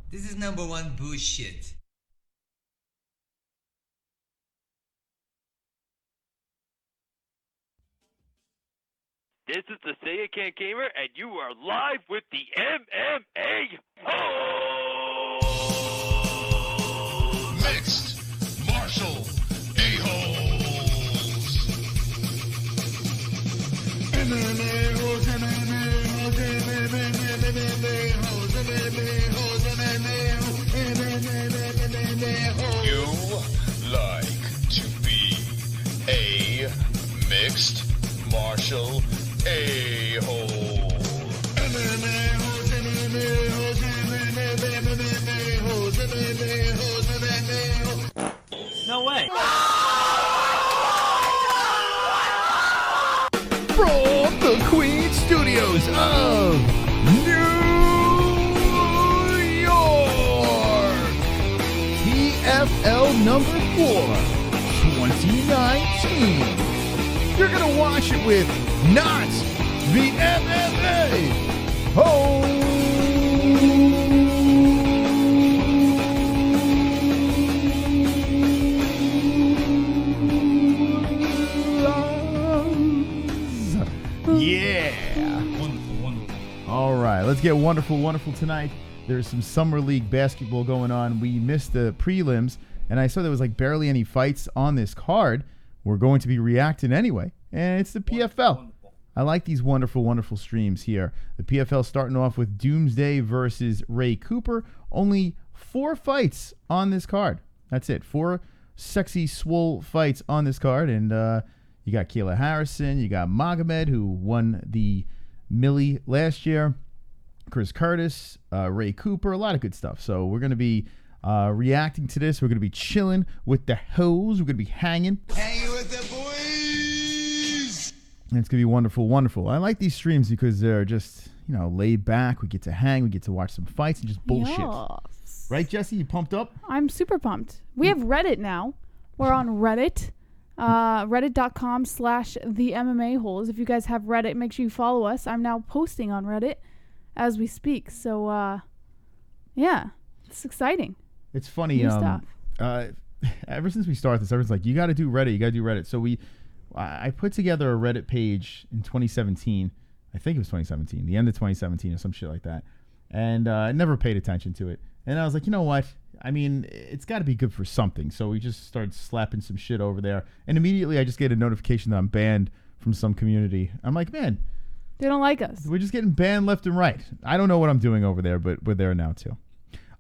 This is number one bullshit. This is the Say It Can't Gamer, and you are live with the MMA. Oh! Mixed martial a-holes. You like to be a mixed martial a-hole. No way. From the Queen Studios of New York, TFL number 4, 2019. You're going to watch it with not the MMA. Yeah. Wonderful. All right, let's get wonderful tonight. There's some summer league basketball going on. We missed the prelims, and I saw there was like barely any fights on this card. We're going to be reacting anyway, and it's the PFL. Wonderful. I like these wonderful streams here. The PFL starting off with Doomsday versus Ray Cooper. Only 4 fights on this card. That's it. 4 sexy, swole fights on this card, and you got Kayla Harrison, you got Magomed, who won the Millie last year, Chris Curtis, Ray Cooper, a lot of good stuff. So we're going to be reacting to this. We're going to be chilling with the hoes. We're going to be hanging. Hanging with the boys! And it's going to be wonderful. I like these streams because they're just, laid back. We get to hang. We get to watch some fights and just bullshit. Yes. Right, Jesse? You pumped up? I'm super pumped. We have Reddit now. We're on Reddit. Reddit.com/the MMA holes. If you guys have Reddit, make sure you follow us. I'm now posting on Reddit as we speak. So, yeah, it's exciting. It's funny. New stuff. Ever since we started this, everyone's like, you got to do Reddit. So I put together a Reddit page in 2017. I think it was 2017, the end of 2017 or some shit like that. And I never paid attention to it. And I was like, you know what? I mean, it's got to be good for something. So we just started slapping some shit over there. And immediately I just get a notification that I'm banned from some community. I'm like, man. They don't like us. We're just getting banned left and right. I don't know what I'm doing over there, but we're there now too.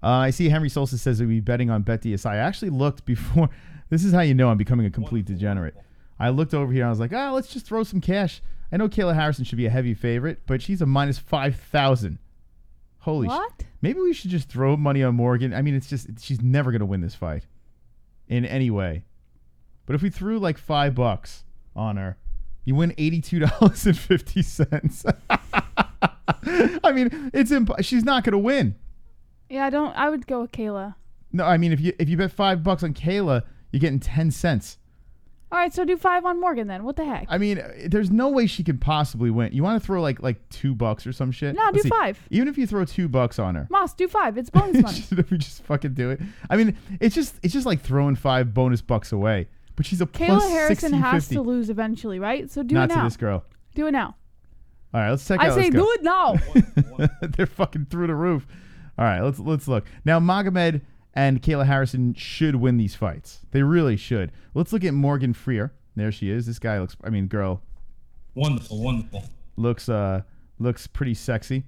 I see Henry Solstice says that we'll be betting on BetDSI. I actually looked before. This is how you know I'm becoming a complete degenerate. I looked over here and I was like, let's just throw some cash. I know Kayla Harrison should be a heavy favorite, but she's a minus 5,000. Holy shit. What? Maybe we should just throw money on Morgan. I mean, she's never going to win this fight in any way. But if we threw like $5 on her, you win $82.50. I mean, she's not going to win. Yeah, I would go with Kayla. No, I mean, if you bet $5 on Kayla, you're getting 10 cents. All right, so do 5 on Morgan then. What the heck? I mean, there's no way she could possibly win. You want to throw like $2 or some shit? No, do 5. Even if you throw $2 on her. Moss, do 5. It's bonus money. If we just fucking do it. I mean, it's just like throwing 5 bonus bucks away. But she's a plus Kayla Harrison 1650. has to lose eventually, right? So do Not it now. to this girl. Do it now. All right, let's check out. I say do it now. They're fucking through the roof. All right, let's look. Now, Magomed and Kayla Harrison should win these fights. They really should. Let's look at Morgan Frier. There she is. This guy girl. Wonderful. Looks pretty sexy.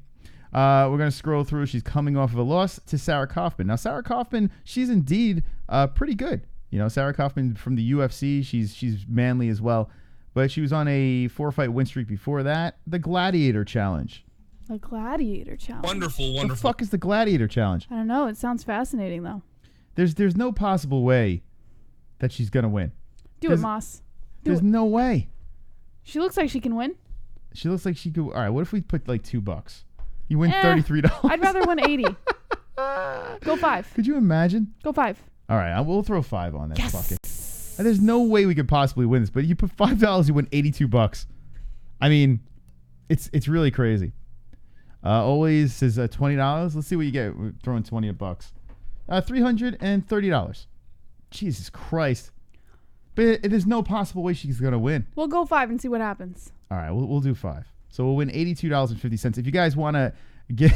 We're going to scroll through. She's coming off of a loss to Sarah Kaufman. Now, Sarah Kaufman, she's indeed pretty good. Sarah Kaufman from the UFC, she's manly as well. But she was on a 4-fight win streak before that. The Gladiator Challenge. The Gladiator Challenge. Wonderful. The fuck is the Gladiator Challenge? I don't know. It sounds fascinating, though. There's no possible way that she's going to win. Do it, Moss. There's no way. She looks like she can win. She looks like she could. All right, what if we put like $2? You win $33. I'd rather win 80. Go 5. Could you imagine? Go 5. All right, we'll throw 5 on that. Yes. Fuck it. There's no way we could possibly win this, but you put $5, you win $82. I mean, it's really crazy. Always says $20. Let's see what you get. We're throwing $20. $330. Jesus Christ. But there's no possible way she's going to win. We'll go 5 and see what happens. All right, we'll do 5. So we'll win $82.50. If you guys want to get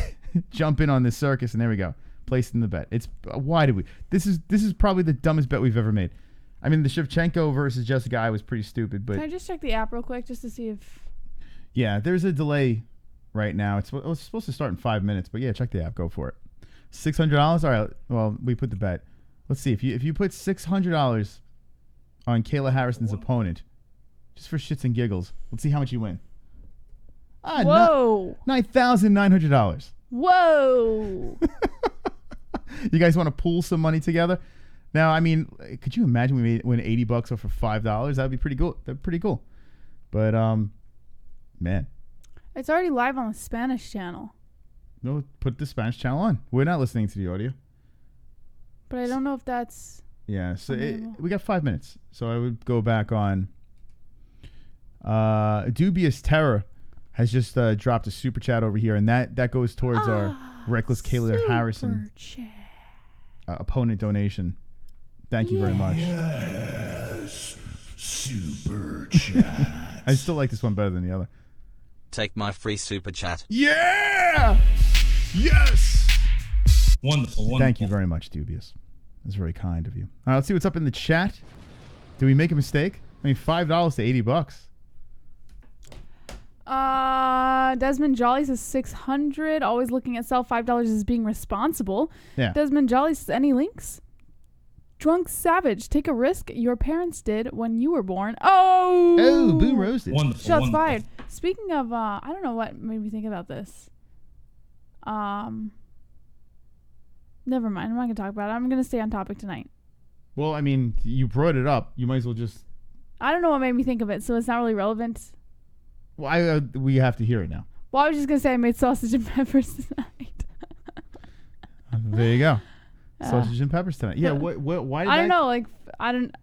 jump in on this circus, and there we go. Placed in the bet. It's why did we? This is probably the dumbest bet we've ever made. I mean, the Shevchenko versus Jessica I was pretty stupid, but Can I just check the app real quick just to see if... yeah, there's a delay right now. It's supposed to start in 5 minutes, but yeah, check the app. Go for it. $600. All right. Well, we put the bet. Let's see if you put $600 on Kayla Harrison's opponent, just for shits and giggles. Let's see how much you win. Whoa! $9,900. Whoa! You guys want to pool some money together? Now, I mean, could you imagine we win $80 off for $5? That'd be pretty cool. That'd be pretty cool. But man, It's already live on the Spanish channel. no, put the Spanish channel on. We're not listening to the audio. But I don't know if that's... Yeah, so Unbelievable. we got 5 minutes. So I would go back on. Dubious Terror has just dropped a super chat over here, and that goes towards our reckless Kayla Harrison opponent donation. Thank you very much. Yes, super chat. I still like this one better than the other. Take my free super chat. Yeah! Yes! Wonderful. Thank you very much, Dubious. That's very kind of you. All right, let's see what's up in the chat. Did we make a mistake? I mean, $5 to $80. Desmond Jolly says 600. Always looking at self. $5 is being responsible. Yeah. Desmond Jolly says, any links? Drunk Savage, take a risk your parents did when you were born. Oh! Oh, boom roasted. Wonderful. Shots wonderful. fired. Speaking of, I don't know what made me think about this. Never mind. I'm not going to talk about it. I'm going to stay on topic tonight. Well, I mean, you brought it up. You might as well just... I don't know what made me think of it, so it's not really relevant. Well, we have to hear it now. Well, I was just going to say I made sausage and peppers tonight. There you go. Sausage and peppers tonight. Yeah, why did I don't know. Like, I don't...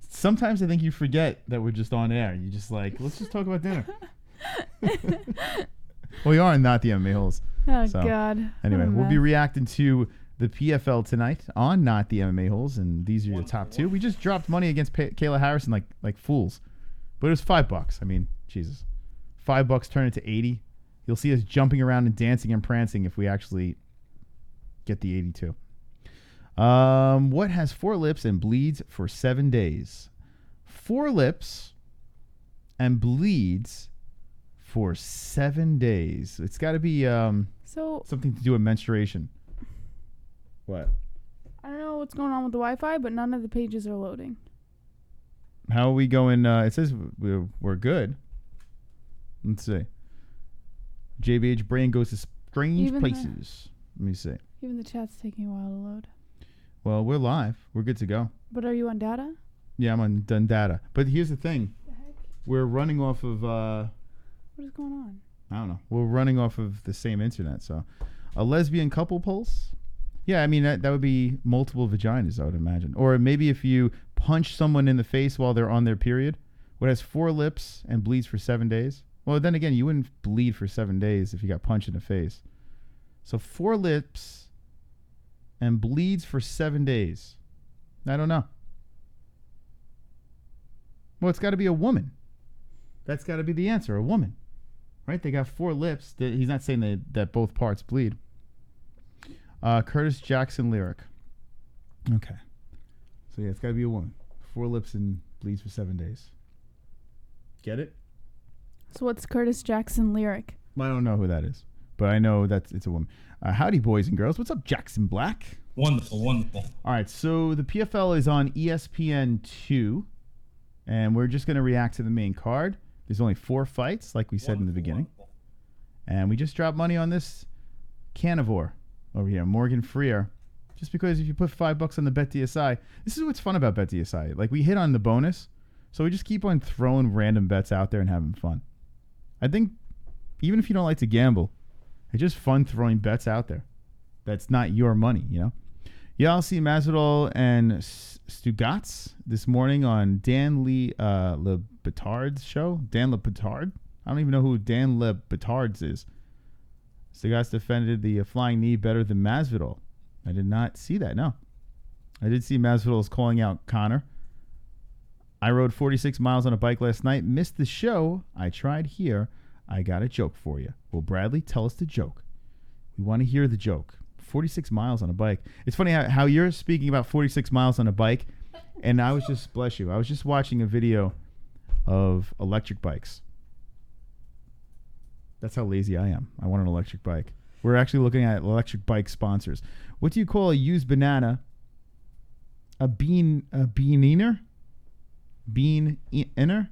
Sometimes I think you forget that we're just on air. You just like, let's just talk about dinner. We are not the MMA holes. Oh, So, God. Anyway, What a we'll be mess. reacting to the PFL tonight on Not the MMA Holes, and these are your top two. We just dropped money against Kayla Harrison like fools, but it was $5. I mean, Jesus, $5 turn it to 80. You'll see us jumping around and dancing and prancing if we actually get the 82. What has 4 lips and bleeds for 7 days? 4 lips and bleeds for 7 days. It's got to be So, something to do with menstruation. What? I don't know what's going on with the Wi-Fi, but none of the pages are loading. How are we going? It says we're good. Let's see. JBH brain goes to strange Even the- places. Let me see. Even the chat's taking a while to load. Well, we're live. We're good to go. But are you on data? Yeah, I'm on done data. But here's the thing. The heck? We're running off of What is going on? I don't know. We're running off of the same internet. So a lesbian couple pulse? Yeah, I mean, that would be multiple vaginas, I would imagine. Or maybe if you punch someone in the face while they're on their period, what has 4 lips and bleeds for 7 days? Well, then again, you wouldn't bleed for 7 days if you got punched in the face. So 4 lips and bleeds for 7 days. I don't know. Well, it's got to be a woman. That's got to be the answer, a woman. Right? They got 4 lips. He's not saying that both parts bleed. Curtis Jackson lyric. Okay. So, yeah, it's got to be a woman. 4 lips and bleeds for 7 days. Get it? So what's Curtis Jackson lyric? I don't know who that is, but I know that it's a woman. Howdy, boys and girls. What's up, Jackson Black? Wonderful. Wonderful. All right, so the PFL is on ESPN2, and we're just going to react to the main card. There's only 4 fights, like we said in the beginning. Wonderful. And we just dropped money on this carnivore over here, Morgan Frier, just because if you put $5 on the BetDSI, this is what's fun about BetDSI. Like, we hit on the bonus, so we just keep on throwing random bets out there and having fun. I think even if you don't like to gamble, it's just fun throwing bets out there. That's not your money, you know? Yalci Masvidal and Stugotz this morning on Dan Le Batard's show. Dan Le Batard? I don't even know who Dan Le Betards is. Sagas defended the flying knee better than Masvidal. I did not see that, no. I did see Masvidal's calling out Connor. I rode 46 miles on a bike last night. Missed the show. I tried here. I got a joke for you. Will Bradley tell us the joke? We want to hear the joke. 46 miles on a bike. It's funny how you're speaking about 46 miles on a bike, and I was just, bless you, I was just watching a video of electric bikes. That's how lazy I am. I want an electric bike. We're actually looking at electric bike sponsors. What do you call a used banana? A bean-inner? Bean-inner?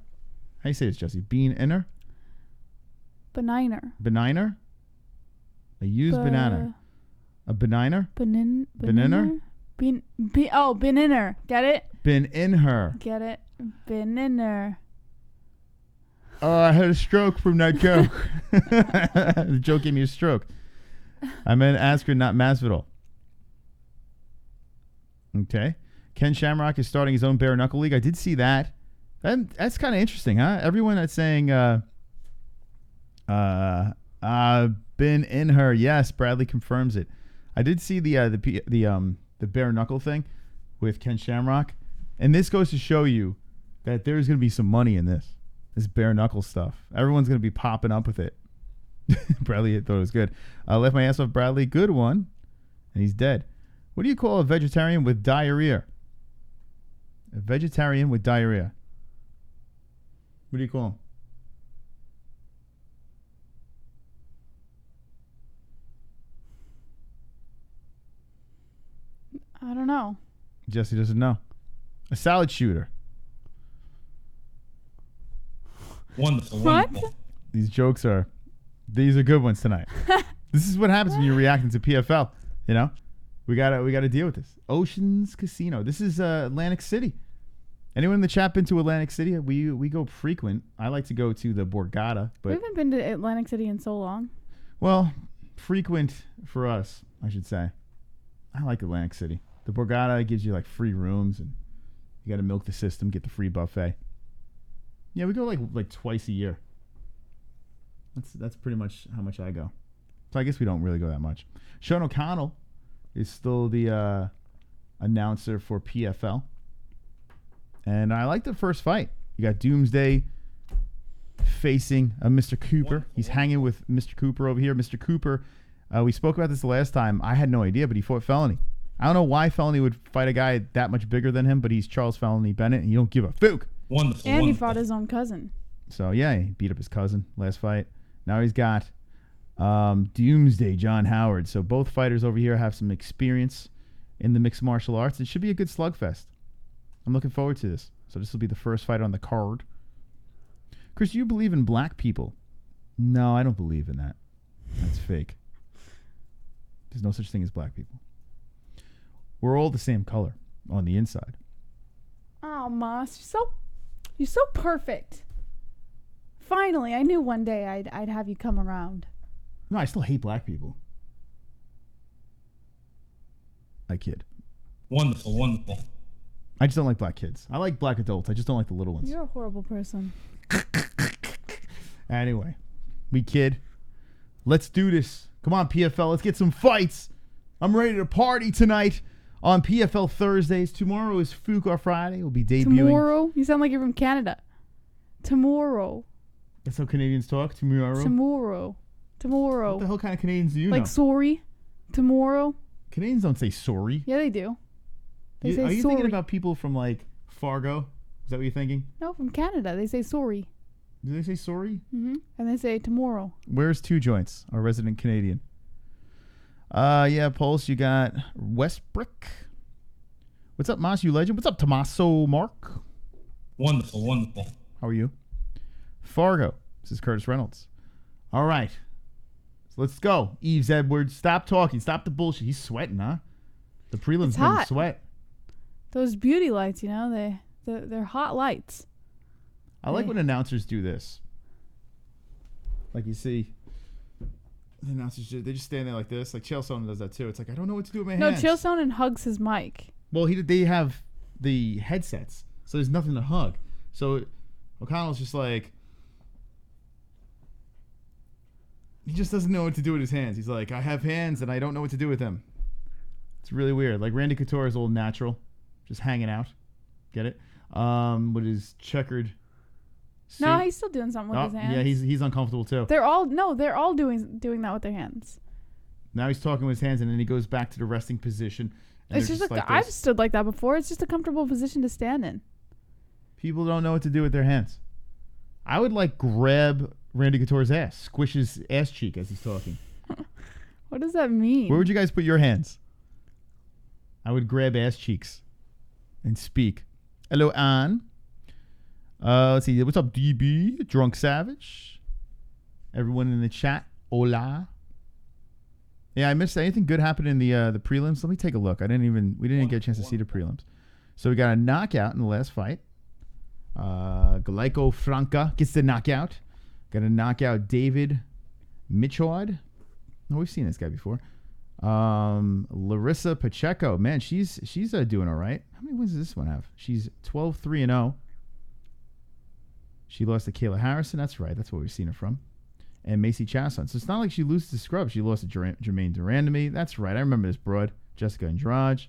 How do you say this, Jesse? Bean-inner? Beniner. Beniner? A used banana. A beniner? Beniner? Beniner. Get it? Been in her. Get it? Beniner. Oh, I had a stroke from that joke. The joke gave me a stroke. I meant Asker, not Masvidal. Okay. Ken Shamrock is starting his own bare-knuckle league. I did see that. That's kind of interesting, huh? Everyone that's saying been in her. Yes, Bradley confirms it. I did see the bare-knuckle thing with Ken Shamrock, and this goes to show you that there's going to be some money in this bare-knuckle stuff. Everyone's going to be popping up with it. Bradley thought it was good. I left my ass off Bradley. Good one. And he's dead. What do you call a vegetarian with diarrhea? A vegetarian with diarrhea. What do you call him? I don't know. Jesse doesn't know. A salad shooter. Wonderful. What? Wonderful. These are good ones tonight. This is what happens when you're reacting to PFL. You know, we gotta deal with this. Oceans Casino. This is Atlantic City. Anyone in the chat been to Atlantic City? We go frequent. I like to go to the Borgata, but We haven't been to Atlantic City in so long. well, frequent for us, I should say. I like Atlantic City. The Borgata gives you like free rooms, and you got to milk the system, get the free buffet. Yeah, we go like twice a year. That's pretty much how much I go. So I guess we don't really go that much. Sean O'Connell is still the announcer for PFL. And I like the first fight. You got Doomsday facing Mr. Cooper. He's hanging with Mr. Cooper over here. Mr. Cooper, we spoke about this the last time. I had no idea, but he fought Felony. I don't know why Felony would fight a guy that much bigger than him, but he's Charles Felony Bennett, and you don't give a fook. Wonderful. And he wonderful. fought his own cousin. So, yeah, he beat up his cousin last fight. Now he's got Doomsday, John Howard. So both fighters over here have some experience in the mixed martial arts. It should be a good slugfest. I'm looking forward to this. So this will be the first fight on the card. Chris, do you believe in black people? No, I don't believe in that. That's fake. There's no such thing as black people. We're all the same color on the inside. Oh, Moss, you're so perfect. Finally, I knew one day I'd have you come around. No, I still hate black people. I kid. Wonderful. Wonderful. I just don't like black kids. I like black adults. I just don't like the little ones. You're a horrible person. Anyway, we kid. Let's do this. Come on, PFL. Let's get some fights. I'm ready to party tonight on PFL Thursdays. Tomorrow is Fuka Friday. We'll be debuting. Tomorrow? You sound like you're from Canada. Tomorrow. That's how Canadians talk. Tomorrow. Tomorrow. What the hell kind of Canadians do you Like know? sorry. Tomorrow. Canadians don't say sorry. Yeah, they do. They say Are you sorry. thinking about people from like Fargo? Is that what you're thinking? No, from Canada. They say sorry. Do they say sorry? Mm-hmm. And they say tomorrow. Where's Two Joints, our resident Canadian? Yeah, Pulse, you got Westbrook. What's up, Mas, you legend? What's up, Tommaso Mark? Wonderful. Wonderful. How are you? Fargo. This is Curtis Reynolds. All right. So let's go. Eves Edwards, stop talking. Stop the bullshit. He's sweating, huh? The prelims It's made him hot. sweat. Those beauty lights, you know, they're hot lights. I like Hey. when announcers do this. Like you see, the announcers, they just stand there like this. Like Chael Sonnen does that too. It's like, I don't know what to do with my No, hands. Chael Sonnen hugs his mic. Well, they have the headsets, so there's nothing to hug. So O'Connell's just like, He just doesn't know what to do with his hands. He's like, I have hands and I don't know what to do with them. It's really weird. Like Randy Couture is old natural, just hanging out. Get it? With his checkered suit. No, he's still doing something with his hands. Yeah, he's uncomfortable too. They're all doing that with their hands. Now he's talking with his hands, and then he goes back to the resting position. It's just like I've stood like that before. It's just a comfortable position to stand in. People don't know what to do with their hands. I would like grab Randy Couture's ass, squish his ass cheek as he's talking. What does that mean? Where would you guys put your hands? I would grab ass cheeks and speak. Hello, Ann. Let's see. What's up, DB? Drunk Savage. Everyone in the chat. Hola. Yeah, I missed anything good happened in the prelims. Let me take a look. We didn't even get a chance to see the prelims. So we got a knockout in the last fight. Glaico Franca gets the knockout. Got a knockout David Michaud. No, we've seen this guy before. Larissa Pacheco. Man, she's doing all right. How many wins does this one have? She's 12-3-0. She lost to Kayla Harrison. That's right. That's what we've seen her from. And Macy Chasson. So it's not like she loses to Scrub. She lost to Jermaine Duran to me. That's right. I remember this broad. Jessica Andrade.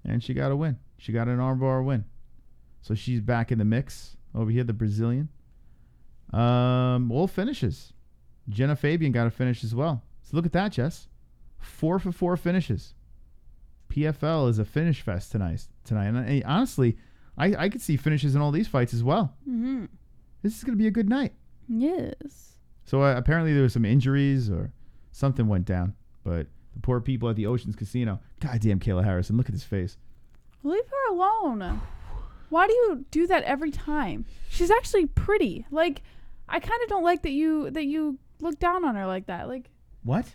And she got a win. She got an armbar win. So she's back in the mix. Over here, the Brazilian. All finishes. Genah Fabian got a finish as well. So look at that, Jess. 4 for 4 finishes. PFL is a finish fest tonight. And honestly, I could see finishes in all these fights as well. Mm-hmm. This is going to be a good night. Yes. So apparently there were some injuries or something went down. But the poor people at the Oceans Casino. Goddamn Kayla Harrison. Look at his face. Leave her alone. Why do you do that every time? She's actually pretty. Like, I kind of don't like that you look down on her like that. Like, what?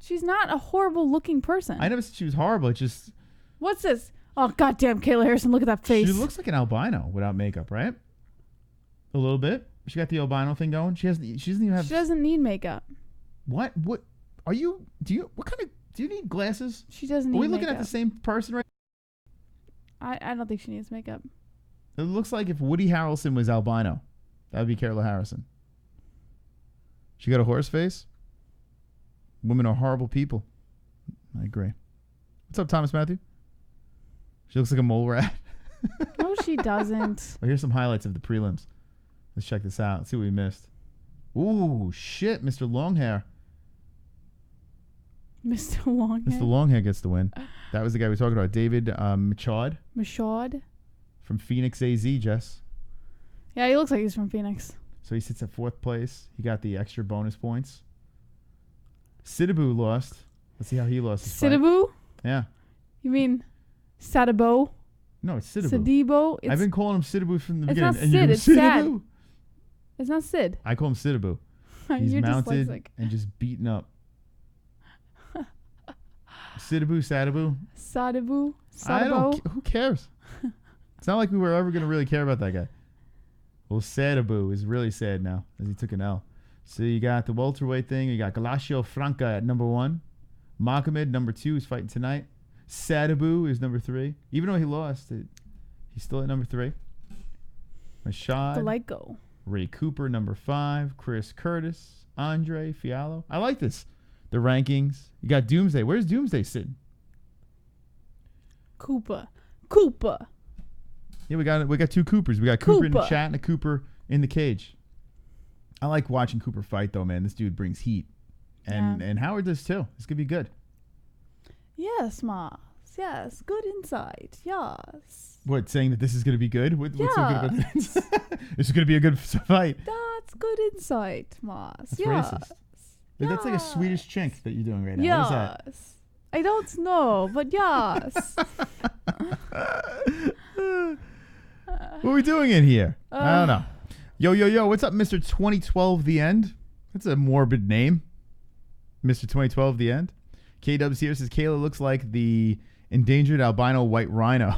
She's not a horrible looking person. I never said she was horrible. It's just... What's this? Oh, goddamn Kayla Harrison. Look at that face. She looks like an albino without makeup, right? A little bit. She got the albino thing going. She doesn't even have... She doesn't need makeup. What are you... Do you need glasses? She doesn't need makeup. Are we makeup. looking at the same person right I don't think she needs makeup. It looks like if Woody Harrelson was albino. That would be Kayla Harrison. She got a horse face. Women are horrible people. I agree. What's up, Thomas Matthew? She looks like a mole rat. No, she doesn't. Oh, here's some highlights of the prelims. Let's check this out. Let's see what we missed. Ooh, shit, Mr. Longhair. Mr. Longhair? Mr. Longhair gets the win. That was the guy we were talking about. David Michaud. Michaud? From Phoenix AZ, Jess. Yeah, he looks like he's from Phoenix. So he sits at 4th place. He got the extra bonus points. Sadibou lost. Let's see how he lost his Sadibou? fight. Yeah. You mean Sadibou? No, it's Sadibou. Sadibou? I've been calling him Sadibou from the it's beginning. Not and Sid, you it's Sad. Sadibou? It's not Sid. I call him Sadibou. He's You're mounted dyslexic. and just beaten up. Sadibou? Sadibou? I don't. Who cares? It's not like we were ever going to really care about that guy. Well, Sadibou is really sad now as he took an L. So you got the welterweight thing. You got Glaico Franca at number 1. Magomed, number 2, is fighting tonight. Sadibou is number 3. Even though he lost, he's still at number 3. Mashad. Glaico. Ray Cooper, number 5. Chris Curtis. Andre Fiallo. I like this. The rankings. You got Doomsday. Where's Doomsday sitting? Cooper. Yeah, we got 2 Coopers. We got Cooper in the chat and a Cooper in the cage. I like watching Cooper fight, though, man. This dude brings heat. And Howard does, too. This could be good. Yes, Mars. Yes. Good insight. Yes. What, saying that this is going to be good? What's so good about this? Yes. This is going to be a good fight. That's good insight, Mars. That's yes. racist. That's like a Swedish chink that you're doing right now. Yes. What is that? I don't know, but yes. What are we doing in here? I don't know. Yo, what's up, Mr. 2012 The End? That's a morbid name. Mr. 2012 The End. K-Dubs here says, Kayla looks like the endangered albino white rhino.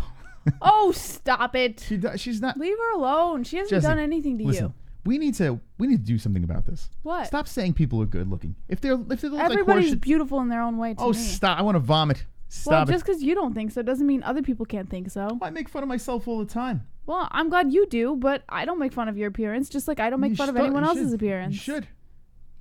Oh, stop it. She's not. Leave her alone. She hasn't Jesse, done anything to listen, you. We need to do something about this. What? Stop saying people are good looking. If they look Everybody's like beautiful in their own way to me. Stop. I want to vomit. Stop well, it. just because you don't think so doesn't mean other people can't think so. I make fun of myself all the time. Well, I'm glad you do, but I don't make fun of your appearance, just like I don't make fun of anyone else's appearance. You should.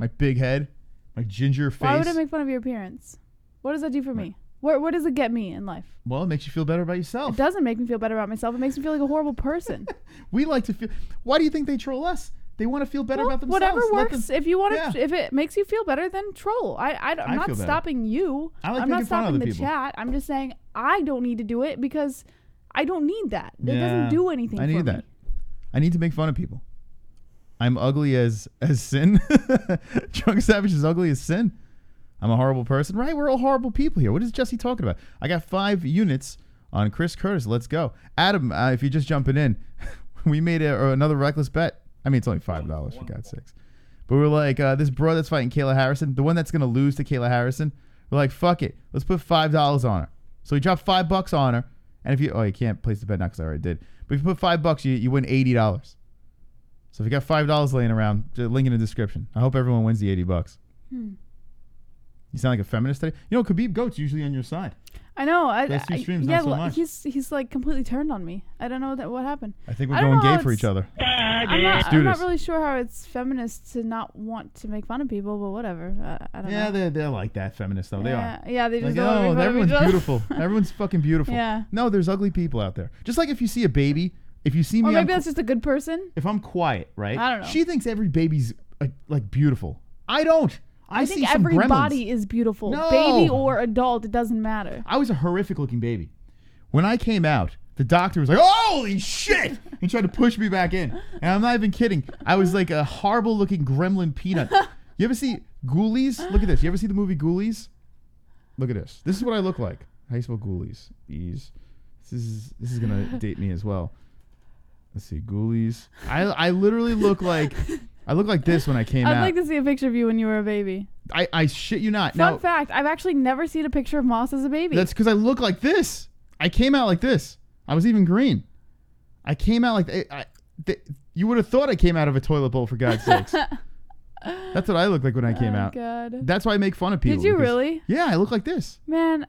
my big head, my ginger face. Why would I make fun of your appearance? What does that do for me? What does it get me in life? Well, it makes you feel better about yourself. It doesn't make me feel better about myself. It makes me feel like a horrible person. We like to feel. Why do you think they troll us? They want to feel better about themselves. Whatever Let works. them- If you want to, if it makes you feel better, then troll. I'm not feel better. stopping you. I like I'm not making fun of stopping other the people. chat. I'm just saying I don't need to do it because I don't need that. It Yeah, doesn't do anything I for need me. that. I need to make fun of people. I'm ugly as sin. Drunk Savage is ugly as sin. I'm a horrible person. Right? We're all horrible people here. What is Jesse talking about? I got 5 units on Chris Curtis. Let's go. Adam, if you're just jumping in, we made another reckless bet. I mean, it's only $5 for God's sakes. But we're like, this bro that's fighting Kayla Harrison, the one that's going to lose to Kayla Harrison, we're like, fuck it. Let's put $5 on her. So we dropped $5 on her. And if you, you can't place the bet now because I already did. But if you put $5, you win $80. So if you got $5 laying around, link in the description. I hope everyone wins the $80. You sound like a feminist today. You know, Khabib Goat's usually on your side. I know. Last 2 streams, not so much. He's like completely turned on me. I don't know what happened. I think we're I don't going know gay how for it's- each other. I'm do not this. really sure how it's feminist to not want to make fun of people, but whatever. I don't know. Yeah, they're like that feminist though. They are. Yeah, they just Like, don't want to make fun of everyone's each other. beautiful. Everyone's fucking beautiful. Yeah. No, there's ugly people out there. Just like if you see a baby, if you see me, Or I'm maybe that's just a good person. if I'm quiet, right? I don't know. She thinks every baby's like beautiful. I don't. I see think some every gremlins. body is beautiful. No. Baby or adult, it doesn't matter. I was a horrific looking baby. When I came out, the doctor was like, "Holy shit!" and tried to push me back in. And I'm not even kidding. I was like a horrible looking gremlin peanut. You ever see Ghoulies? Look at this. You ever see the movie Ghoulies? Look at this. This is what I look like. How you spell Ghoulies? Ease. This is gonna date me as well. Let's see, Ghoulies. I literally look like this when I came out. I'd like to see a picture of you when you were a baby. I shit you not. Fun Now, fact, I've actually never seen a picture of Moss as a baby. that's because I look like this. I came out like this. I was even green. I came out like you would have thought I came out of a toilet bowl, for God's sakes. That's what I look like when I came out. God. That's why I make fun of people. Did you because- really? Yeah, I look like this. Man,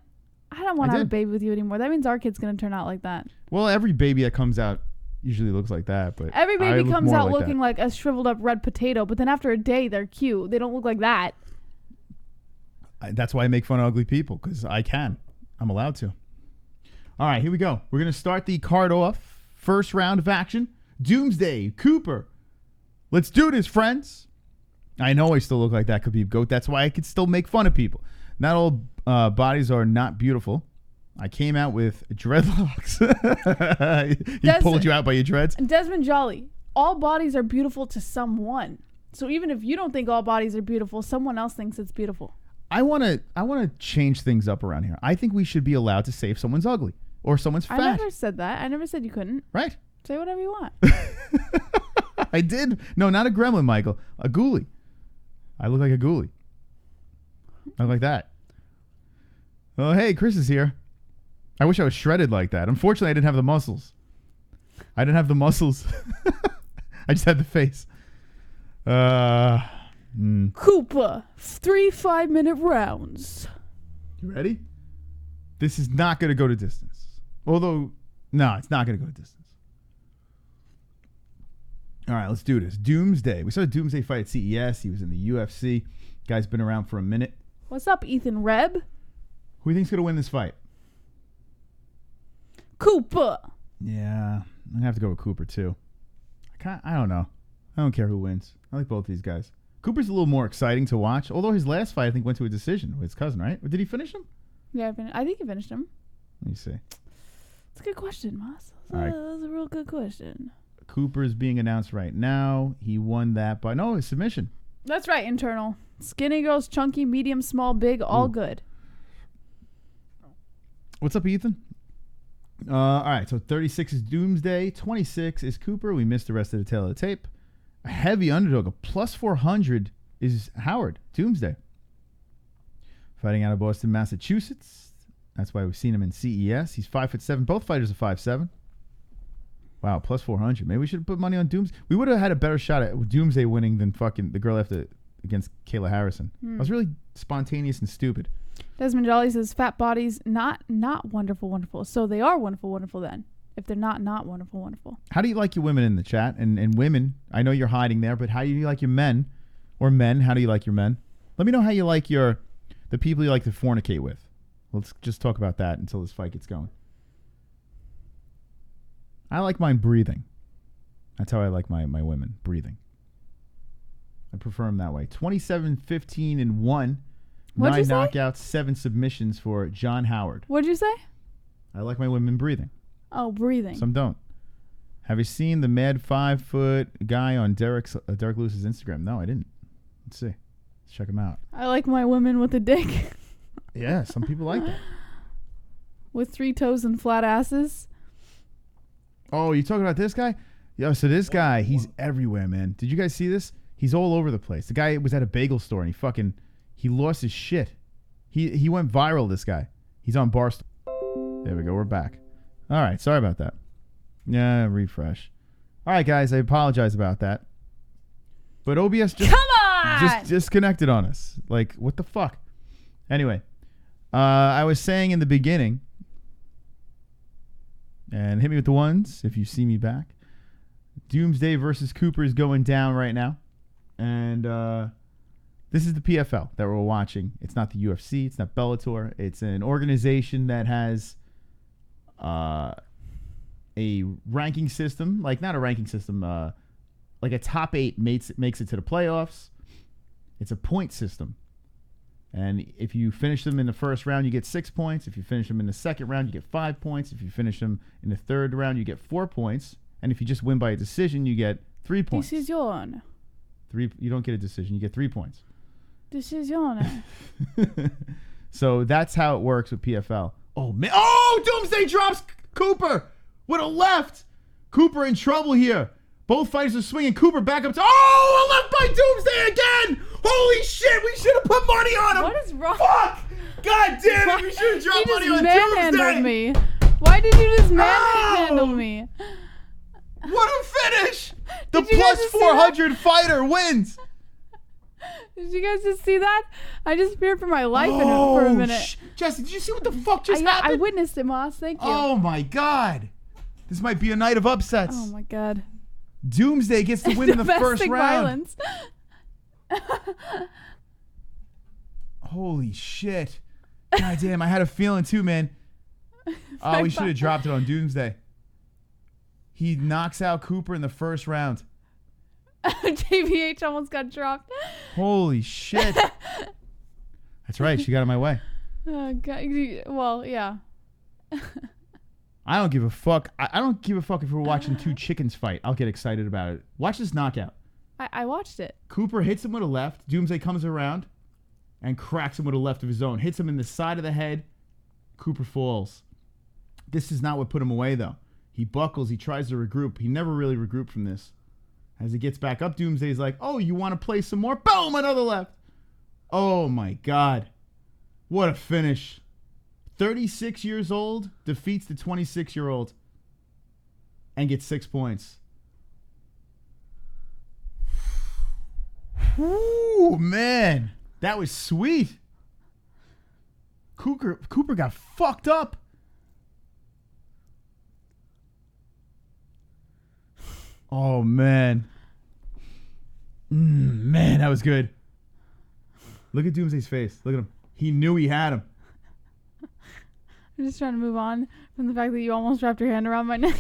I don't want I to have a did. baby with you anymore. That means our kid's going to turn out like that. Well, every baby that comes out usually looks like that, but Every I baby look comes more out like looking that. like a shriveled up red potato, but then after a day, they're cute. They don't look like that. That's why I make fun of ugly people, because I can. I'm allowed to. All right, here we go. We're going to start the card off. First round of action. Doomsday, Cooper. Let's do this, friends. I know I still look like that Khabib Goat. That's why I could still make fun of people. Not all bodies are not beautiful. I came out with dreadlocks. He pulled you out by your dreads. Desmond Jolly, all bodies are beautiful to someone. So even if you don't think all bodies are beautiful, someone else thinks it's beautiful. I want to change things up around here. I think we should be allowed to say if someone's ugly or someone's fat. I never said that. I never said you couldn't. Right? Say whatever you want. I did. No, not a gremlin, Michael. A ghoulie. I look like a ghoulie. I look like that. Oh, hey, Chris is here. I wish I was shredded like that. Unfortunately, I didn't have the muscles. I just had the face. Cooper, 3 5-minute rounds. You ready? This is not going to go to distance. Although, no, it's not going to go to distance. All right, let's do this. Doomsday. We saw a Doomsday fight at CES. He was in the UFC. Guy's been around for a minute. What's up, Ethan Reb? Who do you think's going to win this fight? Cooper. Yeah, I'm going to have to go with Cooper, too. I don't know. I don't care who wins. I like both these guys. Cooper's a little more exciting to watch, although his last fight, I think, went to a decision with his cousin, right? Or did he finish him? Yeah, I think you finished him. Let me see. It's a good question, Moss. All right. That was a real good question. Cooper is being announced right now. He won that by, no, his submission. That's right, internal. Skinny girls, chunky, medium, small, big, all good. What's up, Ethan? All right, so 36 is Doomsday. 26 is Cooper. We missed the rest of the tail of the tape. A heavy underdog, a plus 400 is Howard, Doomsday. Fighting out of Boston, Massachusetts. That's why we've seen him in CES. He's 5'7". Both fighters are 5'7". Wow, plus 400. Maybe we should have put money on Doomsday. We would have had a better shot at Doomsday winning than fucking the girl against Kayla Harrison. I was really spontaneous and stupid. Desmond Jolly says fat bodies not wonderful. So they are wonderful then. If they're not wonderful. How do you like your women in the chat? And women, I know you're hiding there, but how do you like your men? Or men. How do you like your men? Let me know how you like the people you like to fornicate with. Let's just talk about that until this fight gets going. I like mine breathing. That's how I like my women, breathing. I prefer them that way. 27-15-1. What'd 9 you say? knockouts, 7 submissions for John Howard. What'd you say? I like my women breathing. Oh, breathing. Some don't. Have you seen the mad 5-foot guy on Derek Lewis's Instagram? No, I didn't. Let's see. Let's check him out. I like my women with a dick. Yeah, some people like that. With 3 toes and flat asses. Oh, you talking about this guy? Yo, so this guy, he's everywhere, man. Did you guys see this? He's all over the place. The guy was at a bagel store and he lost his shit. He went viral, this guy. He's on Barstool. There we go. We're back. All right. Sorry about that. Yeah, refresh. All right, guys. I apologize about that. But OBS just disconnected on us. Like, what the fuck? Anyway, I was saying in the beginning, and hit me with the ones if you see me back. Doomsday versus Cooper is going down right now. And this is the PFL that we're watching. It's not the UFC. It's not Bellator. It's an organization that has a ranking system. Like, not a ranking system. Like a top 8 makes it to the playoffs. It's a point system. And if you finish them in the first round, you get 6 points. If you finish them in the second round, you get 5 points. If you finish them in the third round, you get 4 points. And if you just win by a decision, you get 3 points. Decision. You don't get a decision. You get 3 points. Decision. So that's how it works with PFL. Oh, man. Oh, Doomsday drops Cooper with a left. Cooper in trouble here. Both fighters are swinging. Cooper back up to... Oh, a left by Doomsday again. Holy shit. We should have put money on him. What is wrong? Fuck. God damn it. We should have dropped money on Doomsday. Me. Why did you just manhandle me? What a finish. The plus 400 fighter wins. Did you guys just see that? I just feared for my life for a minute. Jesse, did you see what the fuck just happened? I witnessed it, Moss. Thank you. Oh, my God. This might be a night of upsets. Oh, my God. Doomsday gets to win in the first round. Violence. Holy shit. God damn, I had a feeling too, man. Oh, we should have dropped it on Doomsday. He knocks out Cooper in the first round. JVH almost got dropped. Holy shit. That's right. She got in my way. God. Well, yeah. I don't give a fuck. I don't give a fuck if we're watching 2 chickens fight. I'll get excited about it. Watch this knockout. I watched it. Cooper hits him with a left. Doomsday comes around and cracks him with a left of his own. Hits him in the side of the head. Cooper falls. This is not what put him away, though. He buckles. He tries to regroup. He never really regrouped from this. As he gets back up, Doomsday's like, oh, you want to play some more? Boom, another left. Oh, my God. What a finish. 36 years old, defeats the 26-year-old, and gets 6 points. Ooh, man. That was sweet. Cooper got fucked up. Oh, man. Man, that was good. Look at Doomsday's face. Look at him. He knew he had him. I'm just trying to move on from the fact that you almost wrapped your hand around my neck.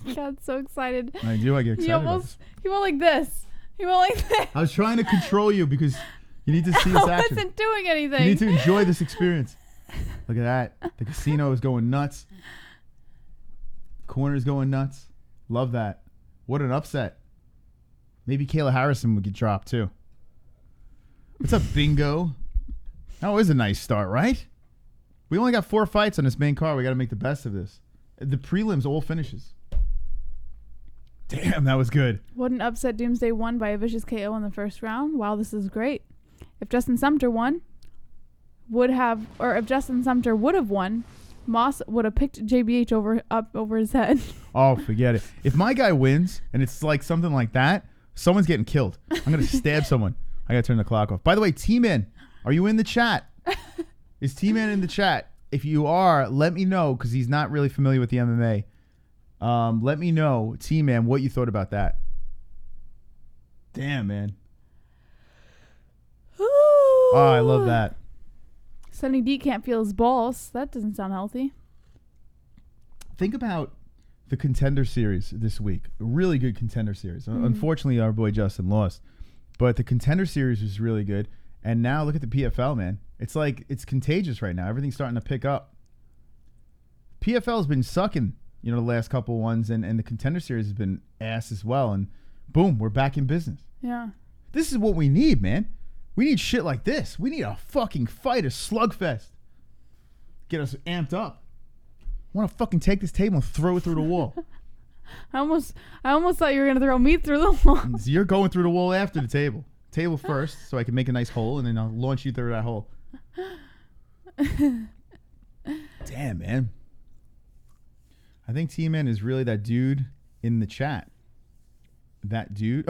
I got so excited. I do. I get excited. He went like this. He went like this. I was trying to control you because you need to see this action. I wasn't doing anything. You need to enjoy this experience. Look at that. The casino is going nuts. Corner's going nuts. Love that. What an upset. Maybe Kayla Harrison would get dropped too. What's up, Bingo? That was a nice start, right? We only got 4 fights on this main card. We got to make the best of this. The prelims all finishes. Damn, that was good. Wouldn't upset Doomsday won by a vicious KO in the first round. Wow, this is great. If Justin Sumter won, if Justin Sumter would have won, Moss would have picked JBH up over his head. Oh, forget it. If my guy wins and it's like something like that, someone's getting killed. I'm going to stab someone. I got to turn the clock off. By the way, T-Man, are you in the chat? Is T-Man in the chat? If you are, let me know because he's not really familiar with the MMA. Let me know, T-Man, what you thought about that. Damn, man. Oh, I love that. Sunny D can't feel his balls. That doesn't sound healthy. Think about the Contender Series this week. A really good Contender Series. Unfortunately, our boy Justin lost. But the Contender Series was really good. And now look at the PFL, man. It's like it's contagious right now. Everything's starting to pick up. PFL's been sucking, the last couple ones. And the Contender Series has been ass as well. And boom, we're back in business. Yeah. This is what we need, man. We need shit like this. We need a fucking fight, a slugfest. Get us amped up. I want to fucking take this table and throw it through the wall. I almost thought you were gonna throw me through the wall. So you're going through the wall after the table. Table first, so I can make a nice hole, and then I'll launch you through that hole. Damn, man. I think T-Man is really that dude in the chat. That dude?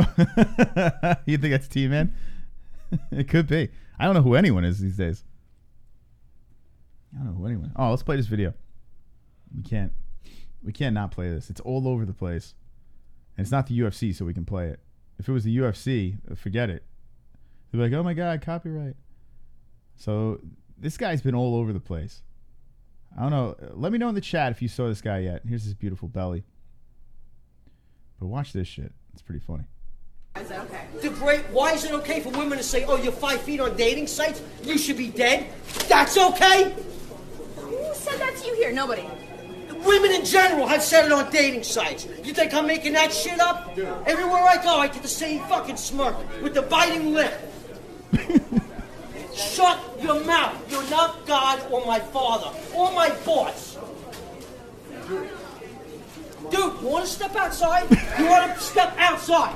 You think that's T-Man? It could be. I don't know who anyone is these days. I don't know who anyone. Oh, let's play this video. We can't not play this. It's all over the place. And it's not the UFC, so we can play it. If it was the UFC, forget it. They'd be like, oh my God, copyright. So this guy's been all over the place. I don't know. Let me know in the chat if you saw this guy yet. Here's his beautiful belly. But watch this shit. It's pretty funny. Is that okay? Why is it okay for women to say, oh, you're 5 feet on dating sites? You should be dead? That's okay? Who said that to you here? Nobody. Women in general have said it on dating sites. You think I'm making that shit up? Everywhere I go, I get the same fucking smirk with the biting lip. Shut your mouth. You're not God or my father or my boss. Dude, you want to step outside? You want to step outside?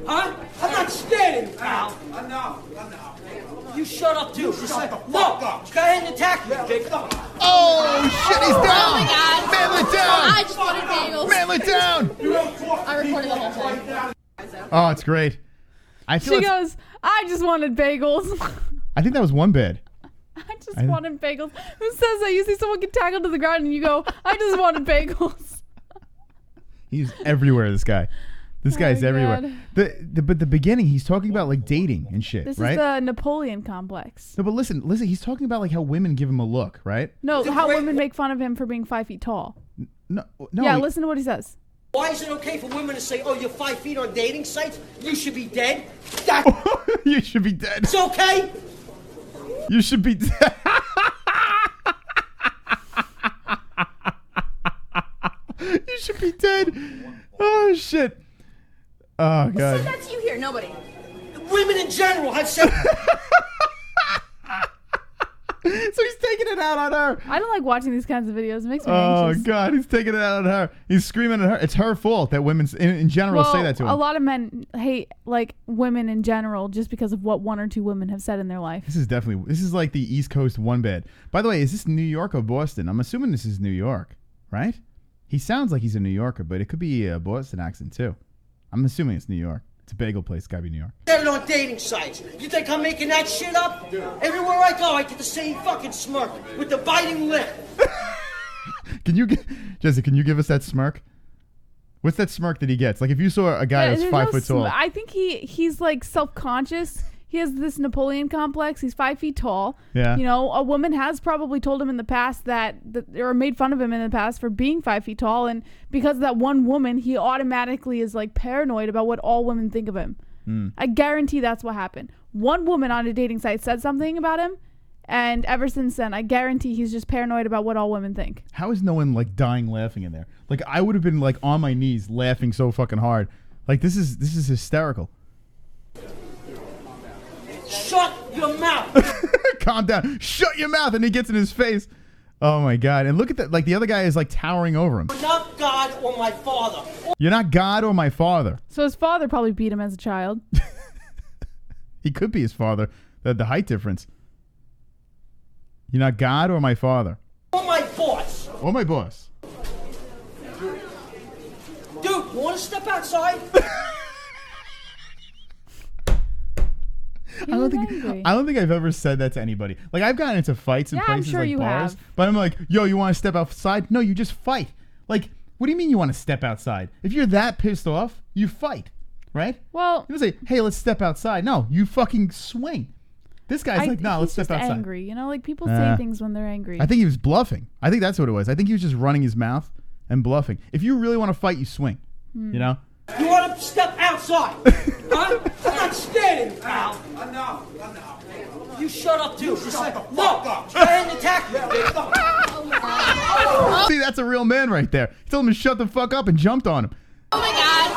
Huh? I'm not standing, pal. Enough. You shut up, too. Shut the fuck up. Go ahead and attack me, Jake. Oh, shit, he's down. Oh, my God. Manlet down. I just wanted bagels. Manlet down. I recorded the whole thing. Oh, it's great. She goes, I just wanted bagels. I think that was one bed. I just wanted bagels. Who says that? You see someone get tackled to the ground and you go, I just wanted bagels. He's everywhere, this guy. This guy's everywhere. God. But the beginning, he's talking about like dating and shit, This right? is the Napoleon complex. No, but listen, he's talking about like how women give him a look, right? No, how women make fun of him for being 5 feet tall. No. Yeah, listen to what he says. Why is it okay for women to say, oh, you're 5 feet on dating sites? You should be dead? You should be dead. It's okay? You should be dead. You should be dead. Oh, shit. Oh, God. Who said that to you here? Nobody. Women in general have said... So he's taking it out on her. I don't like watching these kinds of videos. It makes me Oh, anxious. God. He's taking it out on her. He's screaming at her. It's her fault that women in general say that to him. A lot of men hate like women in general just because of what one or two women have said in their life. This is like the East Coast one bed. By the way, is this New York or Boston? I'm assuming this is New York, right? He sounds like he's a New Yorker, but it could be a Boston accent too. I'm assuming it's New York. It's a bagel place. Gotta be New York. Said it on dating sites. You think I'm making that shit up? Everywhere I go, I get the same fucking smirk with the biting lip. Jesse, can you give us that smirk? What's that smirk that he gets? Like if you saw a guy that's 5 foot tall. I think he's like self-conscious. He has this Napoleon complex. He's 5 feet tall. Yeah. You know, a woman has probably told him in the past or made fun of him in the past for being 5 feet tall. And because of that one woman, he automatically is like paranoid about what all women think of him. I guarantee that's what happened. One woman on a dating site said something about him. And ever since then, I guarantee he's just paranoid about what all women think. How is no one like dying laughing in there? Like I would have been like on my knees laughing so fucking hard. Like this is hysterical. Shut your mouth. Calm down. Shut your mouth. And he gets in his face. Oh my God. And look at that. Like the other guy is like towering over him. You're not God or my father. You're not God or my father. So his father probably beat him as a child. He could be his father. The height difference. You're not God or my father. Or my boss. Or my boss. Dude, you want to step outside? I don't think I've ever said that to anybody. Like I've gotten into fights in places sure like you bars, have. but I'm like, yo, you want to step outside? No, you just fight. Like, what do you mean you want to step outside? If you're that pissed off, you fight, right? Well, You don't say, hey, let's step outside. No, you fucking swing. This guy's like, no, let's he's step just outside. angry. You know, like people say things when they're angry. I think he was bluffing. I think that's what it was. I think he was just running his mouth and bluffing. If you really want to fight, you swing. You know? You want to step outside? Huh? I'm not scared of you, pal. I know. You shut up, too. No, go ahead and attack me. See, that's a real man right there. He told him to shut the fuck up and jumped on him. Oh my god.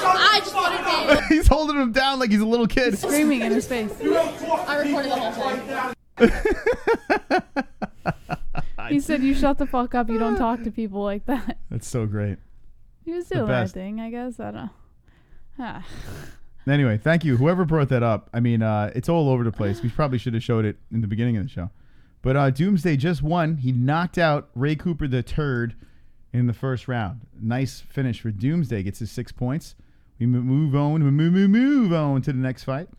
I just wanted to. He's holding him down like he's a little kid. He's screaming in his face. I recorded the whole thing. He said, "You shut the fuck up. You don't talk to people like that." That's so great. He was doing the right thing, I guess. I don't know. Anyway, thank you. Whoever brought that up. I mean, it's all over the place. We probably should have showed it in the beginning of the show. But Doomsday just won. He knocked out Ray Cooper the Turd in the first round. Nice finish for Doomsday. Gets his 6 points. We move on to the next fight.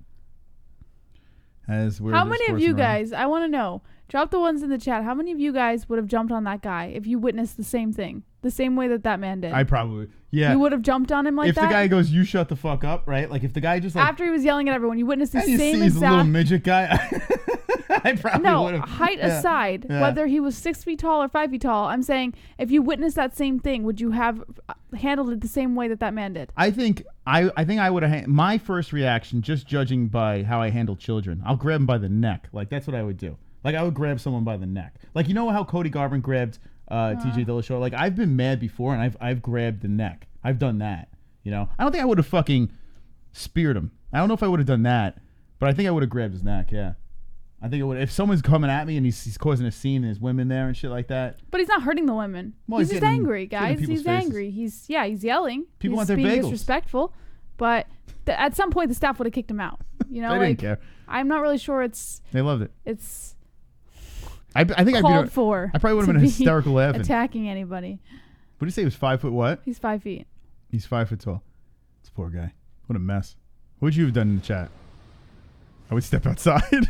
How many of you guys, I want to know, drop the ones in the chat. How many of you guys would have jumped on that guy if you witnessed the same thing? The same way that man did? I probably, yeah. You would have jumped on him like that? If the guy goes, you shut the fuck up, right? Like if the guy just like... After he was yelling at everyone, you witnessed the same exact... exact... little midget guy. I probably would have. Height aside, whether he was 6 feet tall or 5 feet tall, I'm saying if you witnessed that same thing, would you have handled it the same way that man did? I think I would have. My first reaction, just judging by how I handle children, I'll grab him by the neck. Like that's what I would do. Like I would grab someone by the neck. Like you know how Cody Garbrandt grabbed TJ Dillashaw? Like I've been mad before and I've grabbed the neck. I've done that. You know, I don't think I would have fucking speared him. I don't know if I would have done that, but I think I would have grabbed his neck. Yeah. I think it would. If someone's coming at me and he's causing a scene and there's women there and shit like that. But he's not hurting the women. Well, he's just angry, guys. He's angry. He's yelling. People want he's their being bagels. Disrespectful. But at some point, the staff would have kicked him out. You know, they didn't care. I'm not really sure it's. They loved it. It's. I think I probably would have been hysterical laughing. Attacking anybody. What did you say? He was 5 foot what? He's 5 feet. He's 5 foot tall. This poor guy. What a mess. What would you have done in the chat? I would step outside.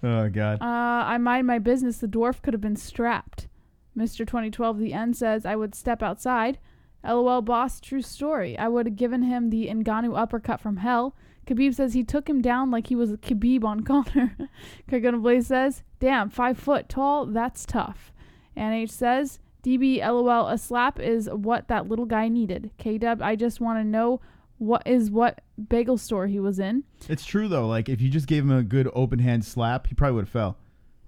Oh God. I mind my business. The dwarf could have been strapped. Mr. 2012 the end says I would step outside. LOL boss, true story. I would have given him the Ngannou uppercut from hell. Khabib says he took him down like he was a Khabib on Conor. Kaguna Blaze says, damn, 5 foot tall, that's tough. NH says, DB LOL, a slap is what that little guy needed. K-Dub, I just want to know what bagel store he was in. It's true though. Like if you just gave him a good open hand slap, he probably would have fell.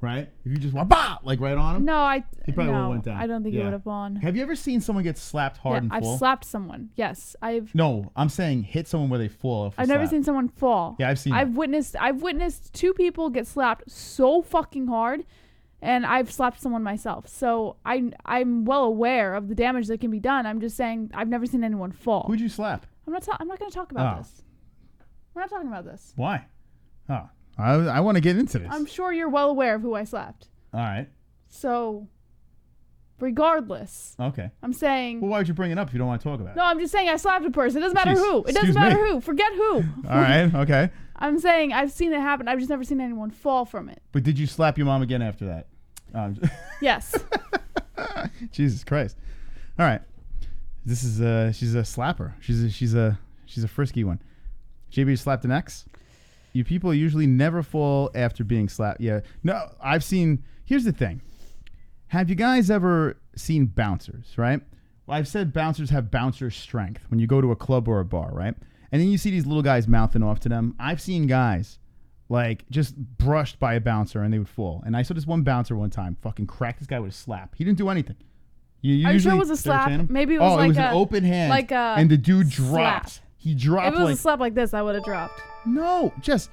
Right? If you just went bah! Like right on him. No, he probably would have went down. I don't think he would have fallen. Have you ever seen someone get slapped hard and fall? I've slapped someone. Yes, No, I'm saying hit someone where they fall off. I've never seen someone fall. Yeah, I've seen. I've witnessed 2 people get slapped so fucking hard, and I've slapped someone myself. So I'm well aware of the damage that can be done. I'm just saying I've never seen anyone fall. Who'd you slap? I'm not going to talk about this. We're not talking about this. Why? Oh, I want to get into this. I'm sure you're well aware of who I slapped. All right. So, regardless. Okay. I'm saying. Well, why would you bring it up if you don't want to talk about it? No, I'm just saying I slapped a person. It doesn't matter who. It doesn't matter who. Forget who. All right. Okay. I'm saying I've seen it happen. I've just never seen anyone fall from it. But did you slap your mom again after that? Yes. Jesus Christ. All right. This is she's a slapper. She's a frisky one. JB slapped an ex. You people usually never fall after being slapped. Yeah. No, I've seen. Here's the thing. Have you guys ever seen bouncers, right? Well, I've said bouncers have bouncer strength when you go to a club or a bar, right? And then you see these little guys mouthing off to them. I've seen guys like just brushed by a bouncer and they would fall. And I saw this one bouncer one time fucking crack this guy with a slap. He didn't do anything. Are you sure it was a slap? Maybe it was it was an open hand. And the dude dropped. Slap. He dropped. If it was a slap like this, I would have dropped. No, just.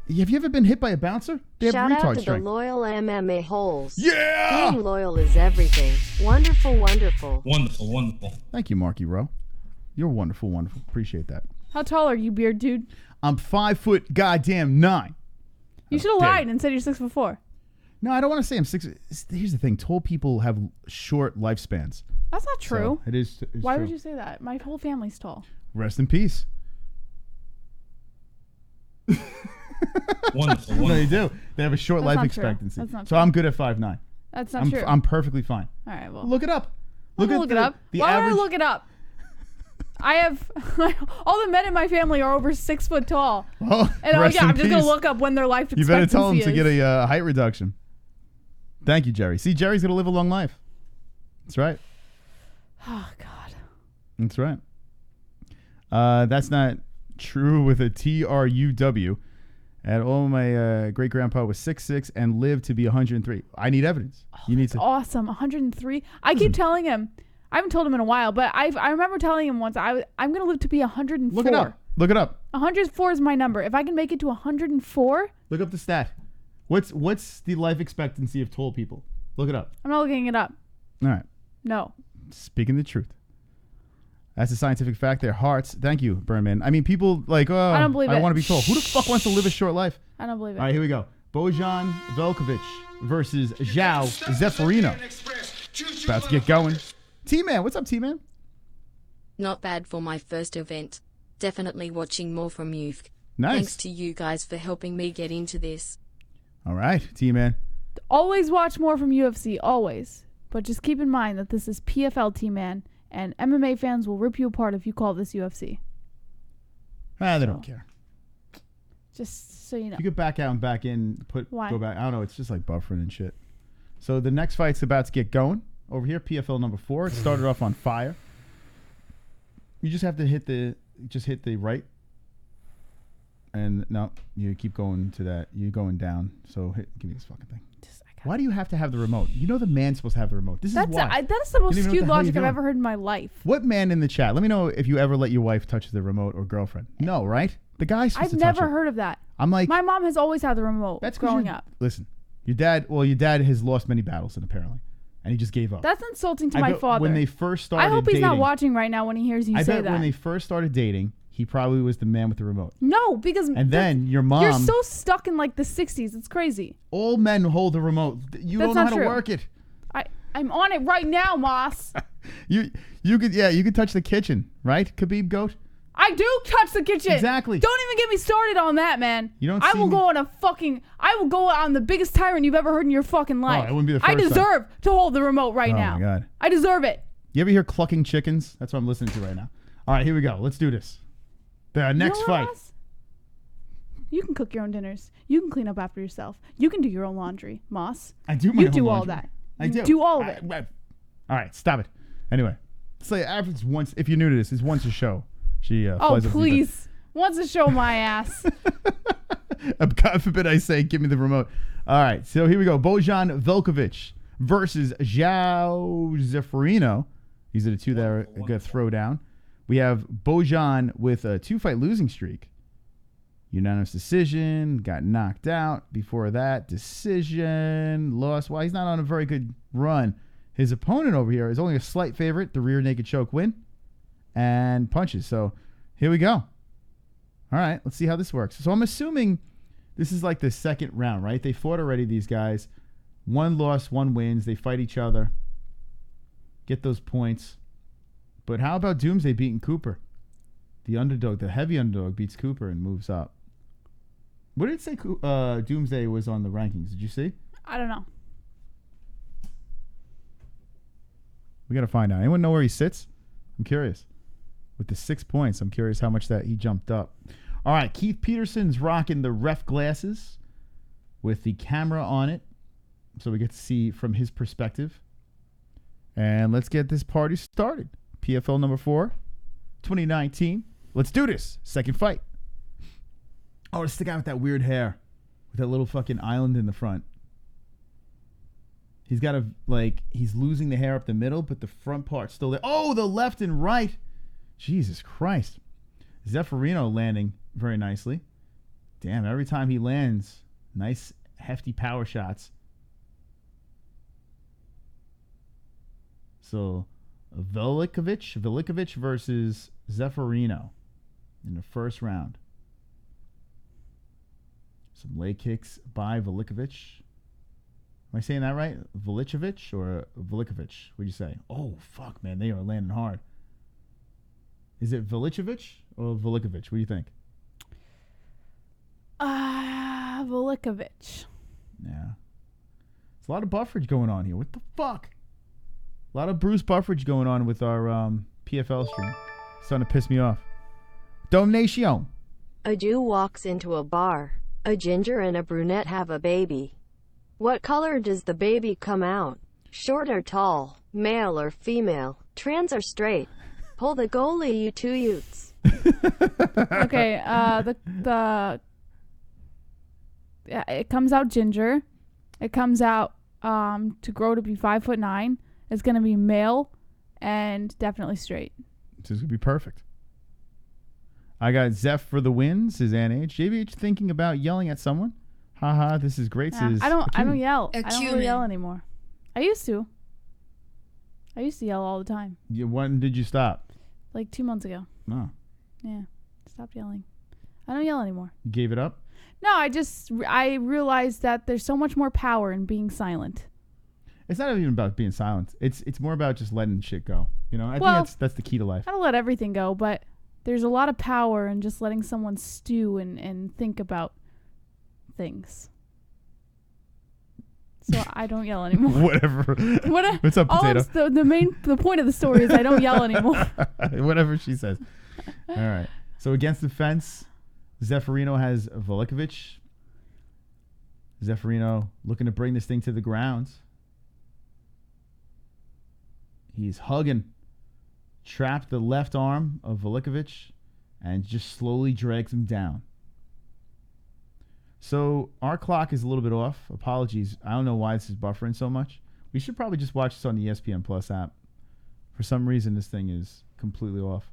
Have you ever been hit by a bouncer? They have Shout retard out to strength. the loyal MMA holes. Yeah! Being loyal is everything. Wonderful, wonderful. Wonderful, wonderful. Thank you, Marky Rowe. You're wonderful, wonderful. Appreciate that. How tall are you, beard dude? I'm 5 foot goddamn 9. You should have lied and said you're 6'4". No, I don't want to say I'm 6. Here's the thing. Tall people have short lifespans. That's not true. So it is. Why true. would you say that? My whole family's tall. Rest in peace. Wonderful. No, they do. They have a short life expectancy. That's not so true. I'm good at 5'9". That's not true. I'm perfectly fine. All right, well. look it up. Look it up. Why would I look it up? I have all the men in my family are over 6 foot tall. Oh, and rest in I'm just gonna peace. look up when their life expectancy You better tell him is. to get a height reduction. Thank you, Jerry. See, Jerry's gonna live a long life. That's right. Oh God. That's right. That's not true with a TRUW. And all my great grandpa was 6'6" and lived to be 103. I need evidence. You need to. Awesome. 103. I keep telling him. I haven't told him in a while, but I remember telling him once I'm gonna live to be 104. Look it up. Look it up. 104 is my number. If I can make it to 104, Look up the stat. What's the life expectancy of tall people? Look it up. I'm not looking it up. All right. No. Speaking the truth. That's a scientific fact. Their hearts. Thank you, Berman. I mean, people like, oh, I don't believe I it. want to be tall. Who the fuck wants to live a short life? I don't believe it. All right, here we go. Bojan Velickovic versus Joao Zeferino. About to get going. T-Man, what's up, T-Man? Not bad for my first event. Definitely watching more from you. Nice. Thanks to you guys for helping me get into this. All right, T-Man. Always watch more from UFC, always. But just keep in mind that this is PFL T-Man, and MMA fans will rip you apart if you call this UFC. They don't care. Just so you know. You could back out and back in, Why? go back. I don't know. It's just like buffering and shit. So the next fight's about to get going. Over here, PFL number 4. It started off on fire. You just have to hit the right. And no, you keep going to that. You're going down. So give me this fucking thing. Why do you have to have the remote? You know the man's supposed to have the remote. That is the most skewed logic I've ever heard in my life. What man in the chat? Let me know if you ever let your wife touch the remote or girlfriend. No, right? The guy's supposed I've to touch never it. heard of that. I'm like, my mom has always had the remote. That's growing up. Listen, your dad has lost many battles, and apparently, and he just gave up. That's insulting to my father. When they first started, I hope he's not dating- watching right now when he hears you I say bet that. when they first started dating, he probably was the man with the remote. No, because And then your mom. you're so stuck in like the 60s. It's crazy. All men hold the remote. You That's don't know not how true. to work it. I'm on it right now, Moss. You could touch the kitchen, right, Khabib Goat? I do touch the kitchen. Exactly. Don't even get me started on that, man. You don't I see will me- I will go on the biggest tyrant you've ever heard in your fucking life. it wouldn't be the I first time. deserve to hold the remote right now. Oh my God. I deserve it. You ever hear clucking chickens? That's what I'm listening to right now. All right, here we go. Let's do this. The next You know what, fight. Moss? You can cook your own dinners. You can clean up after yourself. You can do your own laundry, Moss. I do my You own do all laundry. that. I You do. do all of it. All right, stop it. Anyway, it's like average once. If you're new to this, it's once a show. She Oh, flies up to the- please. Wants to show my ass. God forbid I say, give me the remote. All right, so here we go. Bojan Velickovic versus Joao Zeferino. These are the two that are going to throw down. We have Bojan with a 2-fight losing streak. Unanimous decision, got knocked out. Before that, decision, lost. Well, he's not on a very good run. His opponent over here is only a slight favorite, the rear naked choke win, and punches. So here we go. All right, let's see how this works. So I'm assuming this is like the second round, right? They fought already, these guys. 1 loss, 1 wins. They fight each other. Get those points. But how about Doomsday beating Cooper? The underdog, the heavy underdog, beats Cooper and moves up. What did it say Doomsday was on the rankings? Did you see? I don't know. We got to find out. Anyone know where he sits? I'm curious. With the 6 points, I'm curious how much that he jumped up. All right, Keith Peterson's rocking the ref glasses with the camera on it, so we get to see from his perspective. And let's get this party started. PFL number 4, 2019. Let's do this. Second fight. Oh, it's the guy with that weird hair, with that little fucking island in the front. He's got he's losing the hair up the middle, but the front part's still there. Oh, the left and right. Jesus Christ. Zeferino landing very nicely. Damn, every time he lands, nice, hefty power shots. So, Velickovic versus Zeferino in the first round. Some leg kicks by Velickovic. Am I saying that right? Velickovic or Velickovic? What'd you say? Oh, fuck, man. They are landing hard. Is it Velickovic or Velickovic? What do you think? Velickovic. Yeah. There's a lot of bufferage going on here. What the fuck? A lot of Bruce bufferage going on with our PFL stream. Starting to piss me off. Donation. A Jew walks into a bar. A ginger and a brunette have a baby. What color does the baby come out? Short or tall? Male or female? Trans or straight? Pull the goalie, you two Utes. Okay, it comes out ginger. It comes out to grow to be 5'9". It's gonna be male and definitely straight. This is gonna be perfect. I got Zeph for the wins. Is Ann H. JBH thinking about yelling at someone? Haha, this is great. Yeah, Says I don't Acumen. yell. I don't really yell anymore. I used to yell all the time. When did you stop? Like 2 months ago. No. Yeah. Stopped yelling. I don't yell anymore. You gave it up? No, I realized that there's so much more power in being silent. It's not even about being silent. It's more about just letting shit go. You know, I Well, think that's the key to life. I don't let everything go, but there's a lot of power in just letting someone stew and think about things. So I don't yell anymore. Whatever. What's up, Potato? The point of the story is I don't yell anymore. Whatever she says. All right. So against the fence, Zeferino has Velickovic. Zeferino looking to bring this thing to the ground. He's hugging. Trapped the left arm of Velickovic and just slowly drags him down. So our clock is a little bit off. Apologies. I don't know why this is buffering so much. We should probably just watch this on the ESPN Plus app. For some reason, this thing is completely off.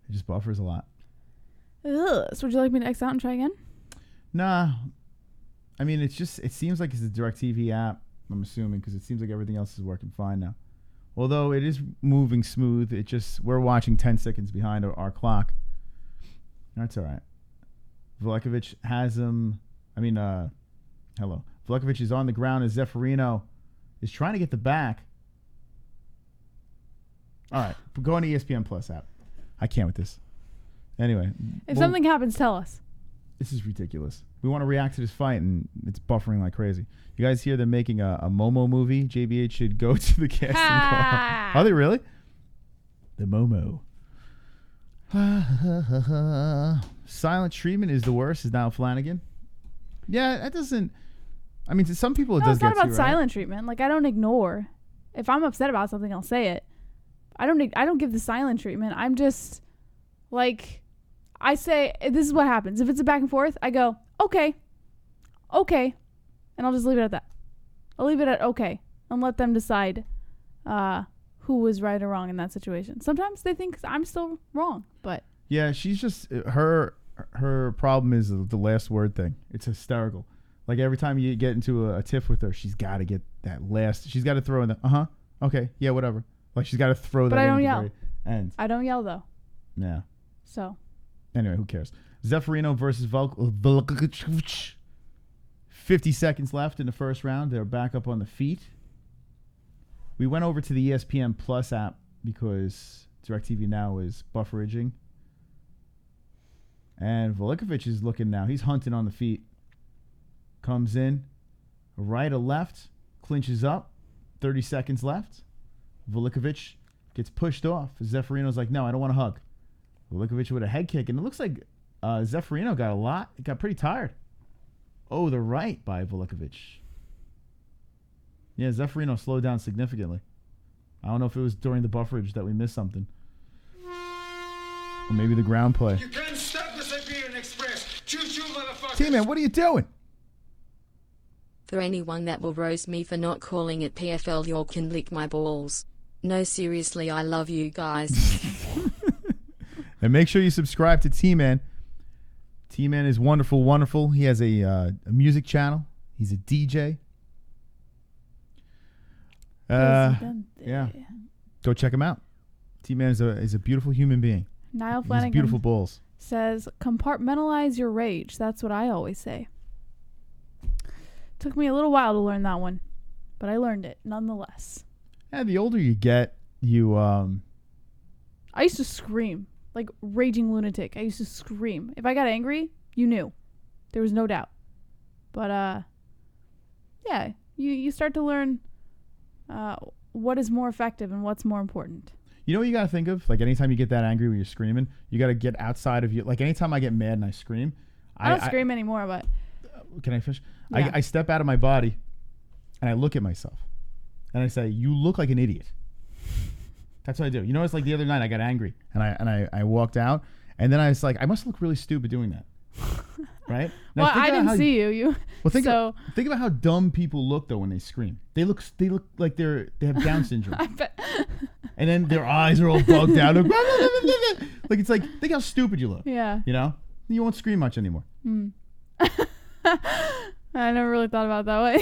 It just buffers a lot. Ugh. So would you like me to X out and try again? Nah. I mean, it seems like it's a DirecTV app, I'm assuming, because it seems like everything else is working fine now. Although it is moving smooth, we're watching 10 seconds behind our clock. That's all right. Velickovic has him. Hello. Velickovic is on the ground as Zeferino is trying to get the back. All right. Go on the ESPN Plus app. I can't with this. Anyway. If something happens, tell us. This is ridiculous. We want to react to this fight, and it's buffering like crazy. You guys hear they're making a Momo movie? JBH should go to the casting call. Are they really? The Momo. Silent treatment is the worst, is now Flanagan. Yeah, that doesn't... I mean, to some people it does get to, it's not about right? silent treatment. Like, I don't ignore. If I'm upset about something, I'll say it. I don't give the silent treatment. I'm just, like... I say, this is what happens. If it's a back and forth, I go, okay. And I'll just leave it at that. I'll leave it at okay. And let them decide who was right or wrong in that situation. Sometimes they think I'm still wrong, but... Yeah, she's just... Her problem is the last word thing. It's hysterical. Like, every time you get into a tiff with her, she's got to get that last... She's got to throw in the, okay, yeah, whatever. Like, she's got to throw that in. But I don't at yell. the very end. I don't yell, though. Yeah. So... Anyway, who cares? Zeferino versus Velickovic. 50 seconds left in the first round. They're back up on the feet. We went over to the ESPN Plus app because DirecTV Now is bufferaging. And Velickovic is looking now. He's hunting on the feet. Comes in. A right, a left. Clinches up. 30 seconds left. Velickovic gets pushed off. Zeferino's like, no, I don't want to hug. Velickovic with a head kick, and it looks like Zeferino got pretty tired. Oh, the right by Velickovic. Yeah, Zeferino slowed down significantly. I don't know if it was during the bufferage that we missed something. Or maybe the ground play. You can't stop the Siberian Express. Choo-choo, motherfucker. T-Man, what are you doing? For anyone that will roast me for not calling it PFL, you can lick my balls. No, seriously, I love you guys. And make sure you subscribe to T-Man. T-Man is wonderful, wonderful. He has a music channel. He's a DJ. Yeah. Go check him out. T-Man is a beautiful human being. Niall He has Flanagan beautiful balls. says, compartmentalize your rage. That's what I always say. Took me a little while to learn that one, but I learned it nonetheless. Yeah, the older you get, I used to scream. Like raging lunatic. I used to scream. If I got angry, you knew. There was no doubt. But yeah, you start to learn what is more effective and what's more important. You know what you got to think of? Like anytime you get that angry when you're screaming, you got to get outside of you. Like anytime I get mad and I scream. I don't scream anymore, but. Can I finish? Yeah. I step out of my body and I look at myself and I say, you look like an idiot. That's what I do. You know, it's like the other night I got angry and I walked out and then I was like, I must look really stupid doing that. Right? Now Well, I didn't see you. Well, think about how dumb people look though when they scream. They look like they have Down syndrome. I bet. And then their eyes are all bugged out. Like it's like, think how stupid you look. Yeah. You know? You won't scream much anymore. I never really thought about it that way.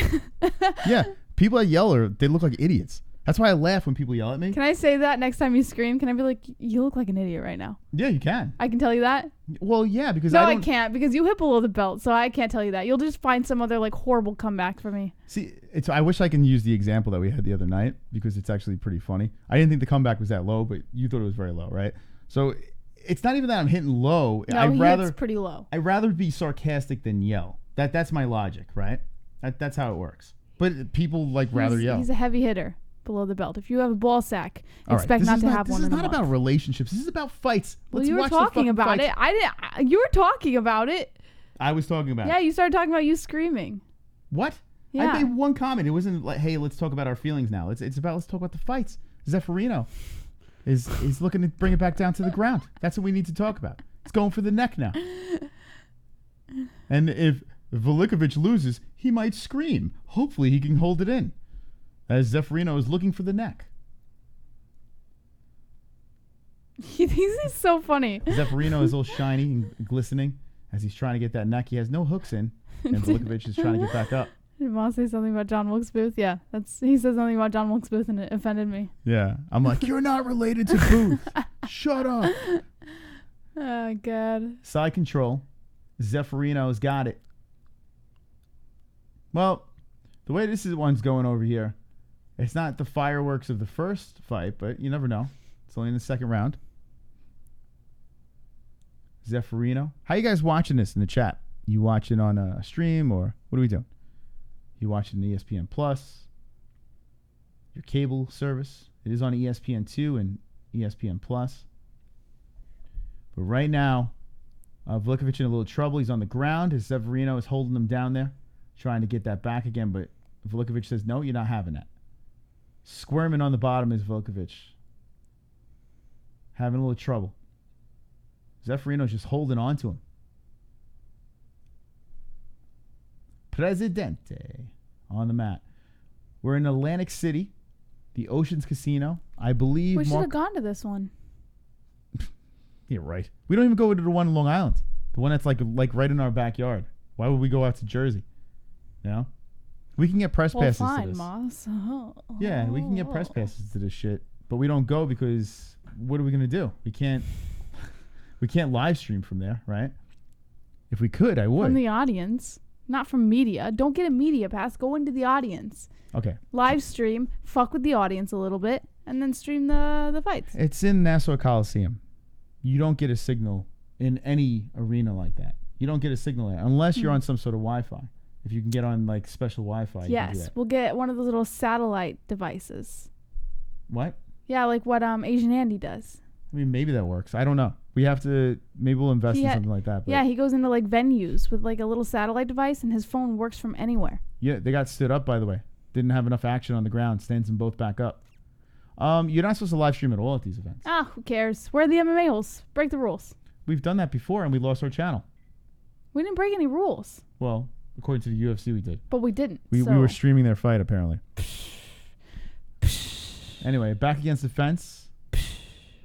Yeah. People that yell, they look like idiots. That's why I laugh when people yell at me. Can I say that next time you scream? Can I be like, you look like an idiot right now? Yeah, you can. I can tell you that? Well, yeah, because No, I can't because you hit below the belt, so I can't tell you that. You'll just find some other like horrible comeback for me. See, I wish I can use the example that we had the other night because it's actually pretty funny. I didn't think the comeback was that low, but you thought it was very low, right? So it's not even that I'm hitting low. No, hits pretty low. I'd rather be sarcastic than yell. That's my logic, right? That's how it works. But people rather yell. He's a heavy hitter below the belt. If you have a ball sack, expect not to have one. This is not about relationships. This is about fights. Well, you were talking about it. You were talking about it. I was talking about it. Yeah, you started talking about you screaming. What? Yeah. I made one comment. It wasn't like, hey, let's talk about our feelings now. It's about let's talk about the fights. Zeferino is looking to bring it back down to the ground. That's what we need to talk about. It's going for the neck now. And if Velickovic loses, he might scream. Hopefully he can hold it in. As Zeferino is looking for the neck. He thinks he's so funny. Zeferino is all shiny and glistening as he's trying to get that neck. He has no hooks in, and Velickovic is trying to get back up. Did Moss say something about John Wilkes Booth? Yeah, he says something about John Wilkes Booth and it offended me. Yeah, I'm like, you're not related to Booth. Shut up. Oh, God. Side control. Zeferino's got it. Well, the way this one's going over here, it's not the fireworks of the first fight, but you never know. It's only in the second round. Zeferino. How you guys watching this in the chat? You watching on a stream or what are we doing? You watching ESPN Plus? Your cable service? It is on ESPN2 and ESPN Plus. But right now, Velickovic in a little trouble. He's on the ground. As Zeferino is holding him down there, trying to get that back again. But Velickovic says, no, you're not having that. Squirming on the bottom is Velickovic. Having a little trouble. Zeferino's just holding on to him. Presidente on the mat. We're in Atlantic City, the Oceans Casino. I believe we should have gone to this one. Yeah, right. We don't even go to the one in Long Island. The one that's like right in our backyard. Why would we go out to Jersey? You know? We can get press passes to this. Moss. Yeah, we can get press passes to this shit. But we don't go because what are we gonna do? We can't live stream from there, right? If we could, I would. From the audience. Not from media. Don't get a media pass. Go into the audience. Okay. Live stream. Fuck with the audience a little bit. And then stream the fights. It's in Nassau Coliseum. You don't get a signal in any arena like that. You don't get a signal there unless you're on some sort of Wi-Fi. If you can get on like special Wi-Fi. Yes. We'll get one of those little satellite devices. What? Yeah, like what Asian Andy does. I mean, maybe that works. I don't know. We have to, maybe we'll invest in something like that. But yeah, he goes into like venues with like a little satellite device and his phone works from anywhere. Yeah, they got stood up, by the way. Didn't have enough action on the ground. Stands them both back up. You're not supposed to live stream at all at these events. Ah, who cares? We're the MMA hosts. Break the rules. We've done that before and we lost our channel. We didn't break any rules. Well, according to the UFC, we did. But we didn't. We were streaming their fight, apparently. Anyway, back against the fence.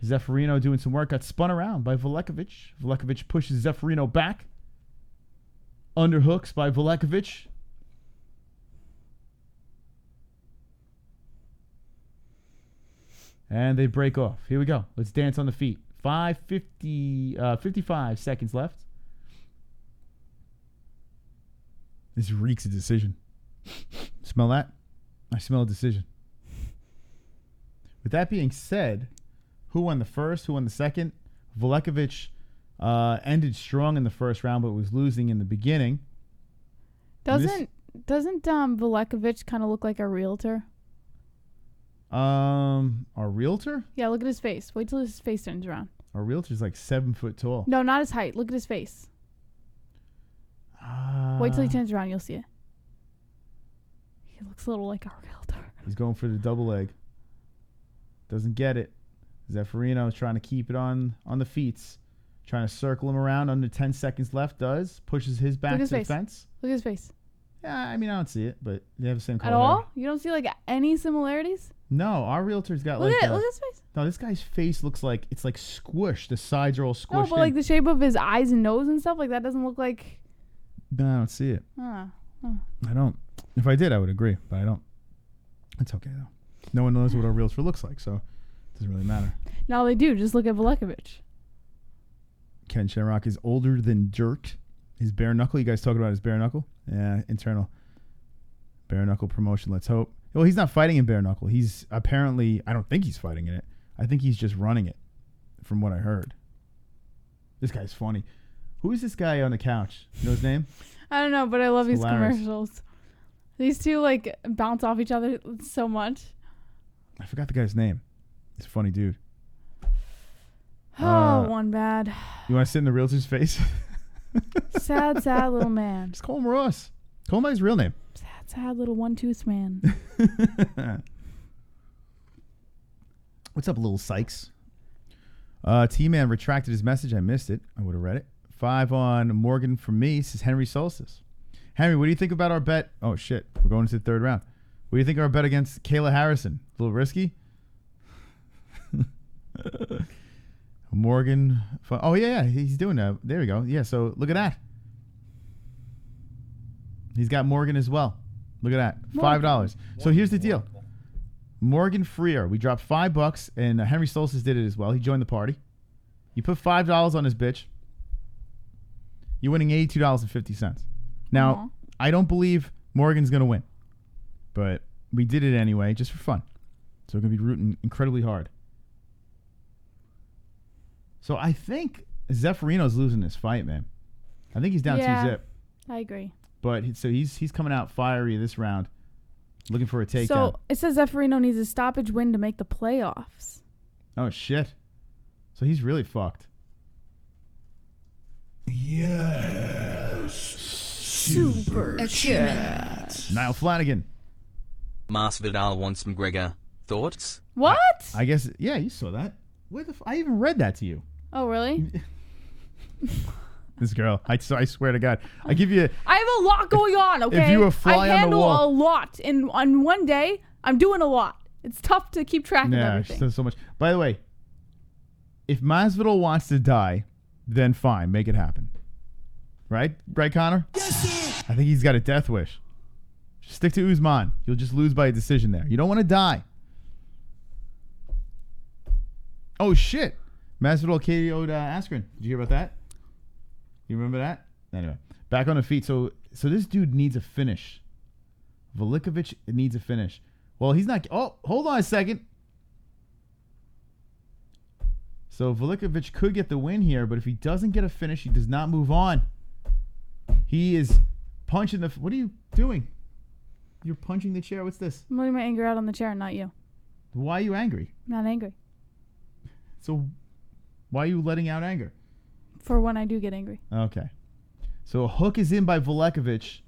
Zeferino doing some work. Got spun around by Velickovic. Velickovic pushes Zeferino back. Underhooks by Velickovic. And they break off. Here we go. Let's dance on the feet. 55 seconds left. This reeks a decision. Smell that? I smell a decision. With that being said, who won the first? Who won the second? Velickovic ended strong in the first round, but was losing in the beginning. Doesn't Velickovic kind of look like a realtor? Our realtor? Yeah, look at his face. Wait till his face turns around. Our realtor's like 7 foot tall. No, not his height. Look at his face. Wait till he turns around. You'll see it. He looks a little like our realtor. He's going for the double leg. Doesn't get it. Zeferino is trying to keep it on the feet. Trying to circle him around under 10 seconds left. Pushes his back to the fence. Look at his face. Yeah, I mean, I don't see it, but they have the same color. At all? You don't see like any similarities? No, our realtor's got look like... Look at his face. No, this guy's face looks like... It's like squished. The sides are all squished. No, but like the shape of his eyes and nose and stuff, like that doesn't look like... No, I don't see it. I don't. If I did, I would agree, but I don't. It's okay, though. No one knows what our realtor looks like, so it doesn't really matter. No, they do. Just look at Velickovic. Ken Shamrock is older than dirt. His bare knuckle. You guys talking about his bare knuckle? Yeah, internal. Bare knuckle promotion. Let's hope. Well, he's not fighting in bare knuckle. He's apparently... I don't think he's fighting in it. I think he's just running it, from what I heard. This guy's funny. Who is this guy on the couch? You know his name? I don't know, but I love It's these hilarious. commercials. These two like bounce off each other so much. I forgot the guy's name. He's a funny dude. One bad. You want to sit in the realtor's face? Sad, sad little man. Just call him Ross. Call him by his real name. Sad, sad little one-tooth man. What's up, little Sykes? T-Man retracted his message. I missed it. I would have read it. 5 on Morgan from me, says Henry Solstice. Henry, what do you think about our bet? Oh, shit. We're going into the third round. What do you think of our bet against Kayla Harrison? A little risky? Morgan. Oh, yeah. He's doing that. There we go. Yeah, so look at that. He's got Morgan as well. Look at that. $5. So here's the deal. Morgan Frier. We dropped $5, and Henry Solstice did it as well. He joined the party. You put $5 on his bitch. You're winning $82.50. Now, I don't believe Morgan's going to win, but we did it anyway, just for fun. So we're going to be rooting incredibly hard. So I think Zeferino's losing this fight, man. I think he's down 2-zip. I agree. But he's coming out fiery this round, looking for a takedown. So it says Zeferino needs a stoppage win to make the playoffs. Oh, shit. So he's really fucked. Yes. Super chat. Niall Flanagan. Masvidal wants McGregor. Thoughts? What? I guess, yeah, you saw that. Where the I even read that to you. Oh, really? This girl, I swear to God. I give you... I have a lot going on, okay? If you were fly I on the wall. handle a lot. On one day, I'm doing a lot. It's tough to keep track of everything. Yeah, so much. By the way, if Masvidal wants to die, then fine, make it happen. Right? Right, Connor? Yes, sir. I think he's got a death wish. Just stick to Usman. You'll just lose by a decision there. You don't want to die. Oh, shit. Masvidal KO'd Askren. Did you hear about that? You remember that? Anyway, back on the feet. So this dude needs a finish. Velickovic needs a finish. Well, he's not... Oh, hold on a second. So Velickovic could get the win here, but if he doesn't get a finish, he does not move on. He is punching the... What are you doing? You're punching the chair? What's this? I'm letting my anger out on the chair, not you. Why are you angry? I'm not angry. So why are you letting out anger? For when I do get angry. Okay. So a hook is in by Velickovic.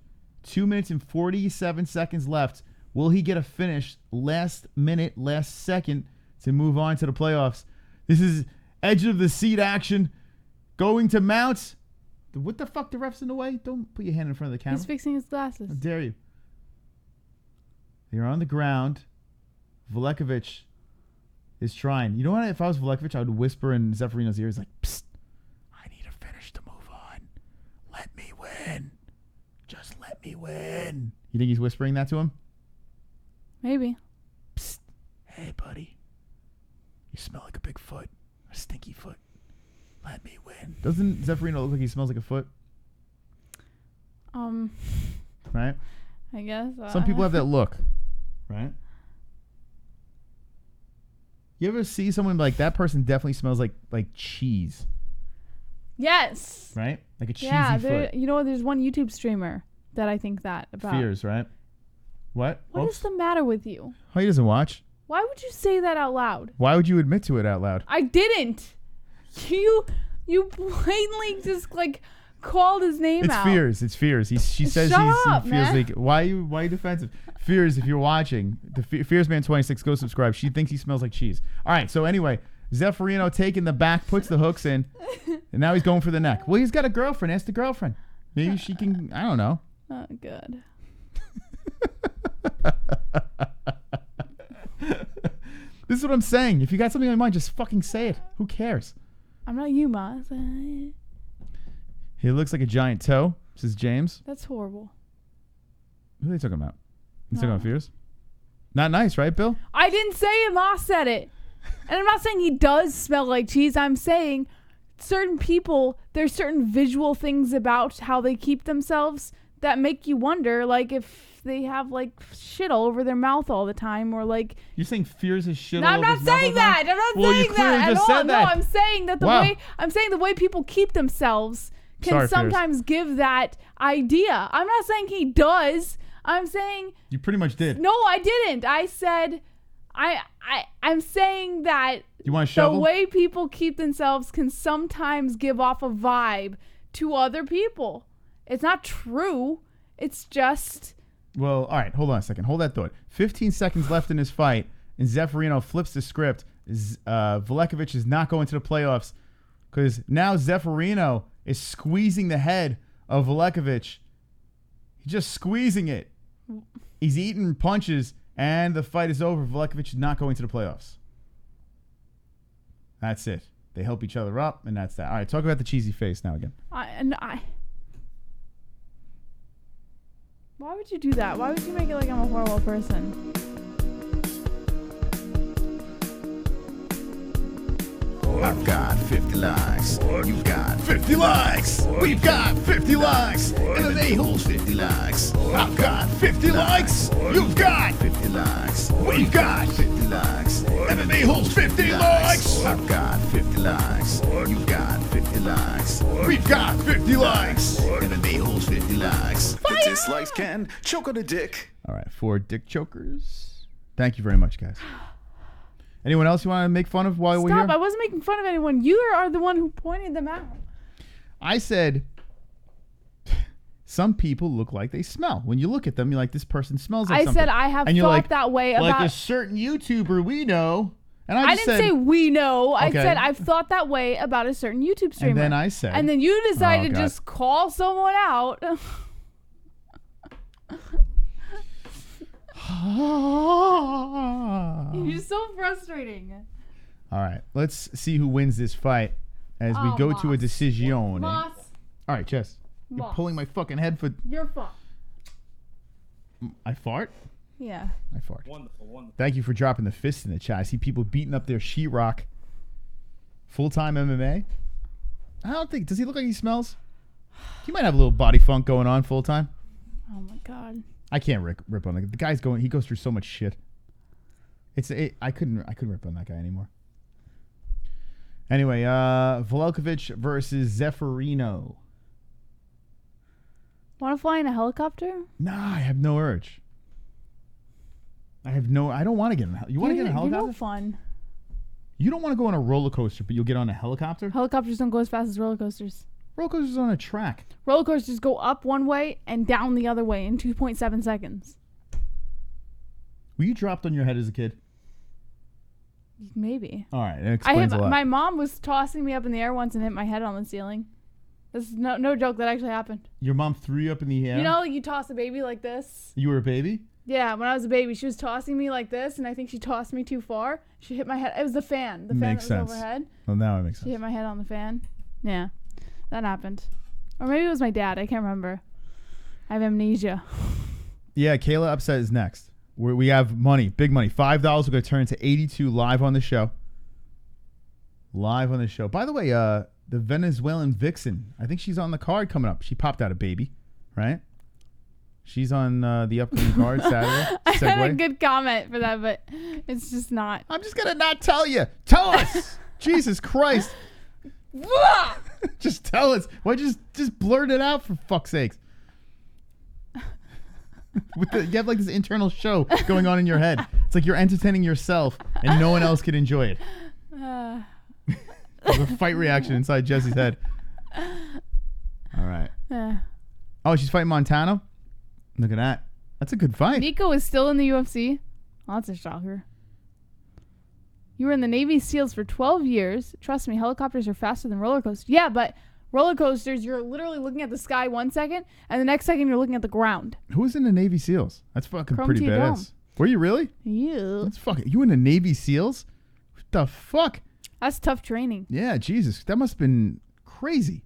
2 minutes and 47 seconds left. Will he get a finish last minute, last second to move on to the playoffs? This is edge of the seat action. Going to mount. What the fuck? The ref's in the way? Don't put your hand in front of the camera. He's fixing his glasses. How dare you? You're on the ground. Velickovic is trying. You know what? If I was Velickovic, I would whisper in Zeferino's ears like, psst, I need a finish to move on. Let me win. Just let me win. You think he's whispering that to him? Maybe. Psst. Hey, buddy. You smell like a big foot. A stinky foot. Let me win. Doesn't Zeferino look like he smells like a foot? Right? I guess. Some people have that look. Right? You ever see someone like that person definitely smells like cheese? Yes. Right? Like a cheesy foot. You know, there's one YouTube streamer that I think that about. Fears, right? What? What is the matter with you? Oh, he doesn't watch. Why would you say that out loud? Why would you admit to it out loud? I didn't. You blatantly just like called his name out. It's Fears. She says Shut he up, feels man. like, why are you defensive? Fears, if you're watching, the Fears Man 26, go subscribe. She thinks he smells like cheese. All right, so anyway, Zeferino taking the back, puts the hooks in, and now he's going for the neck. Well, he's got a girlfriend. Ask the girlfriend. Maybe she can, I don't know. Oh, good. This is what I'm saying. If you got something on your mind, just fucking say it. Who cares? I'm not you, Ma. He looks like a giant toe, says James. That's horrible. Who are they talking about? You talking about Fears? Not nice, right, Bill? I didn't say it. Ma said it. And I'm not saying he does smell like cheese. I'm saying certain people, there's certain visual things about how they keep themselves that make you wonder, like, if they have, like, shit all over their mouth all the time, or, like... You're saying Fears is shit No, all I'm over not his mouth saying all the time? that. I'm not Well, you saying clearly that at just all. said No, that. I'm saying that the way people keep themselves can Sorry, Fears. sometimes give that idea. I'm not saying he does. I'm saying... You pretty much did. No, I didn't. I said... I'm saying that You want to shovel? the way people keep themselves can sometimes give off a vibe to other people. It's not true. It's just... Well, all right, hold on a second. Hold that thought. 15 seconds left in this fight, and Zeferino flips the script. Velickovic is not going to the playoffs because now Zeferino is squeezing the head of Velickovic. He's just squeezing it. He's eating punches, and the fight is over. Velickovic is not going to the playoffs. That's it. They help each other up, and that's that. All right, talk about the cheesy face now again. Why would you do that? Why would you make it like I'm a horrible person? I've got 50 likes. You've got 50 likes. We've got 50 likes. MMA holds 50 likes. I've got 50 likes. You've got 50 likes. We've got 50 likes. MMA holds 50 likes. I've got 50 likes. You've got 50 likes. We've got 50 likes. MMA holds 50 likes. The dislikes can choke on a dick. All right, 4 dick chokers. Thank you very much, guys. Anyone else you want to make fun of while we're here? Stop, I wasn't making fun of anyone. You are the one who pointed them out. I said some people look like they smell. When you look at them, you're like, this person smells like something. I said I have and you're thought like, that way about... Like a certain YouTuber we know. And I didn't say we know. I Okay. said I've thought that way about a certain YouTube streamer. And then I said... And then you decided to God. just call someone out. You're so frustrating. All right, let's see who wins this fight as we go to a decision. Moss. All right, Jess. You're Moss. pulling my fucking head for... Your fault. I fart? Yeah. I fart. Wonderful, wonderful. Thank you for dropping the fist in the chat. I see people beating up their sheetrock. Full-time MMA? I don't think... Does he look like he smells? He might have a little body funk going on full-time. Oh, my God. I can't rip on the guy's going... He goes through so much shit. I couldn't rip on that guy anymore. Anyway, Velickovic versus Zeferino. Want to fly in a helicopter? Nah, I have no urge. I don't want to get in a helicopter. You want to get in a helicopter? You're no fun. You don't want to go on a roller coaster, but you'll get on a helicopter? Helicopters don't go as fast as roller coasters. Roller coasters on a track. Roller coasters go up one way and down the other way in 2.7 seconds. Were you dropped on your head as a kid? Maybe. All right, that explains a lot. My mom was tossing me up in the air once and hit my head on the ceiling. This is no joke. That actually happened. Your mom threw you up in the air? You know, like you toss a baby like this? You were a baby? Yeah, when I was a baby, she was tossing me like this, and I think she tossed me too far. She hit my head. It was the fan. The fan Makes that was sense. overhead. Well, now it makes She sense. hit my head on the fan. Yeah, that happened. Or maybe it was my dad. I can't remember. I have amnesia. Yeah, Kayla Upset is next. We have money, big money. $5 we're going to turn to 82 live on the show. Live on the show. By the way, the Venezuelan vixen, I think she's on the card coming up. She popped out a baby, right? She's on the upcoming card Saturday. I had a good comment for that, but it's just not. I'm just going to not tell you. Tell us. Jesus Christ. Just tell us. Why just blurt it out for fuck's sakes? You have like this internal show going on in your head. It's like you're entertaining yourself and no one else can enjoy it. There's a fight reaction inside Jesse's head. All right. Oh, she's fighting Montano? Look at that. That's a good fight. Nico is still in the UFC. Oh, that's a shocker. You were in the Navy SEALs for 12 years. Trust me, helicopters are faster than roller coasters. Yeah, but roller coasters, you're literally looking at the sky 1 second, and the next second you're looking at the ground. Who was in the Navy SEAls? That's fucking Chrome pretty to your badass. dome. Were you really? Yeah. That's fucking. You in the Navy SEAls? What the fuck? That's tough training. Yeah, Jesus. That must have been crazy.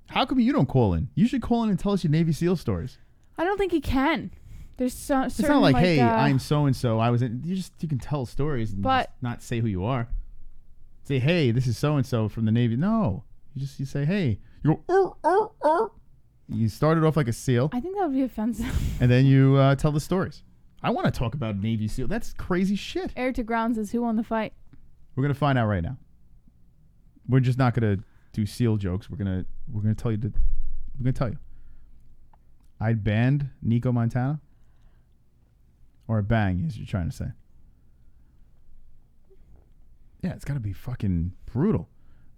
How come you don't call in? You should call in and tell us your Navy SEAL stories. I don't think he can. There's so It's not like, hey, I'm so-and-so. I was in. You can tell stories and But- just not say who you are. Say, hey, this is so-and-so from the Navy. No. You say, hey. You go, You started off like a SEAL, I think that would be offensive. and then you tell the stories. I want to talk about Navy SEAL. That's crazy shit. Air to ground says who won the fight. We're gonna find out right now. We're just not gonna do SEAL jokes. We're gonna tell you. We're gonna tell you. I'd banned Nico Montana, or a bang, as you're trying to say. Yeah, it's got to be fucking brutal.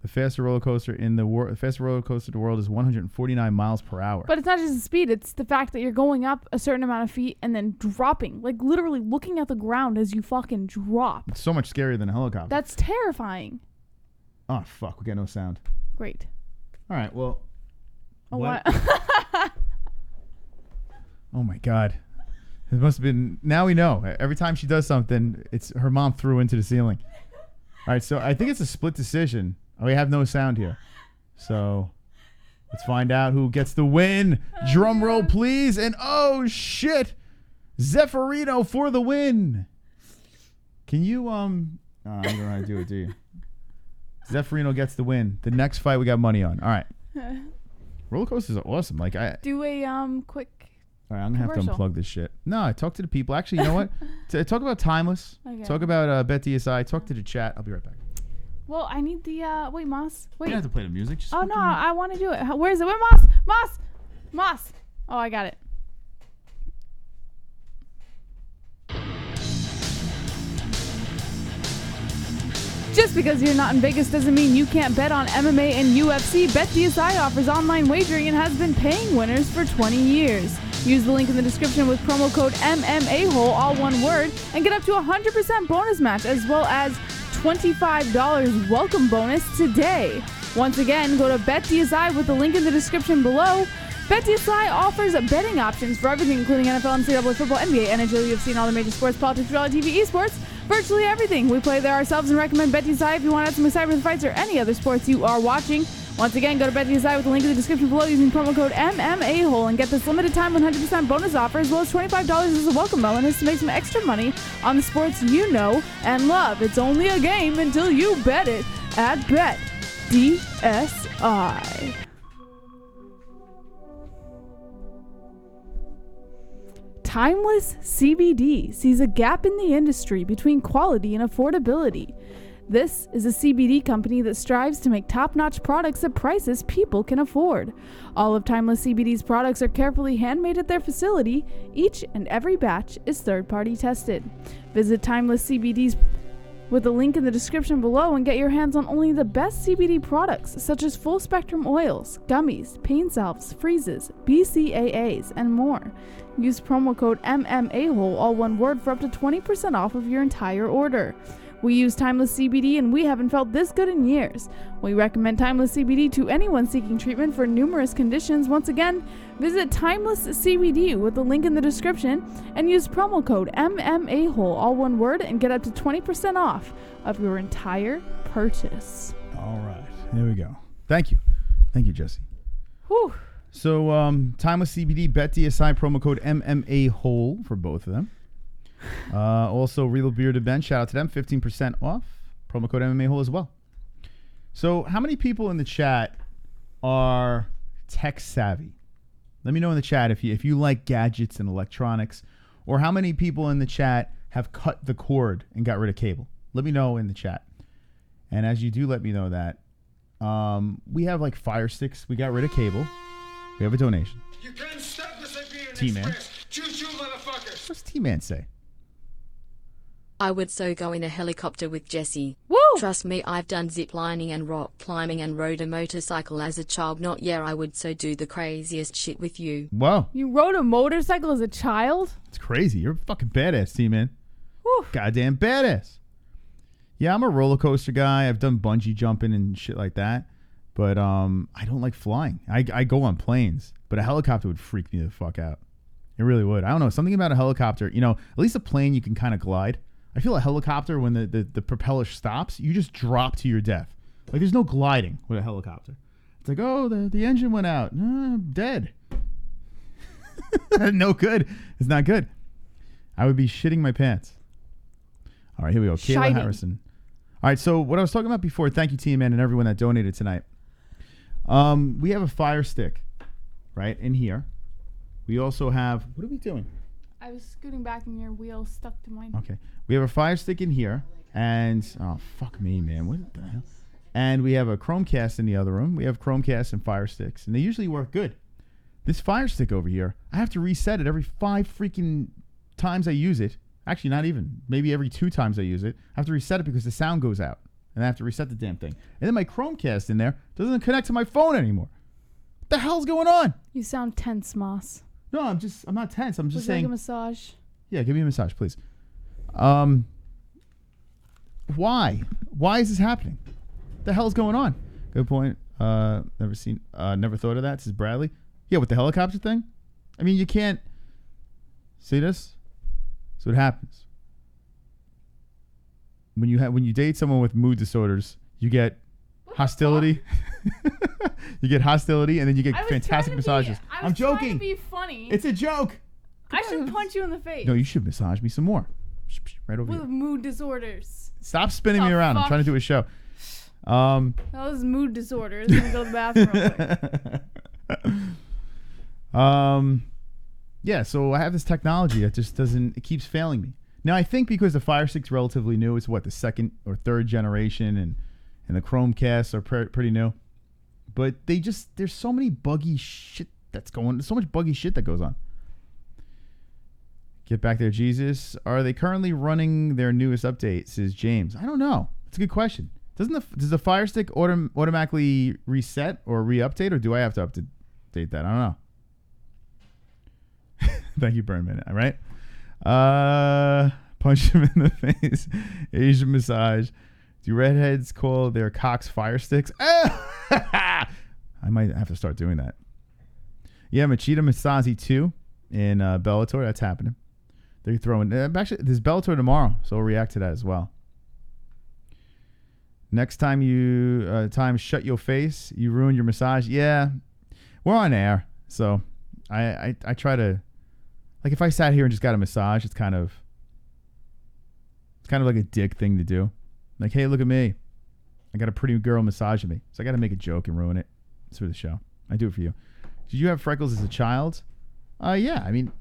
The fastest roller coaster in the world, is 149 miles per hour. But it's not just the speed; it's the fact that you're going up a certain amount of feet and then dropping, like literally looking at the ground as you fucking drop. It's so much scarier than a helicopter. That's terrifying. Oh fuck, we got no sound. Great. All right, well. Oh, what? Oh my God. It must have been. Now we know. Every time she does something, it's her mom threw into the ceiling. All right, so I think it's a split decision. We have no sound here. So let's find out who gets the win. Drum roll, please. And oh shit. Zeferino for the win. Can you I don't know how to do it, do you? Zeferino gets the win. The next fight we got money on. All right. Roller coasters are awesome. Like Do a quick. All right, I'm going to have to commercial. unplug this shit. No, I talk to the people. Actually, you know what? Talk about Timeless. Okay. Talk about BetDSI. Talk to the chat. I'll be right back. Well, I need the wait, Moss. Wait. You don't have to play the music. Just Oh no, fucking- I want to do it. Where is it? Where Moss? Moss. Oh, I got it. Just because you're not in Vegas doesn't mean you can't bet on MMA and UFC. BetDSI offers online wagering and has been paying winners for 20 years. Use the link in the description with promo code MMAHOLE, all one word, and get up to 100% bonus match as well as $25 welcome bonus today. Once again, go to BetDSI with the link in the description below. BetDSI offers betting options for everything, including NFL, NCAA football, NBA, NHL, UFC, and all the major sports, politics, reality TV, esports, virtually everything. We play there ourselves and recommend BetDSI if you want to add some excitement fights or any other sports you are watching. Once again, go to BetDSI with the link in the description below using promo code MMAHOLE and get this limited time 100% bonus offer as well as $25 as a welcome bonus to make some extra money on the sports you know and love. It's only a game until you bet it at BetDSI. Timeless CBD sees a gap in the industry between quality and affordability. This is a CBD company that strives to make top-notch products at prices people can afford. All of Timeless CBD's products are carefully handmade at their facility. Each and every batch is third-party tested. Visit Timeless CBD's with the link in the description below and get your hands on only the best CBD products such as full-spectrum oils, gummies, pain salves, freezes, BCAAs, and more. Use promo code MMAHOLE, all one word, for up to 20% off of your entire order. We use Timeless CBD and we haven't felt this good in years. We recommend Timeless CBD to anyone seeking treatment for numerous conditions. Once again, visit Timeless CBD with the link in the description and use promo code MMAHOLE, all one word, and get up to 20% off of your entire purchase. All right. Here we go. Thank you. Thank you, Jesse. Whew. So, Timeless CBD, BetDSI, promo code MMAHOLE for both of them. Also, Real Bearded Ben, shout out to them, 15% off. Promo code MMAHOLE as well. So, how many people in the chat are tech savvy? Let me know in the chat if you like gadgets and electronics, or how many people in the chat have cut the cord and got rid of cable. Let me know in the chat. And as you do let me know that, we have like Fire Sticks. We got rid of cable. We have a donation. You can't stop the Siberian T-Man. Express. Choo-choo, motherfuckers. What's T-Man say? I would so go in a helicopter with Jesse. Woo! Trust me, I've done zip lining and rock climbing and rode a motorcycle as a child. Not yeah, I would so do the craziest shit with you. Wow. You rode a motorcycle as a child? It's crazy. You're a fucking badass, T-Man. Whew. Goddamn badass. Yeah, I'm a roller coaster guy. I've done bungee jumping and shit like that. But I don't like flying. I go on planes. But a helicopter would freak me the fuck out. It really would. I don't know. Something about a helicopter. You know, at least a plane you can kind of glide. I feel a helicopter, when the propeller stops, you just drop to your death. Like, there's no gliding with a helicopter. It's like, oh, the engine went out. Dead. No good. It's not good. I would be shitting my pants. All right, here we go. Kayla Harrison. All right, so what I was talking about before, thank you, T-Man, and everyone that donated tonight. We have a fire stick, right, in here. We also have, what are we doing? I was scooting back and your wheel stuck to mine. Okay. We have a fire stick in here, and, oh, fuck me, man. What the hell? And we have a Chromecast in the other room. We have Chromecast and fire sticks, and they usually work good. This fire stick over here, I have to reset it every 5 freaking times I use it. Actually, not even. Maybe every 2 times I use it. I have to reset it because the sound goes out, and I have to reset the damn thing. And then my Chromecast in there doesn't connect to my phone anymore. What the hell's going on? You sound tense, Moss. No, I'm not tense. I'm just saying. Would you like a massage? Yeah, give me a massage, please. Why? Why is this happening? What the hell's going on? Good point. Never thought of that, says Bradley. Yeah, with the helicopter thing? I mean, you can't see this? So what happens. When you date someone with mood disorders, you get hostility. You get hostility, and then you get fantastic massages. I'm joking. Trying to be funny. It's a joke. I should punch you in the face. No, you should massage me some more. Right over with here. Mood disorders. Stop spinning me around. I'm trying to do a show. Those mood disorders. I'm gonna go to the bathroom. Yeah, so I have this technology that just doesn't. It keeps failing me. Now I think because the Fire Stick's relatively new, it's what, the 2nd or 3rd generation, and the Chromecasts are pretty new. But there's so many buggy shit that's going. There's so much buggy shit that goes on. Get back there, Jesus. Are they currently running their newest update? Says James. I don't know. It's a good question. Does the Fire Stick automatically reset or re-update, or do I have to update that? I don't know. Thank you, Burnman. All right. Punch him in the face. Asian massage. Do redheads call their cocks fire sticks? I might have to start doing that. Yeah, Machida Masazi 2 in Bellator. That's happening. They're throwing. Actually, there's Bellator tomorrow, so we'll react to that as well. Next time shut your face, you ruin your massage. Yeah, we're on air, so I try to, like, if I sat here and just got a massage, it's kind of like a dick thing to do. Like, hey, look at me. I got a pretty girl massaging me. So I got to make a joke and ruin it. It's for the show. I do it for you. Did you have freckles as a child? Yeah. I mean,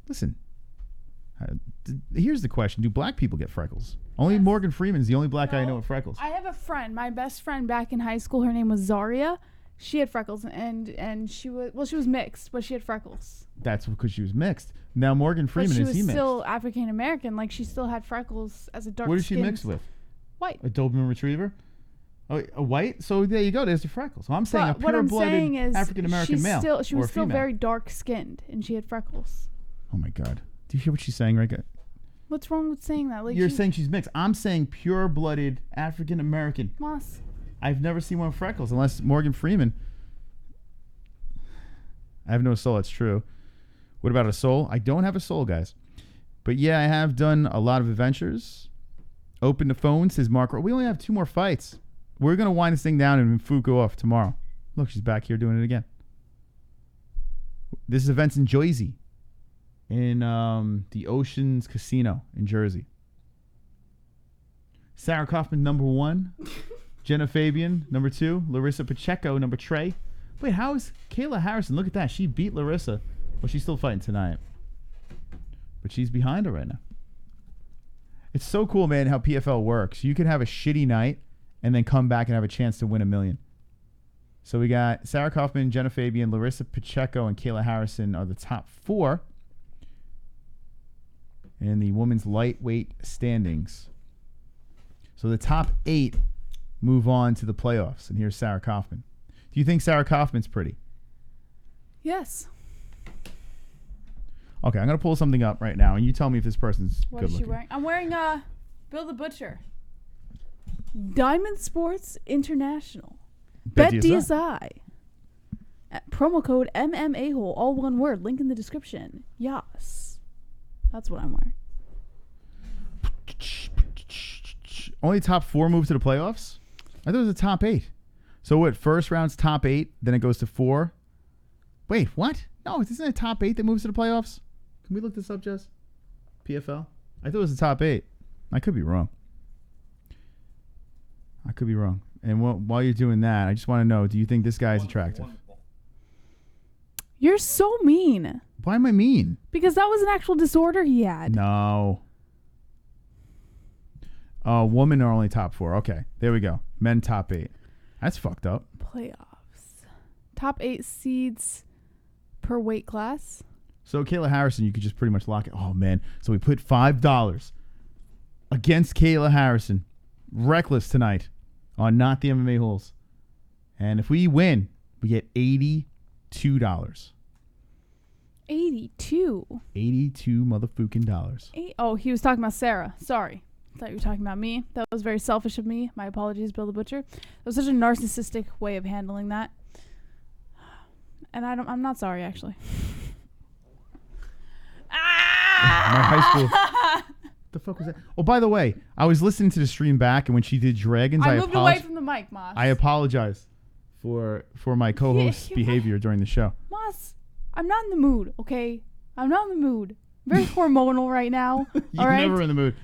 listen. Here's the question. Do black people get freckles? Only yes. Morgan Freeman's the only black guy I know with freckles. I have a friend. My best friend back in high school, her name was Zaria. She had freckles, and she was mixed, but she had freckles. That's because she was mixed. Now Morgan Freeman, is he mixed? She was still African American. Like, she still had freckles as a dark skin. What is she mixed with? White. A Doberman Retriever? Oh, a white? So there you go. There's the freckles. So I'm saying a pure-blooded African-American male. She was still very dark-skinned, and she had freckles. Oh, my God. Do you hear what she's saying right now? What's wrong with saying that? Like, you're saying she's mixed. I'm saying pure-blooded African-American. Moss. I've never seen one with freckles, unless Morgan Freeman. I have no soul. That's true. What about a soul? I don't have a soul, guys. But, yeah, I have done a lot of adventures. Open the phone, says Mark. We only have 2 more fights. We're going to wind this thing down and Fu go off tomorrow. Look, she's back here doing it again. This event's in Jersey. In the Oceans Casino in Jersey. Sarah Kaufman, number 1. Genah Fabian, number 2. Larissa Pacheco, number 3. Wait, how is Kayla Harrison? Look at that. She beat Larissa. Well, she's still fighting tonight. But she's behind her right now. It's so cool, man, how PFL works. You can have a shitty night and then come back and have a chance to win $1 million. So we got Sarah Kaufman, Genah Fabian, Larissa Pacheco, and Kayla Harrison are the top 4. in the women's lightweight standings. So the top 8 move on to the playoffs. And here's Sarah Kaufman. Do you think Sarah Kaufman's pretty? Yes. Okay, I'm going to pull something up right now, and you tell me if this person's What good is she looking. wearing? I'm wearing Bill the Butcher. Diamond Sports International. BetDSI. Promo code MMAHole, all one word. Link in the description. Yes. That's what I'm wearing. Only top 4 move to the playoffs? I thought it was a top 8. So what, first round's top 8, then it goes to 4? Wait, what? No, isn't it a top 8 that moves to the playoffs? Can we look this up, Jess? PFL? I thought it was the top 8. I could be wrong. And while you're doing that, I just want to know, do you think this guy is attractive? You're so mean. Why am I mean? Because that was an actual disorder he had. No. Women are only top 4. Okay, there we go. Men top 8. That's fucked up. Playoffs. Top 8 seeds per weight class. So Kayla Harrison, you could just pretty much lock it. Oh, man. So we put $5 against Kayla Harrison. Reckless tonight on Not the MMA Holes. And if we win, we get $82. 82. 82 motherfucking dollars. Oh, he was talking about Sarah. Sorry. I thought you were talking about me. That was very selfish of me. My apologies, Bill the Butcher. That was such a narcissistic way of handling that. And I'm not sorry, actually. My high school. What the fuck was that? Oh, by the way, I was listening to the stream back, and when she did Dragons, I moved away from the mic, Moss. I apologize for my co-host's behavior during the show. Moss, I'm not in the mood, okay? I'm not in the mood. I'm very hormonal right now. You're never in the mood.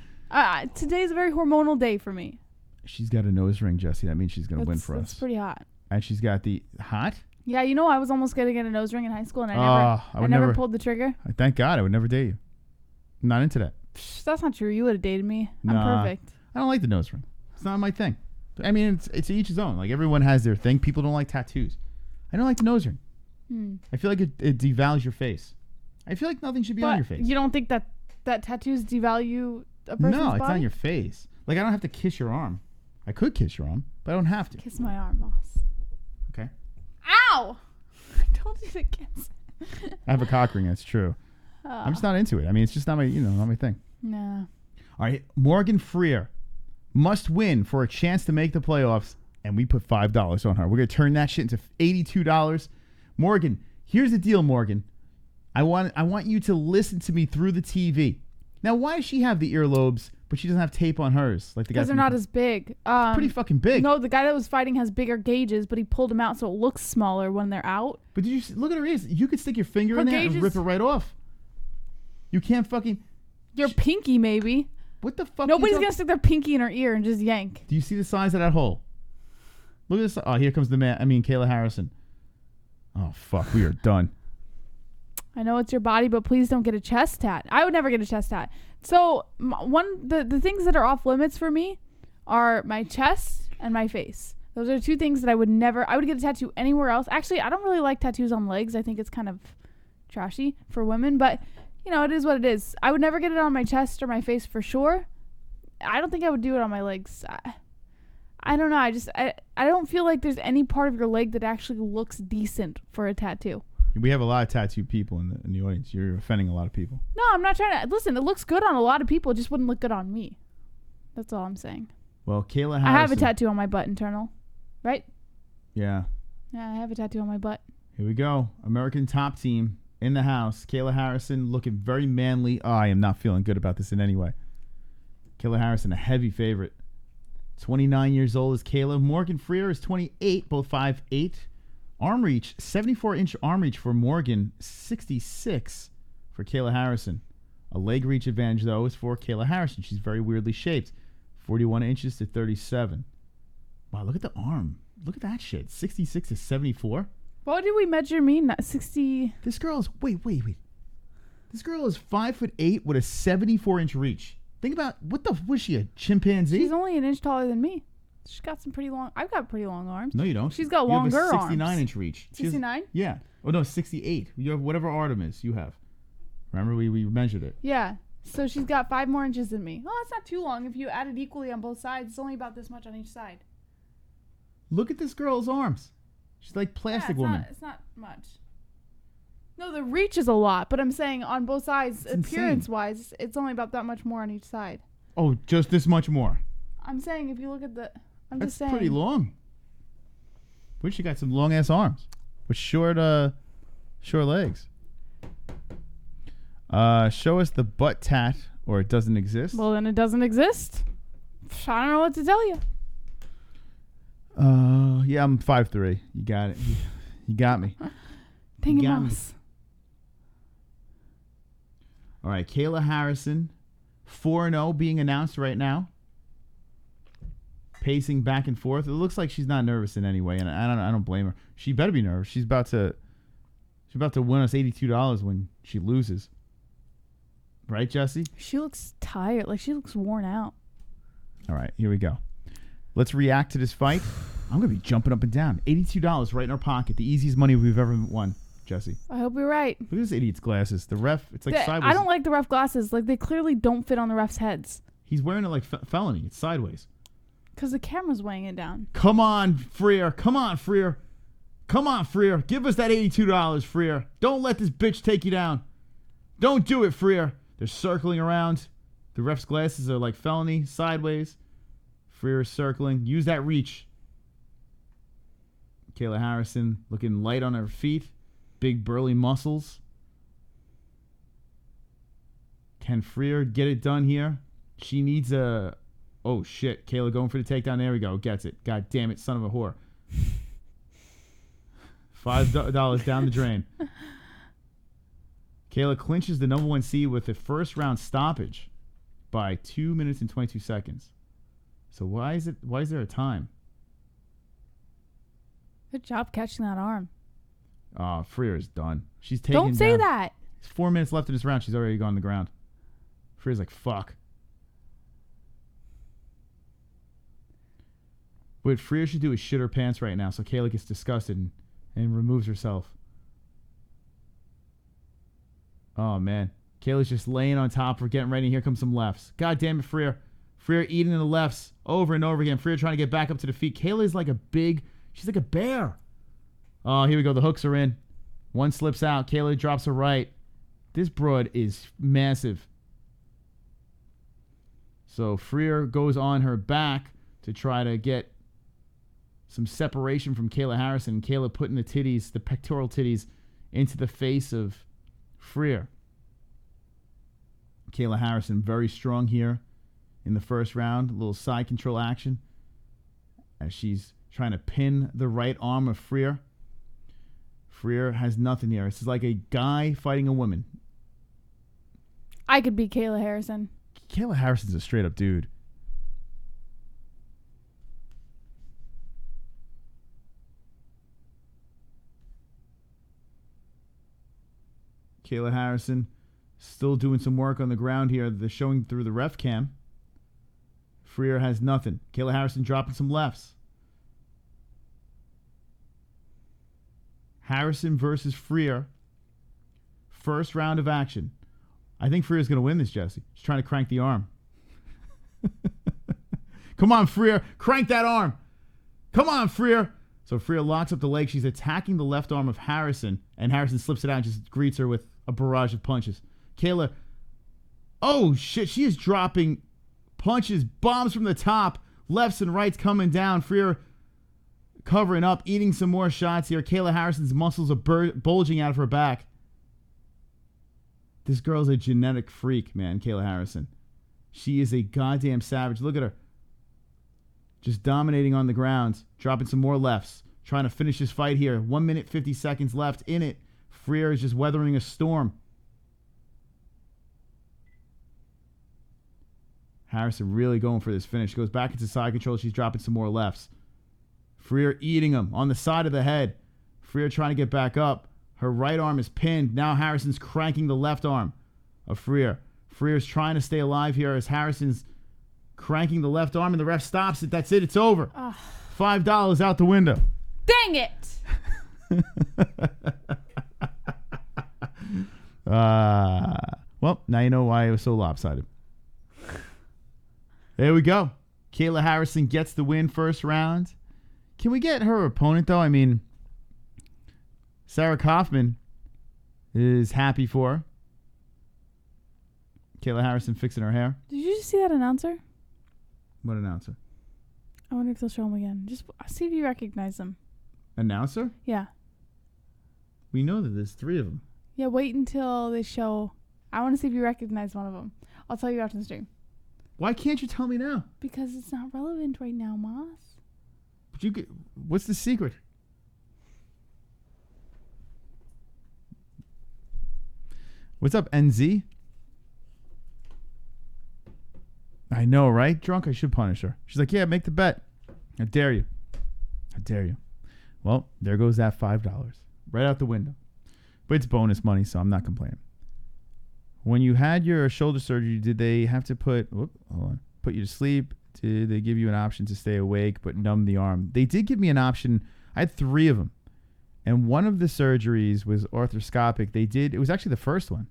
Today's a very hormonal day for me. She's got a nose ring, Jesse. That means she's going to win for us. That's pretty hot. And she's got the hot? Yeah, you know, I was almost going to get a nose ring in high school, and I never pulled the trigger. Thank God. I would never date you. I'm not into that. That's not true. You would have dated me. Nah, I'm perfect. I don't like the nose ring. It's not my thing. I mean, it's each his own. Like, everyone has their thing. People don't like tattoos. I don't like the nose ring. I feel like it devalues your face. I feel like nothing should be on your face. You don't think that tattoos devalue a person's body? No, it's on your face. Like, I don't have to kiss your arm. I could kiss your arm, but I don't have to. Kiss my arm, Moss. Okay. Ow! I told you to kiss. I have a cock ring. That's true. I'm just not into it. I mean, it's just not my thing. Nah. All right, Morgan Frier must win for a chance to make the playoffs, and we put $5 on her. We're going to turn that shit into $82. Morgan, here's the deal, Morgan. I want you to listen to me through the TV. Now, why does she have the earlobes, but she doesn't have tape on hers? Like the guy. Because they're not as big. Pretty fucking big. No, the guy that was fighting has bigger gauges, but he pulled them out so it looks smaller when they're out. But did you look at her ears? You could stick your finger in there and rip it right off. You can't fucking... Your pinky, maybe. What the fuck? Nobody's going to stick their pinky in her ear and just yank. Do you see the size of that hole? Look at this. Oh, here comes Kayla Harrison. Oh, fuck. We are done. I know it's your body, but please don't get a chest tat. I would never get a chest tat. So the things that are off limits for me are my chest and my face. Those are 2 things that I would get a tattoo anywhere else. Actually, I don't really like tattoos on legs. I think it's kind of trashy for women, but you know, it is what it is. I would never get it on my chest or my face for sure. I don't think I would do it on my legs. I don't know. I don't feel like there's any part of your leg that actually looks decent for a tattoo. We have a lot of tattooed people in the audience. You're offending a lot of people. No, I'm not trying to. Listen, it looks good on a lot of people. It just wouldn't look good on me. That's all I'm saying. Well, Kayla Harrison. I have a tattoo on my butt, internal. Right? Yeah. Yeah, I have a tattoo on my butt. Here we go. American top team in the house. Kayla Harrison looking very manly. Oh, I am not feeling good about this in any way. Kayla Harrison, a heavy favorite. 29 years old is Kayla. Morgan Frier is 28, both 5'8". Arm reach, 74-inch arm reach for Morgan, 66 for Kayla Harrison. A leg reach advantage, though, is for Kayla Harrison. She's very weirdly shaped. 41 inches to 37. Wow, look at the arm. Look at that shit. 66 to 74. What did we measure me? Not 60. This girl is... Wait. This girl is 5'8" with a 74-inch reach. Think about... Was she, a chimpanzee? She's only an inch taller than me. She's got some pretty long... I've got pretty long arms. No, you don't. She's got longer arms. You have a 69-inch reach. 69? Yeah. Oh, no, 68. You have whatever Artemis you have. Remember, we measured it. Yeah. So she's got 5 more inches than me. Oh, that's not too long. If you add it equally on both sides, it's only about this much on each side. Look at this girl's arms. She's like plastic woman. It's not much. No, the reach is a lot, but I'm saying on both sides, appearance-wise, it's only about that much more on each side. Oh, just this much more. I'm saying if you look at the... That's pretty long. But she got some long-ass arms with short legs. Show us the butt tat, or it doesn't exist. Well, then it doesn't exist. I don't know what to tell you. Yeah, I'm 5'3". You got it. You got me. Dang it, Moss. All right, Kayla Harrison, 4-0 being announced right now. Pacing back and forth. It looks like she's not nervous in any way, and I don't blame her. She better be nervous. She's about to win us $82 when she loses. Right, Jesse? She looks tired. Like, she looks worn out. All right, here we go. Let's react to this fight. I'm going to be jumping up and down. $82 right in our pocket. The easiest money we've ever won, Jesse. I hope you're right. Look at this idiot's glasses. The ref, it's like sideways. I don't like the ref glasses. Like, they clearly don't fit on the ref's heads. He's wearing it like felony. It's sideways. Because the camera's weighing it down. Come on, Frier. Come on, Frier. Come on, Frier. Give us that $82, Frier. Don't let this bitch take you down. Don't do it, Frier. They're circling around. The ref's glasses are like felony, sideways. Frier is circling. Use that reach. Kayla Harrison looking light on her feet. Big burly muscles. Can Frier get it done here? She needs a... Oh, shit. Kayla going for the takedown. There we go. Gets it. God damn it, son of a whore. $5 down the drain. Kayla clinches the number 1 seed with a first round stoppage by 2 minutes and 22 seconds. So why is there a time? Good job catching that arm. Frier is done. She's taking Don't say that. There's 4 minutes left in this round. She's already gone on the ground. Frier's like, fuck. What Frier should do is shit her pants right now so Kayla gets disgusted and removes herself. Oh, man. Kayla's just laying on top of her, getting ready. Here comes some lefts. God damn it, Frier. Frier eating the lefts over and over again. Frier trying to get back up to the feet. Kayla's like she's like a bear. Oh, here we go. The hooks are in. One slips out. Kayla drops her right. This broad is massive. So Frier goes on her back to try to get some separation from Kayla Harrison. Kayla putting the pectoral titties, into the face of Frier. Kayla Harrison very strong here in the first round. A little side control action as she's trying to pin the right arm of Frier. Frier has nothing here. This is like a guy fighting a woman. I could be Kayla Harrison. Kayla Harrison's a straight up dude. Kayla Harrison still doing some work on the ground here. They're showing through the ref cam. Frier has nothing. Kayla Harrison dropping some lefts. Harrison versus Frier. First round of action. I think Frier's going to win this, Jesse. She's trying to crank the arm. Come on, Frier. Crank that arm. Come on, Frier. So Frier locks up the leg. She's attacking the left arm of Harrison, and Harrison slips it out and just greets her with a barrage of punches. Kayla, oh shit, she is dropping punches, bombs from the top, lefts and rights coming down. Frier covering up, eating some more shots here. Kayla Harrison's muscles are bulging out of her back. This girl's a genetic freak, man, Kayla Harrison. She is a goddamn savage. Look at her. Just dominating on the ground, dropping some more lefts, trying to finish this fight here. 1 minute, 50 seconds left in it. Frier is just weathering a storm. Harrison really going for this finish. Goes back into side control. She's dropping some more lefts. Frier eating them on the side of the head. Frier trying to get back up. Her right arm is pinned. Now Harrison's cranking the left arm of Frier. Frier's trying to stay alive here as Harrison's cranking the left arm, and the ref stops it. That's it. It's over. $5 out the window. Dang it! Well, now you know why it was so lopsided. There we go. Kayla Harrison gets the win first round. Can we get her opponent, though? I mean, Sarah Kaufman is happy for her. Kayla Harrison fixing her hair. Did you just see that announcer? What announcer? I wonder if they'll show him again. Just see if you recognize them. Announcer? Yeah. We know that there's 3 of them. Yeah, wait until they show. I want to see if you recognize one of them. I'll tell you after the stream. Why can't you tell me now? Because it's not relevant right now, Moss. But you could, what's the secret? What's up, NZ? I know, right? Drunk, I should punish her. She's like, yeah, make the bet. I dare you. I dare you. Well, there goes that $5. Right out the window. But it's bonus money, so I'm not complaining. When you had your shoulder surgery, did they have to put you to sleep? Did they give you an option to stay awake but numb the arm? They did give me an option. I had 3 of them. And one of the surgeries was arthroscopic. It was actually the first one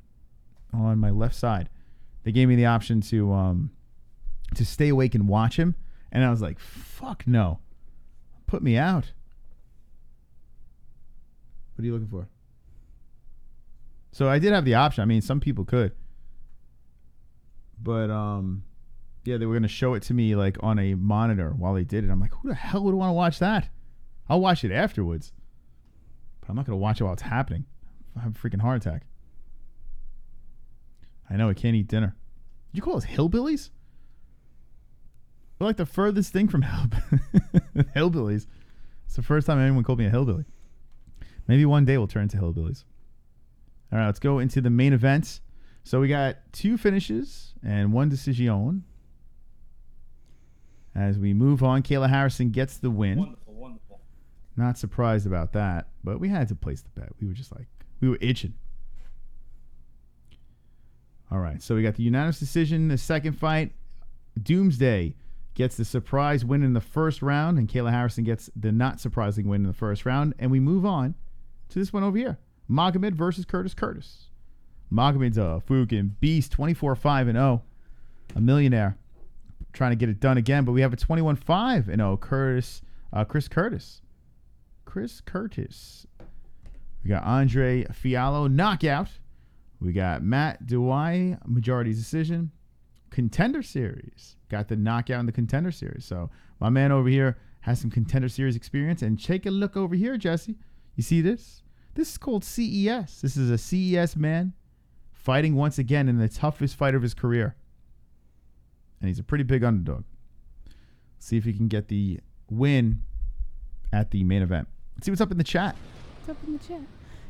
on my left side. They gave me the option to stay awake and watch him. And I was like, fuck no. Put me out. What are you looking for? So I did have the option. I mean, some people could. But, yeah, they were going to show it to me, like, on a monitor while they did it. I'm like, who the hell would want to watch that? I'll watch it afterwards. But I'm not going to watch it while it's happening. I have a freaking heart attack. I know, I can't eat dinner. Did you call us hillbillies? We're like the furthest thing from hillbillies. It's the first time anyone called me a hillbilly. Maybe one day we'll turn into hillbillies. All right, let's go into the main event. So we got 2 finishes and 1 decision. As we move on, Kayla Harrison gets the win. Wonderful. Not surprised about that, but we had to place the bet. We were itching. All right, so we got the unanimous decision. The second fight, Doomsday gets the surprise win in the first round, and Kayla Harrison gets the not surprising win in the first round. And we move on to this one over here. Magomed versus Curtis. Magomed's a freaking beast, 24-5-0, a millionaire. Trying to get it done again, but we have a 21-5-0 Chris Curtis. We got Andre Fiallo, knockout. We got Matt Dewey, majority decision. Contender Series. Got the knockout in the Contender Series. So my man over here has some Contender Series experience. And take a look over here, Jesse. You see this? This is called CES. This is a CES man fighting once again in the toughest fight of his career. And he's a pretty big underdog. See if he can get the win at the main event. Let's see what's up in the chat. What's up in the chat?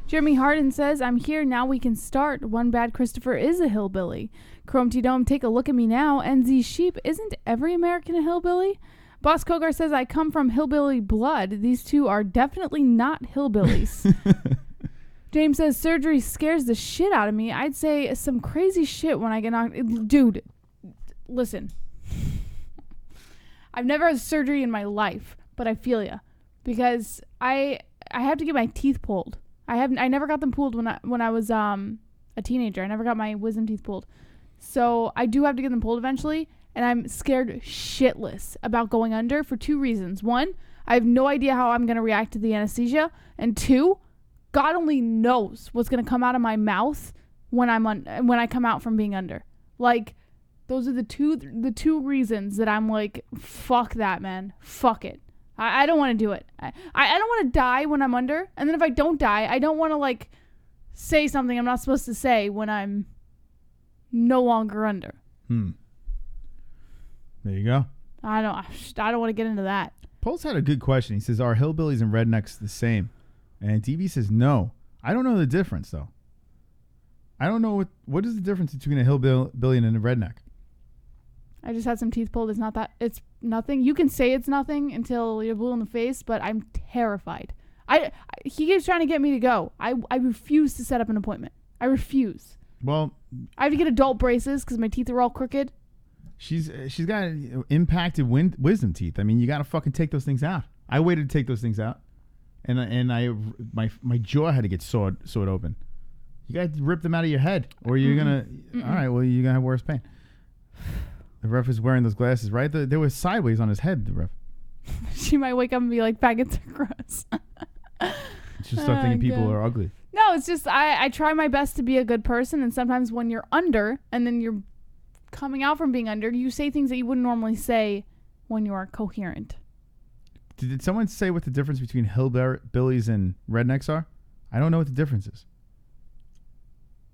Jeremy Harden says, I'm here, now we can start. One bad Christopher is a hillbilly. Chrome T Dome, take a look at me now. NZ Sheep, isn't every American a hillbilly? Boss Kogar says, I come from hillbilly blood. These two are definitely not hillbillies. James says, surgery scares the shit out of me. I'd say some crazy shit when I get knocked. Dude, listen. I've never had surgery in my life, but I feel ya. Because I have to get my teeth pulled. I never got them pulled when I was a teenager. I never got my wisdom teeth pulled. So I do have to get them pulled eventually, and I'm scared shitless about going under for 2 reasons. 1, I have no idea how I'm going to react to the anesthesia, and 2, God only knows what's going to come out of my mouth when when I come out from being under. Like, those are the two reasons that I'm like, fuck that, man. Fuck it. I don't want to do it. I don't want to die when I'm under. And then if I don't die, I don't want to, like, say something I'm not supposed to say when I'm no longer under. There you go. I don't want to get into that. Pulse had a good question. He says, are hillbillies and rednecks the same? And DB says, no. I don't know the difference, though. I don't know what is the difference between a hillbilly and a redneck. I just had some teeth pulled. It's nothing. You can say it's nothing until you're blue in the face, but I'm terrified. He keeps trying to get me to go. I refuse to set up an appointment. I refuse. Well, I have to get adult braces because my teeth are all crooked. She's got impacted wisdom teeth. I mean, you got to fucking take those things out. I waited to take those things out, and my jaw had to get sawed open. You got to rip them out of your head, or you're gonna. All right, well, you're gonna have worse pain. The ref is wearing those glasses, right? They were sideways on his head. The ref. She might wake up and be like, "Faggots are gross." Just start thinking people are ugly. No, it's just I try my best to be a good person, and sometimes when you're under, and then you're coming out from being under, you say things that you wouldn't normally say when you are coherent. Did someone say what the difference between hillbillies and rednecks are? I don't know what the difference is.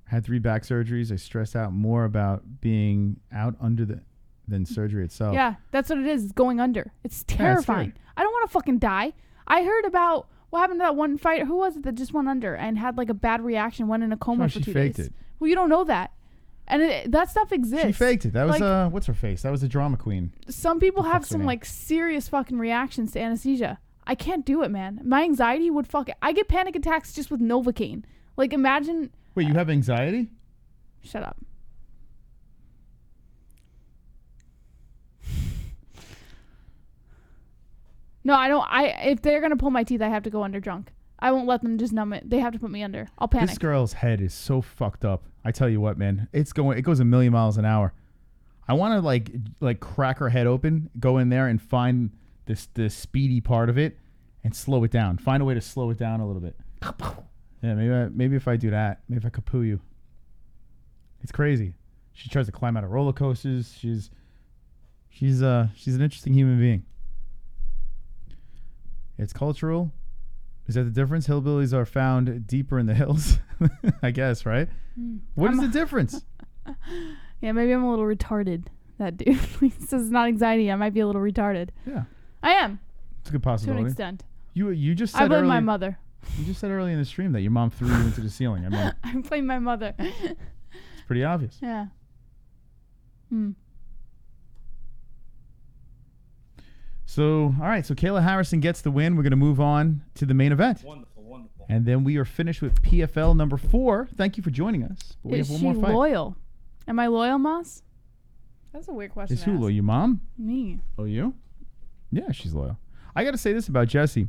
I had 3 back surgeries. I stressed out more about being out under than surgery itself. Yeah, that's what it is. It's going under. It's terrifying. I don't want to fucking die. I heard about what happened to that one fighter. Who was it that just went under and had like a bad reaction, went in a coma for 2 days? She faked it. Well, you don't know that. And that stuff exists. She faked it. That was, what's her face? That was a drama queen. Some people have some like serious fucking reactions to anesthesia. I can't do it, man. My anxiety would I get panic attacks just with Novocaine. Like, imagine. Wait, you have anxiety? Shut up. No, I don't. If they're going to pull my teeth, I have to go under drunk. I won't let them just numb it. They have to put me under. I'll panic. This girl's head is so fucked up. I tell you what, man. It goes a million miles an hour. I want to like crack her head open, go in there and find the speedy part of it and slow it down. Find a way to slow it down a little bit. Yeah, maybe if I do that, maybe if I kapoo you. It's crazy. She tries to climb out of roller coasters. She's an interesting human being. It's cultural. Is that the difference? Hillbillies are found deeper in the hills. I guess, right? What is the difference? Yeah, maybe I'm a little retarded. That dude. He says it's not anxiety. I might be a little retarded. Yeah. I am. It's a good possibility. To an extent. You just said I blame my mother. You just said early in the stream that your mom threw you into the ceiling. I mean, I blame my mother. It's pretty obvious. Yeah. So, all right. So Kayla Harrison gets the win. We're going to move on to the main event. Wonderful. And then we are finished with PFL number 4. Thank you for joining us. But we Is have she one more fight. loyal? Am I loyal, Moss? That's a weird question. Is who loyal? Your mom? Me. Oh, you? Yeah, she's loyal. I got to say this about Jessie.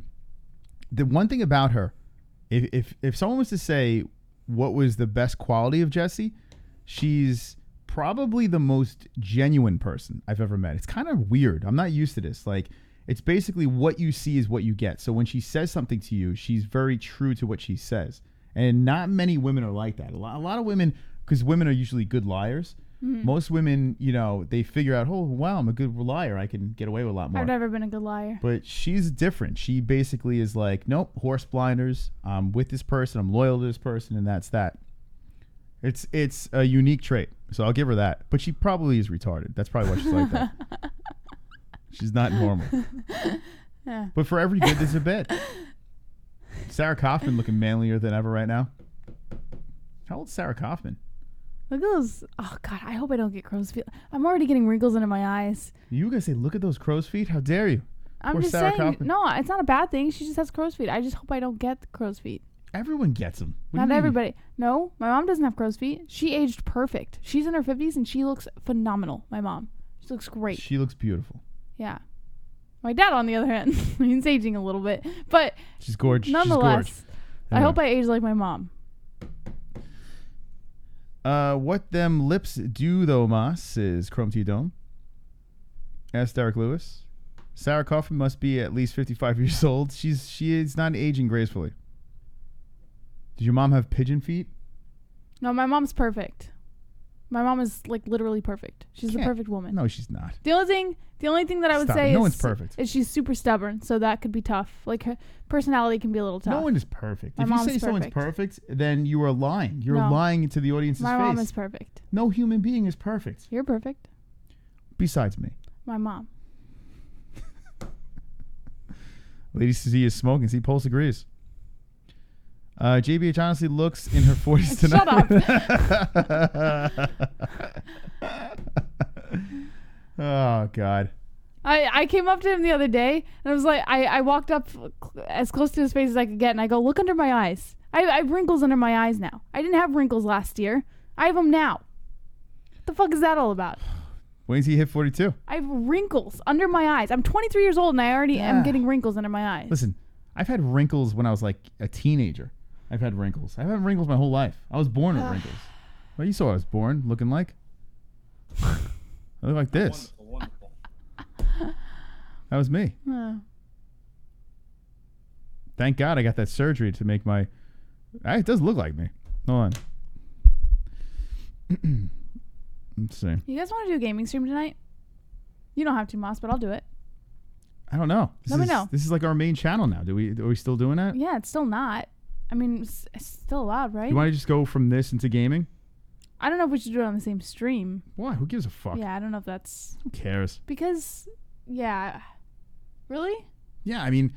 The one thing about her, if someone was to say what was the best quality of Jessie, she's probably the most genuine person I've ever met. It's kind of weird. I'm not used to this. Like, it's basically what you see is what you get. So when she says something to you, she's very true to what she says. And not many women are like that. A lot of women, because women are usually good liars. Mm-hmm. Most women, they figure out, oh, wow, I'm a good liar. I can get away with a lot more. I've never been a good liar. But she's different. She basically is like, nope, horse blinders. I'm with this person. I'm loyal to this person, and that's that. It's a unique trait, so I'll give her that. But she probably is retarded. That's probably why she's like that. She's not normal. Yeah. But for every good, there's a bad. Sarah Kaufman looking manlier than ever right now. How old's Sarah Kaufman? Look at those. Oh, God, I hope I don't get crow's feet. I'm already getting wrinkles under my eyes. You guys say, look at those crow's feet? How dare you? I'm Poor just Sarah saying. Kaufman. No, it's not a bad thing. She just has crow's feet. I just hope I don't get crow's feet. Everyone gets them. Not everybody. No, my mom doesn't have crow's feet. She aged perfect. She's in her 50s and she looks phenomenal, my mom. She looks great. She looks beautiful. Yeah. My dad, on the other hand, he's aging a little bit. But she's gorgeous. Nonetheless, She's gorgeous. I hope I age like my mom. What them lips do, though, Moss, is Chrome T Dome. Ask Derek Lewis. Sarah Kaufman must be at least 55 years old. She is not aging gracefully. Did your mom have pigeon feet? No, my mom's perfect. My mom is like literally perfect. She's the perfect woman. No, she's not. The only thing that I would say no one's perfect. is she's super stubborn, so that could be tough. Like her personality can be a little tough. No one is perfect. My if you mom's say someone's perfect, then you are lying. You're lying into the audience's face. My mom is perfect. No human being is perfect. You're perfect. Besides me. My mom. Lady C is smoking. See, Pulse agrees. JBH honestly looks in her 40s tonight. Shut up. Oh, God. I came up to him the other day, and I was like, I walked up as close to his face as I could get, and I go, look under my eyes. I have wrinkles under my eyes now. I didn't have wrinkles last year. I have them now. What the fuck is that all about? When did he hit 42? I have wrinkles under my eyes. I'm 23 years old, and I already am getting wrinkles under my eyes. Listen, I've had wrinkles when I was like a teenager. I've had wrinkles. I've had wrinkles my whole life. I was born with wrinkles. Well, you saw what I was born looking like. I look like this. Wonderful. That was me. Thank God I got that surgery to make my... It does look like me. Hold on. Let's see. You guys want to do a gaming stream tonight? You don't have to, Moss, but I'll do it. I don't know. Let me know. This is like our main channel now. Are we still doing that? Yeah, it's still not. I mean, it's still allowed, right? You want to just go from this into gaming? I don't know if we should do it on the same stream. Why? Who gives a fuck? Yeah, I don't know if that's... Who cares? Because, yeah. Really? Yeah, I mean,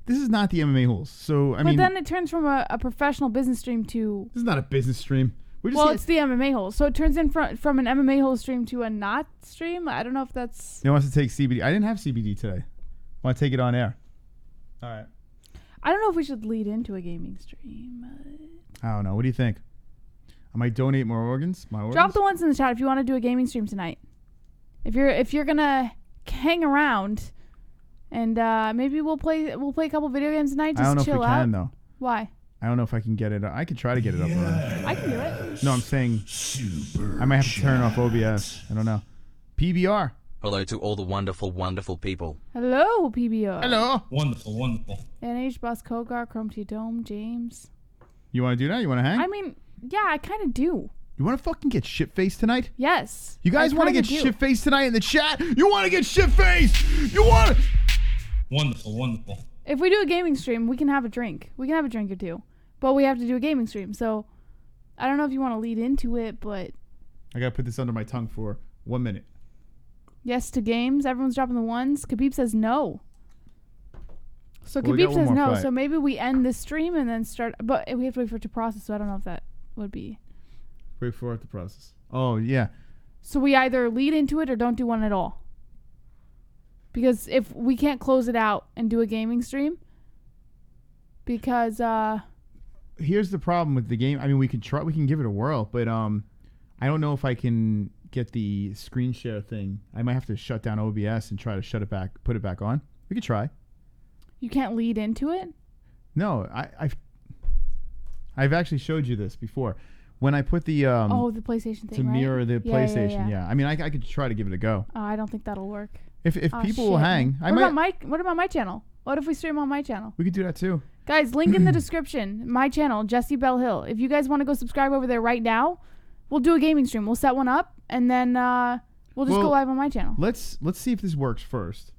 this is not the MMA Holes. So, But then it turns from a professional business stream to... This is not a business stream. It's the MMA Holes. So it turns in from an MMA Hole stream to a not stream. I don't know if that's... He wants to take CBD. I didn't have CBD today. I want to take it on air. All right. I don't know if we should lead into a gaming stream. I don't know. What do you think? I might donate more organs. My organs. Drop the ones in the chat if you want to do a gaming stream tonight. If you're gonna hang around, and maybe we'll play a couple video games tonight. Just I don't know chill if we out. can though. Why? I don't know if I can get it. I could try to get it up. I can do it. No, I'm saying I might have to turn off OBS. I don't know. PBR. Hello to all the wonderful, wonderful people. Hello, PBR. Hello. Wonderful. NH Boss Kogar, Chrome T Dome, James. You want to do that? You want to hang? I mean, yeah, I kind of do. You want to fucking get shit-faced tonight? Yes. You guys want to get shit-faced tonight in the chat? You want to get shit-faced? You want to... Wonderful. If we do a gaming stream, we can have a drink. We can have a drink or two. But we have to do a gaming stream. So, I don't know if you want to lead into it, but... I got to put this under my tongue for 1 minute. Yes to games. Everyone's dropping the ones. Khabib says no. So Well, we got Khabib one says more no. fight. So maybe we end this stream and then start... But we have to wait for it to process, so I don't know if that would be... Wait for it to process. Oh, yeah. So we either lead into it or don't do one at all. Because if we can't close it out and do a gaming stream, because here's the problem with the game. I mean, we can give it a whirl, but I don't know if I can get the screen share thing. I might have to shut down OBS and try to shut it back, put it back on. We could try. You can't lead into it? No, I've actually showed you this before. When I put the the PlayStation thing, to mirror right? the PlayStation, yeah. I mean, I could try to give it a go. I don't think that'll work. If people will hang, what about my channel? What if we stream on my channel? We could do that too. Guys, link in the description. My channel, Jesse Bell Hill. If you guys want to go subscribe over there right now, we'll do a gaming stream. We'll set one up, and then we'll just go live on my channel. Let's see if this works first,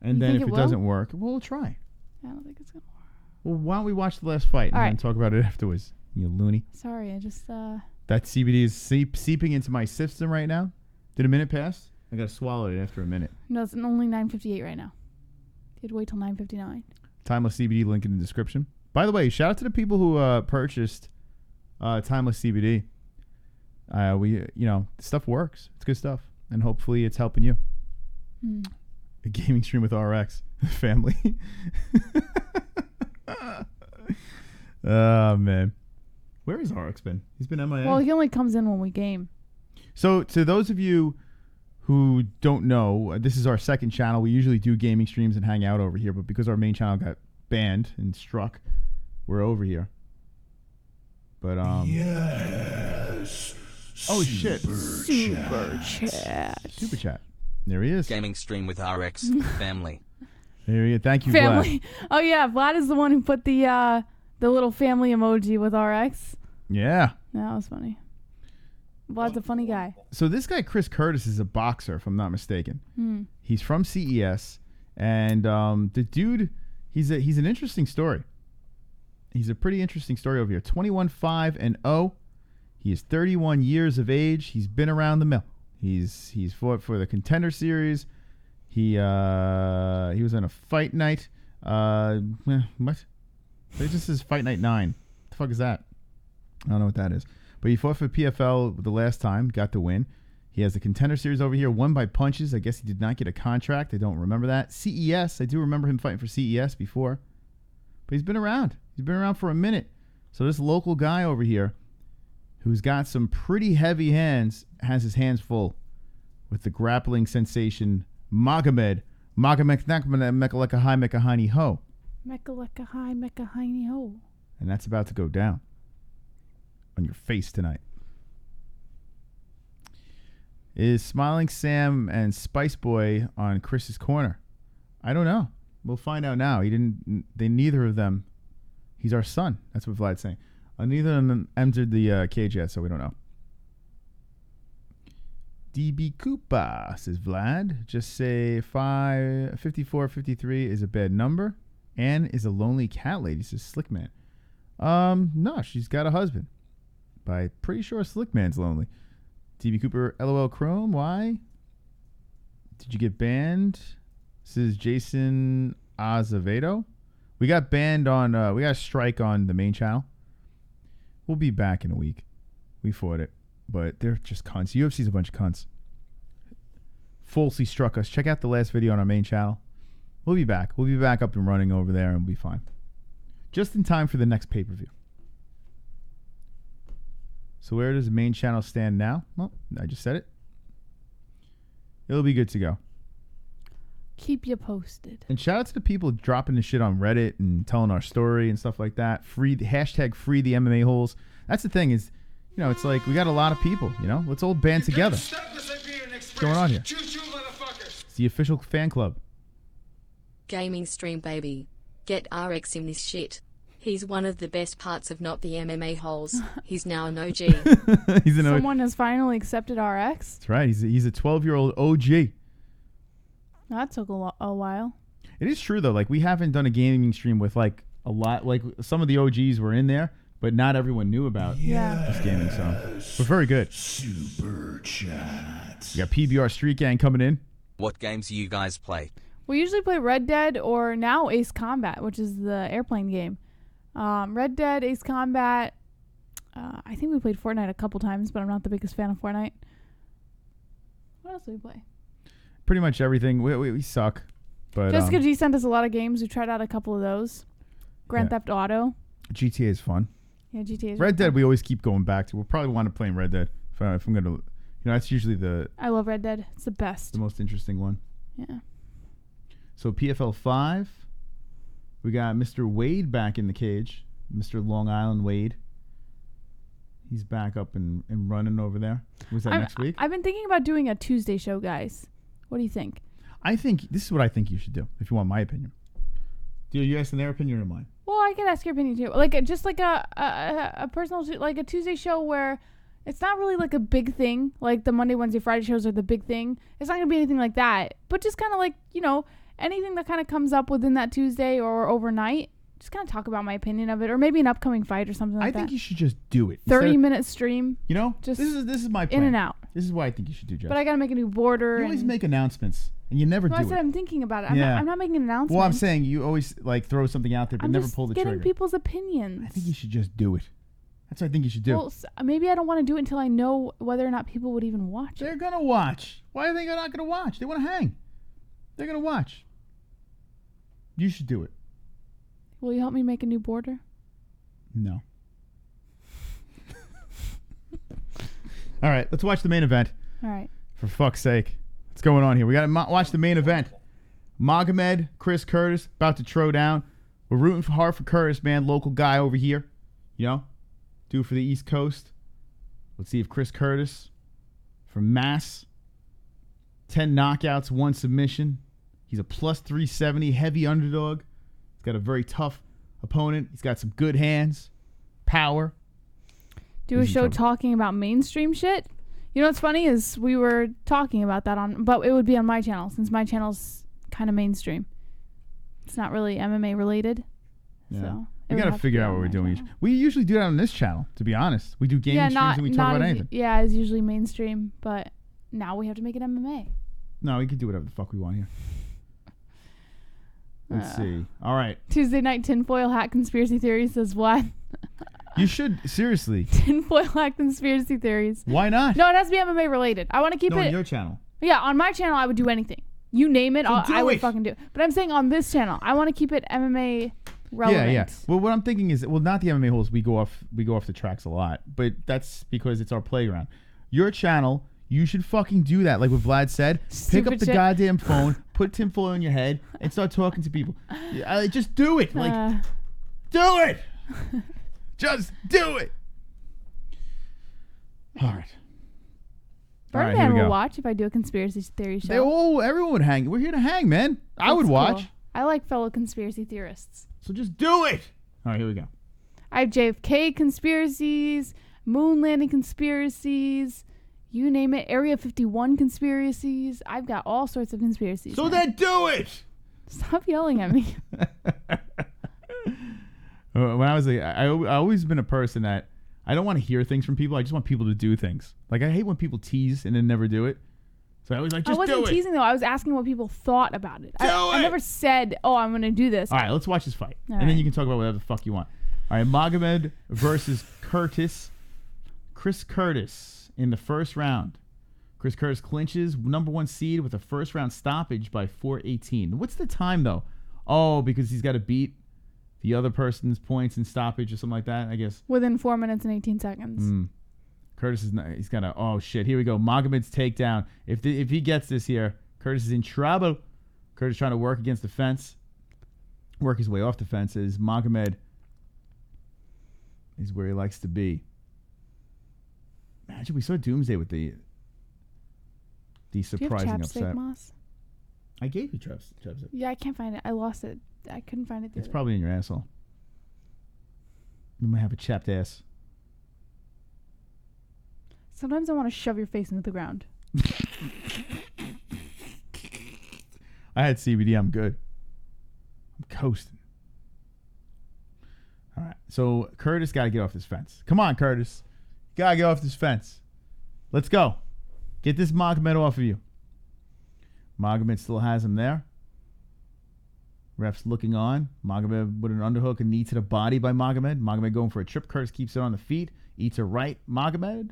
and You then think if it it will? doesn't work, we'll try. I don't think it's gonna work. Well, why don't we watch the last fight and All then right. talk about it afterwards? You loony. Sorry, I just That CBD is seeping into my system right now. Did a minute pass? I gotta swallow it after a minute. no, it's only 9:58 right now. You had to wait till 9:59. Timeless CBD link in the description. By the way, shout out to the people who purchased Timeless CBD. Stuff works. It's good stuff, and hopefully it's helping you. A gaming stream with RX family. Oh man, where has RX been? He's been MIA. Well, he only comes in when we game. So to those of you who don't know, this is our second channel. We usually do gaming streams and hang out over here, but because our main channel got banned and struck, we're over here. But Yes. Oh shit. Super chat. Super chat. There he is. Gaming stream with RX family. There he is. Thank you, Family. Vlad. Oh yeah, Vlad is the one who put the little family emoji with RX. Yeah. That was funny. Vlad's a funny guy. So this guy Chris Curtis is a boxer, if I'm not mistaken. He's from CES, and the dude, he's an interesting story. He's a pretty interesting story over here. 21-5-0. He is 31 years of age. He's been around the mill. He's fought for the Contender Series. He was on a fight night. What? It just says Fight Night 9. What the fuck is that? I don't know what that is. But he fought for PFL the last time, got the win. He has the Contender Series over here, won by punches. I guess he did not get a contract. I don't remember that. CES, I do remember him fighting for CES before. But he's been around. He's been around for a minute. So this local guy over here, who's got some pretty heavy hands, has his hands full with the sensation Magomed Magomedkerimov. Mecha Mecha Hi Mecha Heiny Ho. And that's about to go down on your face tonight. Is Smiling Sam and Spice Boy on Chris's corner? I don't know. We'll find out now. Neither of them. He's our son. That's what Vlad's saying. Neither of them entered the cage yet, so we don't know. DB Koopa, says Vlad. Just say 5453 is a bad number. Anne is a lonely cat lady, says Slickman. No, she's got a husband. But I'm pretty sure Slickman's lonely. DB Cooper, LOL Chrome, why? Did you get banned? This is Jason Azevedo. We got banned on, we got a strike on the main channel. We'll be back in a week. We fought it. But they're just cunts. UFC's a bunch of cunts. Falsely struck us. Check out the last video on our main channel. We'll be back. We'll be back up and running over there and we'll be fine. Just in time for the next pay-per-view. So where does the main channel stand now? Well, I just said it. It'll be good to go. Keep you posted. And shout out to the people dropping the shit on Reddit and telling our story and stuff like that. Hashtag free the MMA holes. That's the thing is, you know, it's like we got a lot of people, you know. Let's all band together. What's going on here? It's the official fan club. Gaming stream, baby. Get RX in this shit. He's one of the best parts of not the MMA holes. He's now an OG. Someone has finally accepted RX. That's right. He's a 12-year-old OG. That took a while. It is true though. Like we haven't done a gaming stream with like a lot. Like some of the OGs were in there, but not everyone knew about this gaming. So we're very good. Super chat. You got PBR Street Gang coming in. What games do you guys play? We usually play Red Dead or now Ace Combat, which is the airplane game. Red Dead, Ace Combat. I think we played Fortnite a couple times, but I'm not the biggest fan of Fortnite. What else do we play? Pretty much everything. We suck. But Jessica G sent us a lot of games. We tried out a couple of those. Grand Theft Auto. GTA is fun. Yeah, GTA is Red Dead fun. we always keep going back to. We'll probably want to play Red Dead if I'm going to, you know, that's usually I love Red Dead. It's the best. the most interesting one. Yeah. So PFL 5, we got Mr. Wade back in the cage. Mr. Long Island Wade. He's back up and running over there. Was that next week? I've been thinking about doing a Tuesday show, guys. What do you think? I think this is what I think you should do, if you want my opinion. Do you asking their opinion or mine? Well, I can ask your opinion too. Like just like a personal, like a Tuesday show where it's not really like a big thing. Like the Monday, Wednesday, Friday shows are the big thing. It's not gonna be anything like that. But just kind of like, you know, anything that kind of comes up within that Tuesday or overnight. Just kind of talk about my opinion of it, or maybe an upcoming fight or something like that. I think you should just do it. 30-minute stream. You know, just this is my plan. In and out. This is what I think you should do, Jess. But I gotta make a new border. You always make announcements, and you never do I it. said I'm thinking about it. I'm not making an announcement. Well, I'm saying you always like throw something out there, but never pull the trigger. I'm just getting people's opinions. I think you should just do it. That's what I think you should do. Well, maybe I don't want to do it until I know whether or not people would even watch They're gonna watch. Why are they not gonna watch? They want to hang. They're gonna watch. You should do it. Will you help me make a new border? No. All right, let's watch the main event. All right. For fuck's sake. What's going on here? We got to watch the main event. Magomed, Chris Curtis, about to throw down. We're rooting hard for Curtis, man. Local guy over here. You know? Do it for the East Coast. Let's see if Chris Curtis from Mass. 10 knockouts, 1 submission. He's a plus 370 heavy underdog. He's got a very tough opponent. He's got some good hands, power. Do a show talking about mainstream shit? You know what's funny is we were talking about that but it would be on my channel since my channel's kind of mainstream. It's not really MMA related. Yeah. So we got to figure out what we're doing. We usually do that on this channel, to be honest. We do gaming streams and we talk about anything. Yeah, it's usually mainstream, but now we have to make it MMA. No, we can do whatever the fuck we want here. Let's see. All right. Tuesday night tinfoil hat conspiracy theories says what? You should, seriously. Tinfoil hat conspiracy theories. Why not? No, it has to be MMA related. I want to keep it. on your channel. Yeah, on my channel, I would do anything. You name it, I would fucking do it. But I'm saying on this channel, I want to keep it MMA relevant. Yeah. Well, what I'm thinking is, not the MMA holes. We go off the tracks a lot, but that's because it's our playground. Your channel, you should fucking do that. Like what Vlad said, pick up the goddamn phone, put tinfoil on your head, and start talking to people. Just do it. Like, do it. Just do it. All right. Birdman will watch if I do a conspiracy theory show. Everyone would hang. We're here to hang, man. I would watch. Cool. I like fellow conspiracy theorists. So just do it. All right, here we go. I have JFK conspiracies, moon landing conspiracies, you name it, Area 51 conspiracies. I've got all sorts of conspiracies. So then do it. Stop yelling at me. When I was I always been a person that I don't want to hear things from people. I just want people to do things. Like, I hate when people tease and then never do it. So I was like, just do it. I wasn't teasing, though. I was asking what people thought about it. I never said, oh, I'm going to do this. All right, let's watch this fight. All and right. then you can talk about whatever the fuck you want. All right, Magomed versus Curtis. Chris Curtis in the first round. Chris Curtis clinches #1 seed with a first round stoppage by 4:18. What's the time, though? Oh, because he's got to beat the other person's points in stoppage or something like that, I guess. Within 4 minutes and 18 seconds. Curtis is not, he's got to, oh shit, here we go. Magomed's takedown. If he gets this here, Curtis is in trouble. Curtis trying to work against the fence. Work his way off the fence. As Magomed is where he likes to be. Imagine we saw Doomsday with the surprising Do you have chapstick, upset. Moss? I gave you chapstick. Yeah, I can't find it. I lost it. I couldn't find it. It's probably in your asshole. You might have a chapped ass. Sometimes I want to shove your face into the ground. I had CBD. I'm good. I'm coasting. All right. So Curtis got to get off this fence. Come on, Curtis. You got to get off this fence. Let's go. Get this Magomed off of you. Magomed still has him there. Ref's looking on. Magomed with an underhook, a knee to the body by Magomed. Magomed going for a trip. Curtis keeps it on the feet. Eats a right. Magomed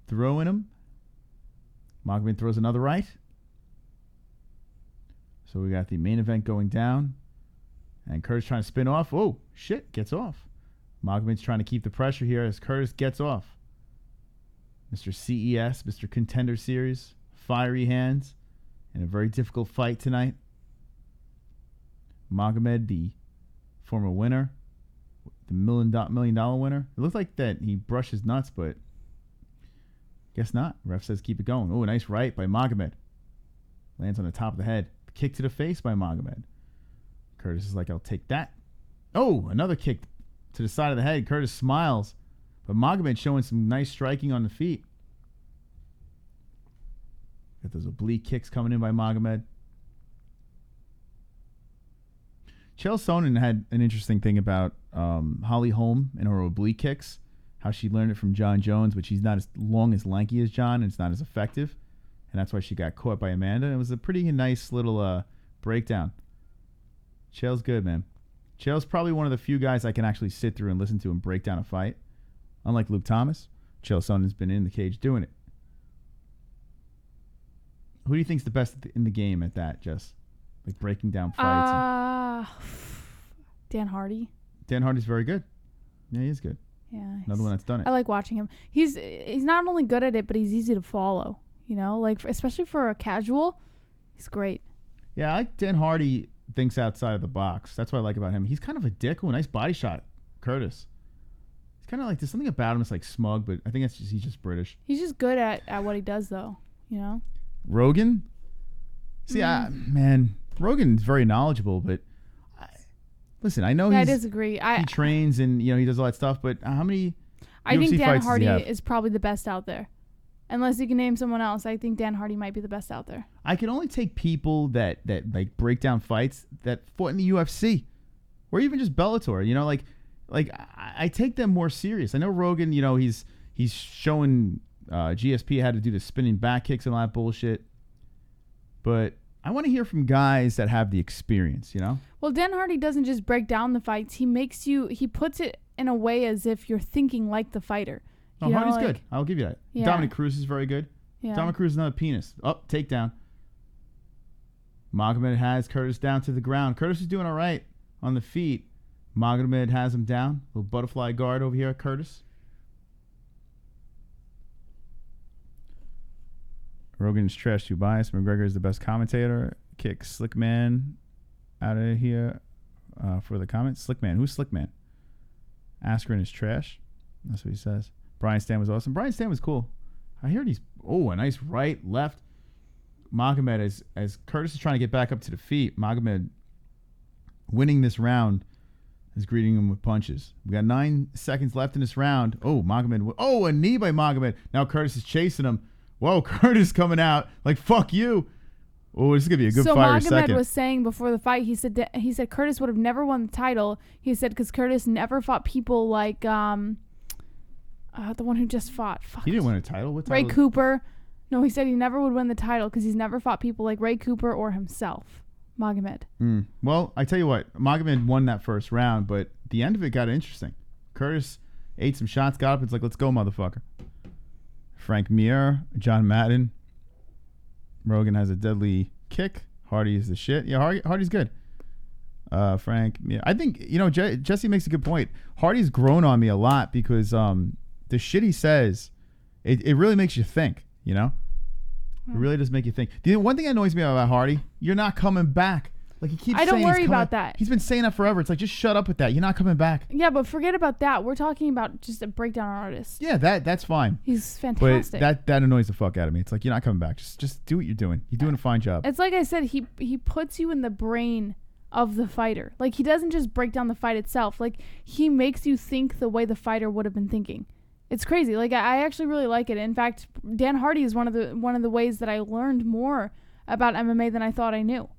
throwing him. Magomed throws another right. So we got the main event going down. And Curtis trying to spin off. Oh, shit. Gets off. Magomed's trying to keep the pressure here as Curtis gets off. Mr. CES, Mr. Contender Series. Fiery hands. In a very difficult fight tonight. Magomed, the former winner. The $1 million winner. It looked like that he brushed his nuts, but guess not. Ref says keep it going. Oh, a nice right by Magomed. Lands on the top of the head. Kick to the face by Magomed. Curtis is like, I'll take that. Oh, another kick to the side of the head. Curtis smiles. But Magomed showing some nice striking on the feet. Got those oblique kicks coming in by Magomed. Chael Sonnen had an interesting thing about Holly Holm and her oblique kicks. How she learned it from John Jones, but she's not as long as lanky as John, and it's not as effective. And that's why she got caught by Amanda. It was a pretty nice little breakdown. Chael's good, man. Chael's probably one of the few guys I can actually sit through and listen to him break down a fight. Unlike Luke Thomas, Chael Sonnen's been in the cage doing it. Who do you think's the best in the game at that, Jess? Like breaking down fights? Dan Hardy. Dan Hardy's very good. Yeah, he is good. Yeah. Another one that's done it. I like watching him. He's not only good at it, but he's easy to follow. You know, like especially for a casual, he's great. Yeah, I like Dan Hardy thinks outside of the box. That's what I like about him. He's kind of a dick. Oh, nice body shot, Curtis. He's kind of like, there's something about him that's like smug, but I think he's just British. He's just good at what he does, though. You know. Rogan. See, man, Rogan's very knowledgeable, but listen, I know I disagree. He trains and he does all that stuff, but how many? I think UFC Dan fights Hardy does he have? is probably the best out there. Unless you can name someone else, I think Dan Hardy might be the best out there. I can only take people that like break down fights that fought in the UFC, or even just Bellator. Like I take them more serious. I know Rogan. He's showing GSP how to do the spinning back kicks and all that bullshit, but I want to hear from guys that have the experience. Well, Dan Hardy doesn't just break down the fights. He puts it in a way as if you're thinking like the fighter. No, Hardy's good. I'll give you that. Yeah. Dominic Cruz is very good. Yeah. Dominic Cruz is another penis. Up, takedown. Magomed has Curtis down to the ground. Curtis is doing all right on the feet. Magomed has him down. Little butterfly guard over here at Curtis. Rogan's trash too biased. McGregor is the best commentator. Kick Slickman out of here for the comments. Slickman. Who's Slickman? Askren is trash. That's what he says. Brian Stan was awesome. Brian Stan was cool. I heard he's a nice right, left. Magomed, as Curtis is trying to get back up to the feet, Magomed winning this round is greeting him with punches. We got 9 seconds left in this round. Oh, Magomed. Oh, a knee by Magomed. Now Curtis is chasing him. Whoa, Curtis coming out like, fuck you. Oh, this is going to be a good fire second. So Magomed was saying before the fight, he said Curtis would have never won the title. He said because Curtis never fought people like the one who just fought. Fuck. He didn't win a title. What title? Ray Cooper. No, he said he never would win the title because he's never fought people like Ray Cooper or himself. Magomed. Well, I tell you what, Magomed won that first round, but the end of it got interesting. Curtis ate some shots, got up, it's like, let's go, motherfucker. Frank Mir, John Madden. Rogan has a deadly kick. Hardy is the shit. Yeah, Hardy's good. Frank Mir. I think, Jesse makes a good point. Hardy's grown on me a lot because the shit he says, it really makes you think, It really does make you think. One thing that annoys me about Hardy, you're not coming back. Like he keeps saying I don't worry about that. He's been saying that forever. It's like, just shut up with that. You're not coming back. Yeah, but forget about that. We're talking about just a breakdown artist. Yeah, that's fine. He's fantastic. But that annoys the fuck out of me. It's like, you're not coming back. Just do what you're doing. You're doing a fine job. It's like I said, he puts you in the brain of the fighter. Like he doesn't just break down the fight itself. Like he makes you think the way the fighter would have been thinking. It's crazy. Like I actually really like it. In fact, Dan Hardy is one of the ways that I learned more about MMA than I thought I knew.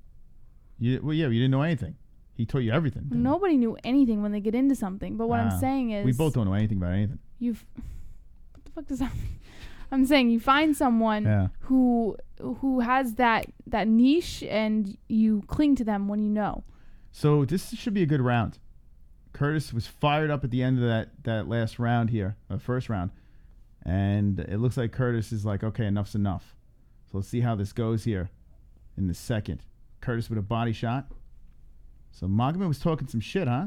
You didn't know anything. He taught you everything. Nobody knew anything when they get into something. But what I'm saying is, we both don't know anything about anything. What the fuck does that mean? I'm saying you find someone who has that niche and you cling to them when you know. So this should be a good round. Curtis was fired up at the end of that last round here, first round. And it looks like Curtis is like, okay, enough's enough. So let's see how this goes here in the second. Curtis with a body shot. So Magomed was talking some shit, huh?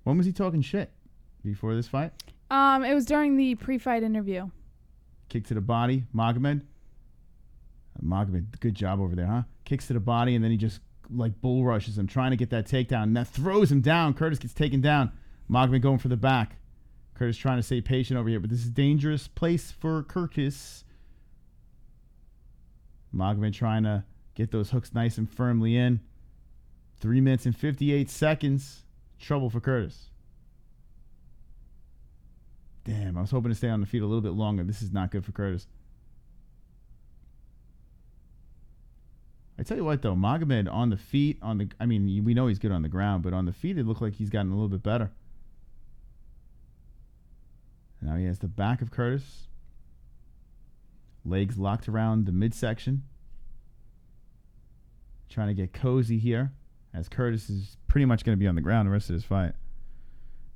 When was he talking shit? Before this fight? It was during the pre-fight interview. Kick to the body. Magomed, good job over there, huh? Kicks to the body, and then he just like bull rushes him, trying to get that takedown. And that throws him down. Curtis gets taken down. Magomed going for the back. Curtis trying to stay patient over here, but this is a dangerous place for Curtis. Magomed trying to get those hooks nice and firmly in. 3 minutes and 58 seconds. Trouble for Curtis. Damn, I was hoping to stay on the feet a little bit longer. This is not good for Curtis. I tell you what, though, Magomed on the feet, we know he's good on the ground, but on the feet, it looked like he's gotten a little bit better. Now he has the back of Curtis. Legs locked around the midsection. Trying to get cozy here, as Curtis is pretty much going to be on the ground the rest of this fight.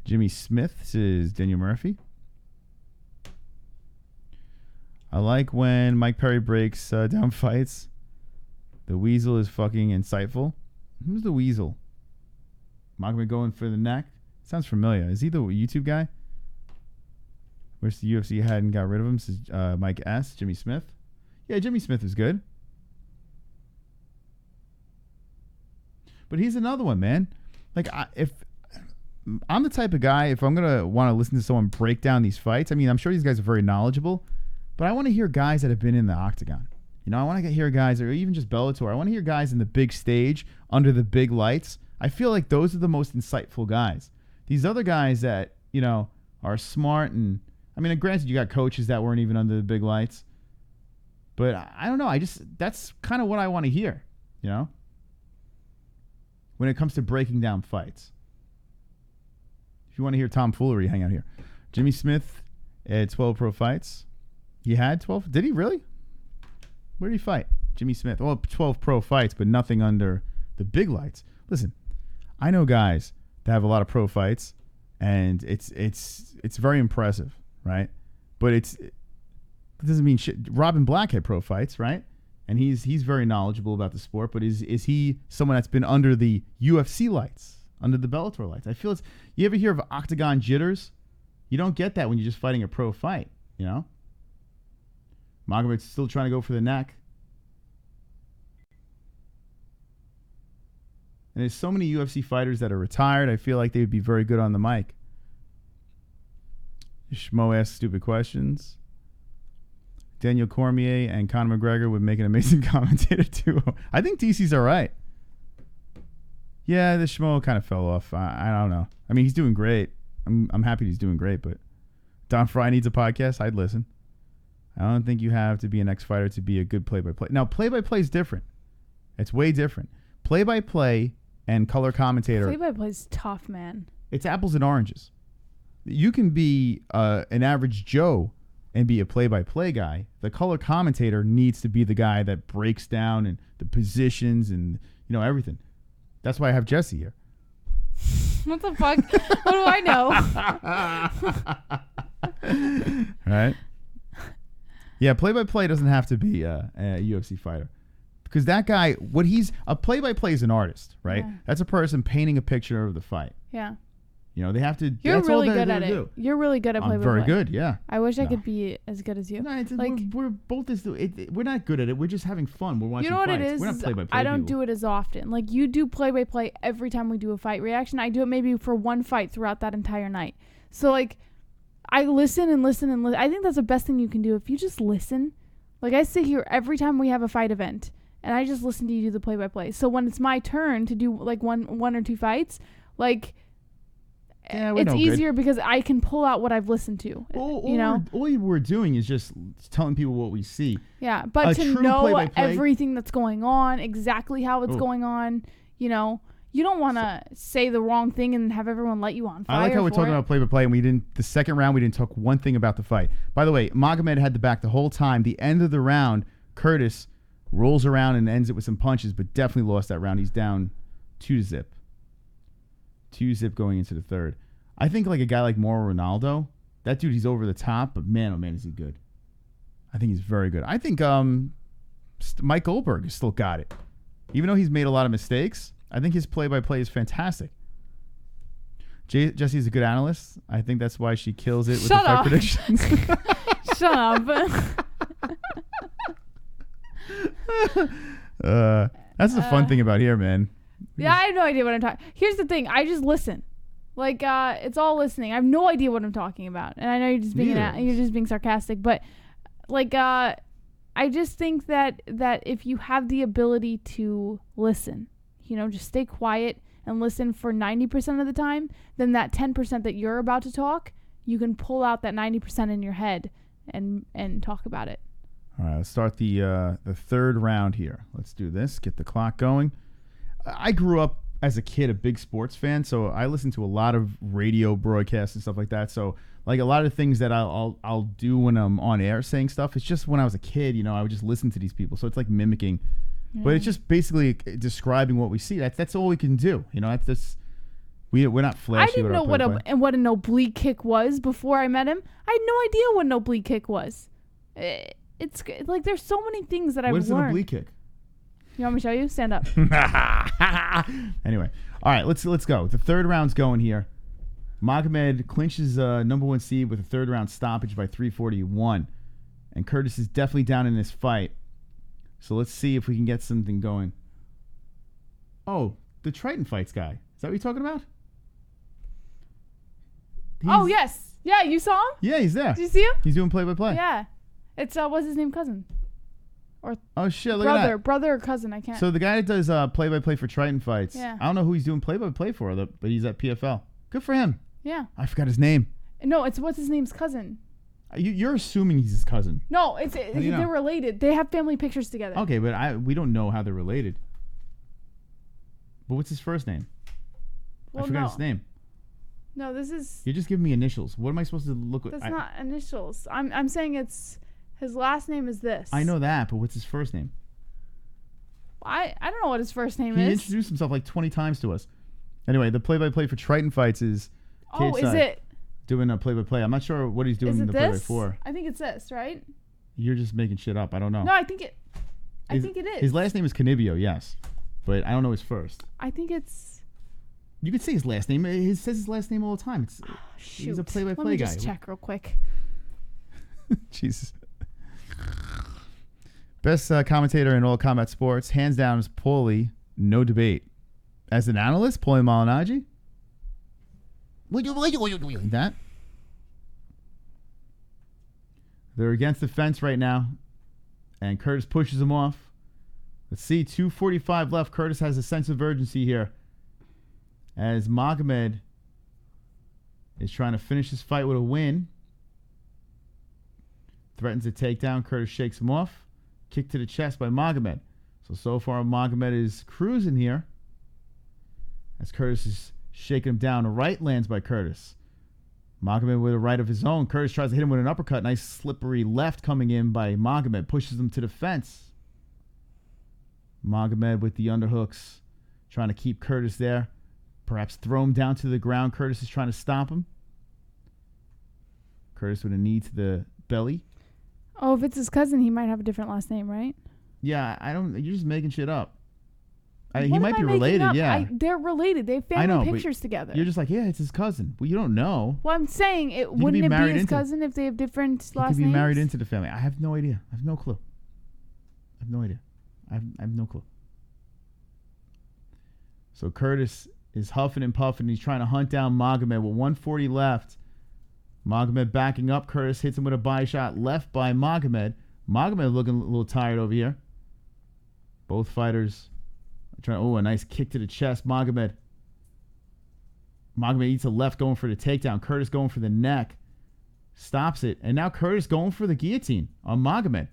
Jimmy Smith, this is Daniel Murphy. I like when Mike Perry breaks down fights. The Weasel is fucking insightful. Who's the Weasel? Magomed going for the neck. Sounds familiar. Is he the YouTube guy? Wish the UFC hadn't got rid of him. This is Mike S. Jimmy Smith. Yeah, Jimmy Smith is good. But he's another one, man. Like, if I'm the type of guy, if I'm going to want to listen to someone break down these fights, I'm sure these guys are very knowledgeable, but I want to hear guys that have been in the octagon. I want to hear guys, or even just Bellator. I want to hear guys in the big stage, under the big lights. I feel like those are the most insightful guys. These other guys that, are smart and, granted, you got coaches that weren't even under the big lights, but I don't know. That's kind of what I want to hear, when it comes to breaking down fights. If you want to hear tomfoolery, hang out here. Jimmy Smith at 12 pro fights. He had 12? Did he really? Where did he fight? Jimmy Smith. Well, 12 pro fights, but nothing under the big lights. Listen, I know guys that have a lot of pro fights, and it's very impressive, right? But it doesn't mean shit. Robin Black had pro fights, right? And he's very knowledgeable about the sport, but is he someone that's been under the UFC lights, under the Bellator lights? I feel you ever hear of octagon jitters? You don't get that when you're just fighting a pro fight, Magomed's still trying to go for the neck. And there's so many UFC fighters that are retired. I feel like they would be very good on the mic. Schmo asks stupid questions. Daniel Cormier and Conor McGregor would make an amazing commentator too. I think DC's all right. Yeah, the Schmo kind of fell off. I don't know. I mean, he's doing great. I'm happy he's doing great, but Don Fry needs a podcast. I'd listen. I don't think you have to be an ex-fighter to be a good play-by-play. Now, play-by-play is different. It's way different. Play-by-play and color commentator. Play-by-play is tough, man. It's apples and oranges. You can be an average Joe and be a play-by-play guy. The color commentator needs to be the guy that breaks down and the positions and everything. That's why I have Jesse here. What the fuck? What do I know? Right? Yeah, play-by-play doesn't have to be a UFC fighter. Because that guy, a play-by-play is an artist, right? Yeah. That's a person painting a picture of the fight. Yeah. They have to. You're that's really all good at it. Do. You're really good at play-by-play. I'm very good, yeah. I wish I could be as good as you. No, we're both we're not good at it. We're just having fun. We're watching fights. It is? We're not play-by-play I don't people. do it as often. Like, you do play-by-play every time we do a fight reaction. I do it maybe for one fight throughout that entire night. So, like, I listen and listen and listen. I think that's the best thing you can do. If you just listen. Like, I sit here every time we have a fight event, and I just listen to you do the play-by-play. So when it's my turn to do, like, one or two fights, like... Yeah, it's easier because I can pull out what I've listened to. All we're doing is just telling people what we see. Yeah, but to know everything that's going on, exactly how it's going on, you don't want to say the wrong thing and have everyone light you on fire. I like how we're talking about play-by-play, and the second round, we didn't talk one thing about the fight. By the way, Magomed had the back the whole time. The end of the round, Curtis rolls around and ends it with some punches, but definitely lost that round. He's down 2-0. 2-0 going into the third. I think like a guy like Mauro Ronaldo, that dude, he's over the top, but man, oh man, is he good. I think he's very good. I think Mike Goldberg has still got it. Even though he's made a lot of mistakes, I think his play-by-play is fantastic. Jesse's a good analyst. I think that's why she kills it with the fight predictions. Shut up. That's the fun thing about here, man. Yeah, I have no idea what I'm talking. Here's the thing. I just listen. Like, it's all listening. I have no idea what I'm talking about. And I know you're just being sarcastic, but like, I just think that if you have the ability to listen, just stay quiet and listen for 90% of the time, then that 10% that you're about to talk, you can pull out that 90% in your head and talk about it. All right, let's start the third round here. Let's do this. Get the clock going. I grew up as a kid a big sports fan, so I listened to a lot of radio broadcasts and stuff like that. So like a lot of things that I'll do when I'm on air saying stuff, it's just when I was a kid, I would just listen to these people. So it's like mimicking, but it's just basically describing what we see. That's all we can do. We're not flashy. I didn't know what an oblique kick was before I met him. I had no idea what an oblique kick was. It's like there's so many things that I've learned. What is an oblique kick? You want me to show you? Stand up. Anyway, all right, let's go. The third round's going here. Magomed clinches number one seed with a third round stoppage by 341, and Curtis is definitely down in this fight. So let's see if we can get something going. Oh, the Triton Fights guy. Is that what you're talking about? Oh yes, yeah. You saw him? Yeah, he's there. Did you see him? He's doing play-by-play. Yeah, it's what's his name? Cousin. Or oh shit! Look at that. Brother or cousin? I can't. So the guy that does play-by-play for Triton Fights. Yeah. I don't know who he's doing play-by-play for, but he's at PFL. Good for him. Yeah. I forgot his name. No, it's what's his name's cousin. You're assuming he's his cousin. No, they're related. They have family pictures together. Okay, but we don't know how they're related. But what's his first name? Well, I forgot his name. No, this is. You're just giving me initials. What am I supposed to look at? That's not initials. I'm saying it's his last name is this. I know that, but what's his first name? I don't know what his first name is. He introduced himself like 20 times to us. Anyway, the play-by-play for Triton Fights is. Oh, is it? Doing a play-by-play. I'm not sure what he's doing in the play-by-4. I think it's this, right? You're just making shit up. I don't know. No, I think it is. His last name is Canibio, yes. But I don't know his first. I think it's... You could say his last name. He says his last name all the time. He's a play-by-play guy. Let me just check real quick. Jesus. Best commentator in all combat sports. Hands down is Paulie. No debate. As an analyst, Paulie Malignaggi? Like that? They're against the fence right now. And Curtis pushes him off. Let's see, 2:45 left. Curtis has a sense of urgency here. As Magomed is trying to finish his fight with a win. Threatens a takedown. Curtis shakes him off. Kick to the chest by Magomed. So far, Magomed is cruising here. As Curtis is shaking him down. A right lands by Curtis. Magomed with a right of his own. Curtis tries to hit him with an uppercut. Nice slippery left coming in by Magomed. Pushes him to the fence. Magomed with the underhooks. Trying to keep Curtis there. Perhaps throw him down to the ground. Curtis is trying to stop him. Curtis with a knee to the belly. Oh, if it's his cousin, he might have a different last name, right? Yeah, you're just making shit up. He What might am be I making related, up? yeah. They're related. They have I know, family but pictures together. You're just like, yeah, it's his cousin. Well, you don't know. Well, I'm saying, could wouldn't be it be married his into- cousin if they have different He last could be names? married into the family. I have no idea. I have no clue. I have no idea. I have no clue. So Curtis is huffing and puffing. He's trying to hunt down Magomed with 140 left. Magomed backing up. Curtis hits him with a body shot left by Magomed. Magomed looking a little tired over here. Both fighters trying. Oh, a nice kick to the chest. Magomed eats a left going for the takedown. Curtis going for the neck. Stops it. And now Curtis going for the guillotine on Magomed.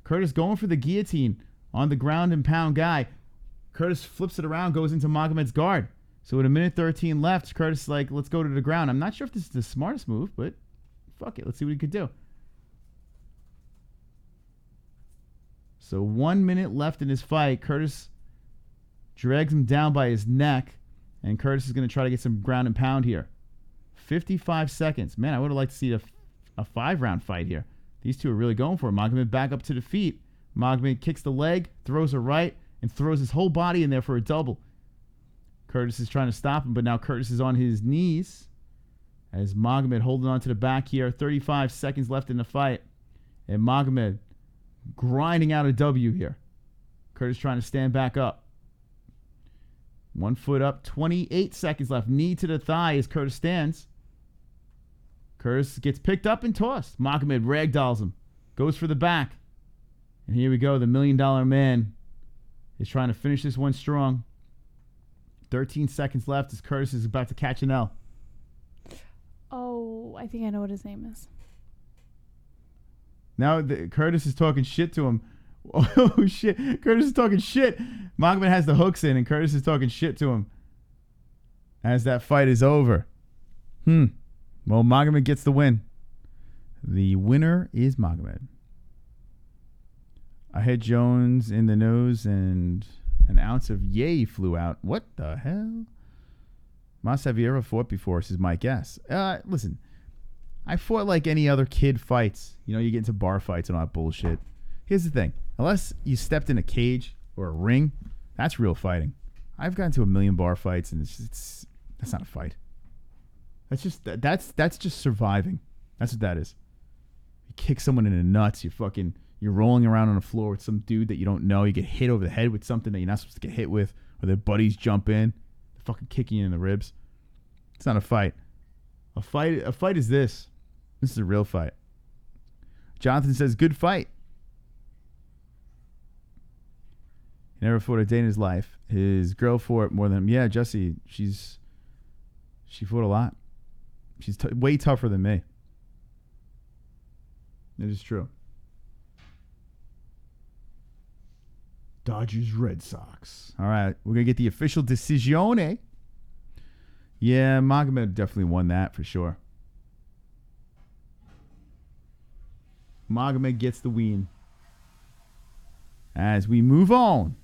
Curtis going for the guillotine on the ground and pound guy. Curtis flips it around, goes into Magomed's guard. So with a minute 13 left, Curtis is like, let's go to the ground. I'm not sure if this is the smartest move, but fuck it. Let's see what he could do. So 1 minute left in his fight. Curtis drags him down by his neck, and Curtis is going to try to get some ground and pound here. 55 seconds. Man, I would have liked to see a 5-round fight here. These two are really going for it. Magomed back up to the feet. Magomed kicks the leg, throws a right, and throws his whole body in there for a double. Curtis is trying to stop him, but now Curtis is on his knees as Magomed holding on to the back here. 35 seconds left in the fight. And Magomed grinding out a W here. Curtis trying to stand back up. 1 foot up, 28 seconds left. Knee to the thigh as Curtis stands. Curtis gets picked up and tossed. Magomed ragdolls him. Goes for the back. And here we go. The $1 Million Man is trying to finish this one strong. 13 seconds left as Curtis is about to catch an L. Oh, I think I know what his name is. Now Curtis is talking shit to him. Oh, shit. Curtis is talking shit. Magomed has the hooks in, and Curtis is talking shit to him as that fight is over. Well, Magomed gets the win. The winner is Magomed. I hit Jones in the nose, and an ounce of yay flew out. What the hell? Masaviera fought before, says Mike S. Listen, I fought like any other kid fights. You know, you get into bar fights and all that bullshit. Here's the thing. Unless you stepped in a cage or a ring, that's real fighting. I've gotten to 1 million bar fights, and that's not a fight. That's just surviving. That's what that is. You kick someone in the nuts, you're rolling around on the floor with some dude that you don't know. You get hit over the head with something that you're not supposed to get hit with, or their buddies jump in, they're fucking kicking you in the ribs. It's not a fight. A fight is this. This is a real fight. Jonathan says, good fight. He never fought a day in his life. His girl fought more than him. Yeah, Jessie, she fought a lot. She's way tougher than me. It is true. Dodgers, Red Sox. All right, we're going to get the official decisione. Yeah, Magomed definitely won that for sure. Magomed gets the win. As we move on.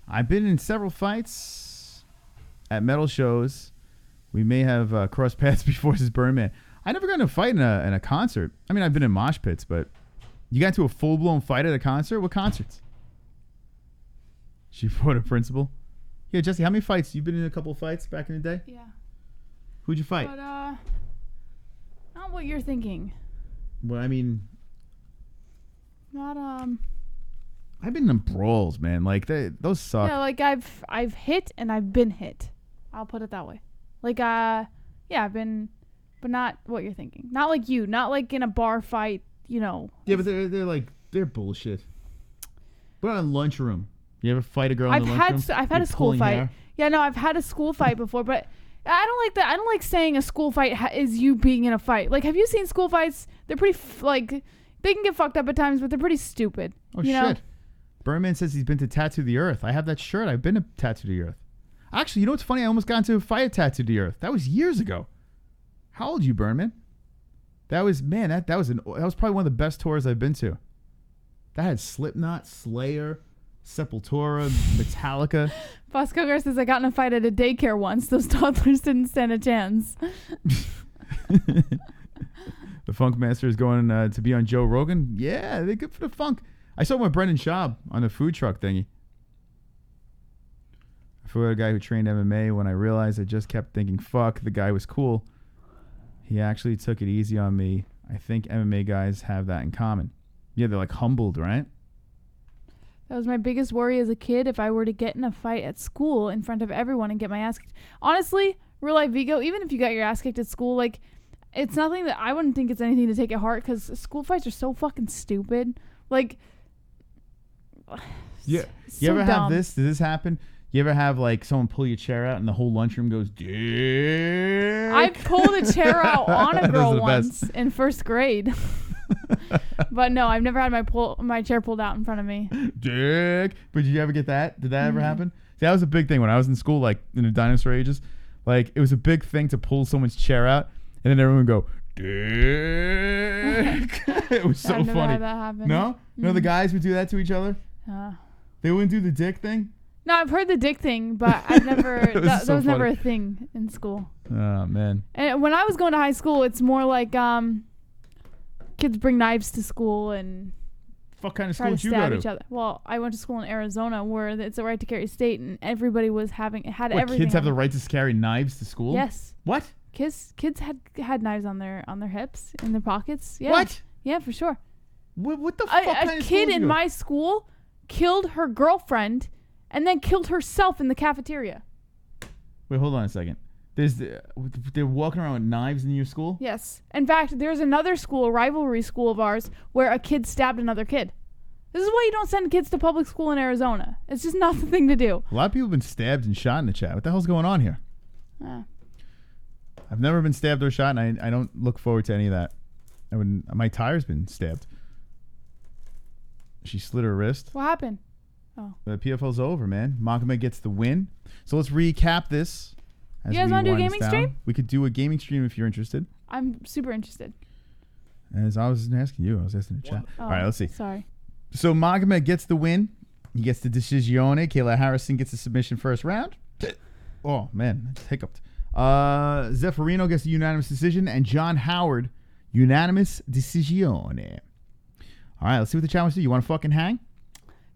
I've been in several fights at metal shows. We may have crossed paths before this Birdman. I never got in a fight in a concert. I mean, I've been in mosh pits, but you got into a full-blown fight at a concert? What concerts? She fought a principal. Yeah, Jesse, how many fights? You've been in a couple of fights back in the day? Yeah. Who'd you fight? But, not what you're thinking. Well, I mean... Not, I've been in brawls, man. Like those suck. Yeah, like I've hit and I've been hit. I'll put it that way. Like yeah, I've been, but not what you're thinking. Not like you. Not like in a bar fight. You know. Yeah, but they're bullshit. What about a lunchroom? You ever fight a girl in the lunchroom? I've had a school fight. Hair? Yeah, no, I've had a school fight before, but I don't like that. I don't like saying a school fight is you being in a fight. Like, have you seen school fights? They're pretty they can get fucked up at times, but they're pretty stupid. Oh shit! Birdman says he's been to Tattoo the Earth. I have that shirt. I've been to Tattoo the Earth. Actually, you know what's funny? I almost got into a fight at Tattoo the Earth. That was years ago. How old are you, Birdman? That was probably one of the best tours I've been to. That had Slipknot, Slayer, Sepultura, Metallica. Boss Cougar says I got in a fight at a daycare once. Those toddlers didn't stand a chance. The Funk Master is going to be on Joe Rogan. Yeah, they're good for the funk. I saw him with Brendan Schaub on the food truck thingy. I forgot a guy who trained MMA. When I realized, I just kept thinking, fuck, the guy was cool. He actually took it easy on me. I think MMA guys have that in common. Yeah, they're like humbled, right? That was my biggest worry as a kid. If I were to get in a fight at school in front of everyone and get my ass kicked. Honestly, real life Vigo, even if you got your ass kicked at school, like, it's nothing that I wouldn't think it's anything to take at heart because school fights are so fucking stupid. Like, yeah. You ever have this? Did this happen? You ever have like someone pull your chair out and the whole lunchroom goes, dick? I pulled a chair out on a girl once in first grade. But no, I've never had my chair pulled out in front of me. Dick. But did you ever get that? Did that ever happen? See, that was a big thing when I was in school, like in the dinosaur ages. Like it was a big thing to pull someone's chair out and then everyone would go, dick. It was so I've never funny. had that happen. No? No, the guys would do that to each other? They wouldn't do the dick thing? No, I've heard the dick thing, but I've never. that was never a thing in school. Oh man! And when I was going to high school, it's more like kids bring knives to school and what kind of try school to did you stab go each to? other. Well, I went to school in Arizona where it's a right to carry state, and everybody was had what, everything. Kids have the right to carry knives to school? Yes. What? Kids had knives on their hips in their pockets. Yeah. What? Yeah, for sure. What the fuck? A kid in my school killed her girlfriend. And then killed herself in the cafeteria. Wait, hold on a second. They're walking around with knives in your school? Yes. In fact, there's another school, a rivalry school of ours, where a kid stabbed another kid. This is why you don't send kids to public school in Arizona. It's just not the thing to do. A lot of people have been stabbed and shot in the chat. What the hell's going on here? I've never been stabbed or shot, and I don't look forward to any of that. My tire's been stabbed. She slit her wrist. What happened? Oh. The PFL's over, man. Magomed gets the win. So let's recap this. You guys want to do a gaming stream? We could do a gaming stream if you're interested. I'm super interested. As I was asking you, I was asking the chat. Oh, all right, let's see. Sorry. So Magomed gets the win. He gets the decisione. Kayla Harrison gets the submission first round. Oh, man. I just hiccuped. Zeferino gets the unanimous decision. And John Howard, unanimous decisione. All right, let's see what the chat wants to do. You want to fucking hang?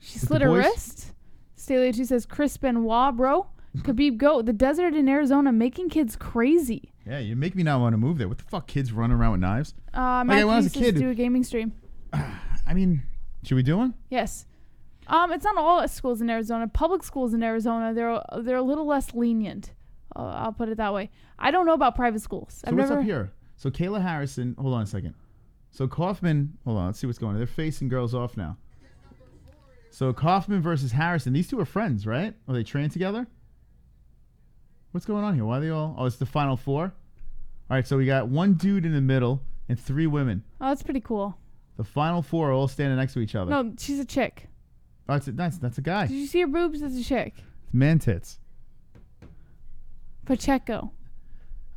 She slit her wrist. Staley 2 says, Chris Benoit, bro. Khabib Goat, the desert in Arizona making kids crazy. Yeah, you make me not want to move there. What the fuck, kids running around with knives? When I was a kid, do a gaming stream. I mean, should we do one? Yes. It's not all schools in Arizona. Public schools in Arizona, they're a little less lenient. I'll put it that way. I don't know about private schools. So what's up here? So Kayla Harrison, hold on a second. So Kaufman, hold on, let's see what's going on. They're facing girls off now. So Kaufman versus Harrison. These two are friends, right? Are they trained together? What's going on here? Why are they all... Oh, it's the final four? All right, so we got one dude in the middle and 3 women. Oh, that's pretty cool. The final 4 are all standing next to each other. No, she's a chick. Oh, that's a guy. Did you see her boobs? That's a chick. It's man tits. Pacheco.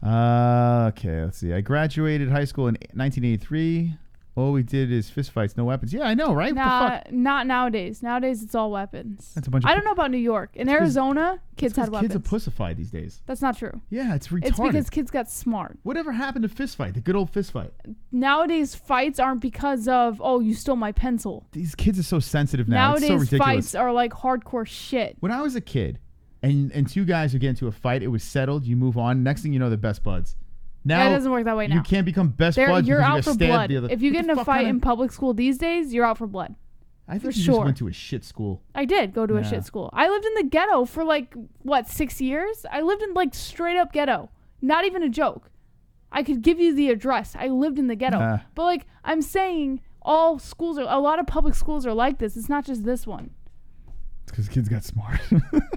Okay, let's see. I graduated high school in 1983. All we did is fistfights, no weapons. Yeah, I know, right? Nah, what the fuck? Not nowadays. Nowadays, it's all weapons. That's a bunch of I don't know about New York. In Arizona, kids had weapons. Kids are pussified these days. That's not true. Yeah, it's retarded. It's because kids got smart. Whatever happened to fistfight? The good old fistfight. Nowadays, fights aren't because of, oh, you stole my pencil. These kids are so sensitive now. Nowadays, it's so ridiculous. fights are like hardcore shit. When I was a kid, and 2 guys would get into a fight, it was settled. You move on. Next thing you know, they're best buds. Now, it doesn't work that way now. You can't become best buds. You're because out you for stabbed blood. the other. If you get in a fight in public school these days, you're out for blood. I think For you sure. just went to a shit school. I did go to a shit school. I lived in the ghetto for 6 years? I lived in straight up ghetto. Not even a joke. I could give you the address. I lived in the ghetto. But I'm saying all schools a lot of public schools are like this. It's not just this one. It's because kids got smart.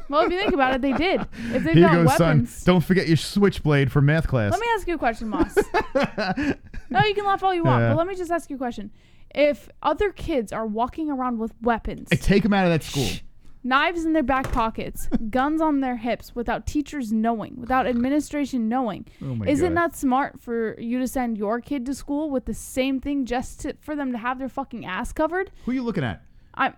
Well, if you think about it, they did. If they've Here got goes, weapons. son. Don't forget your switchblade for math class. Let me ask you a question, Moss. No, you can laugh all you want, but let me just ask you a question. If other kids are walking around with weapons, take them out of that school. Knives in their back pockets, guns on their hips, without teachers knowing, without administration knowing, is it not smart for you to send your kid to school with the same thing for them to have their fucking ass covered? Who are you looking at?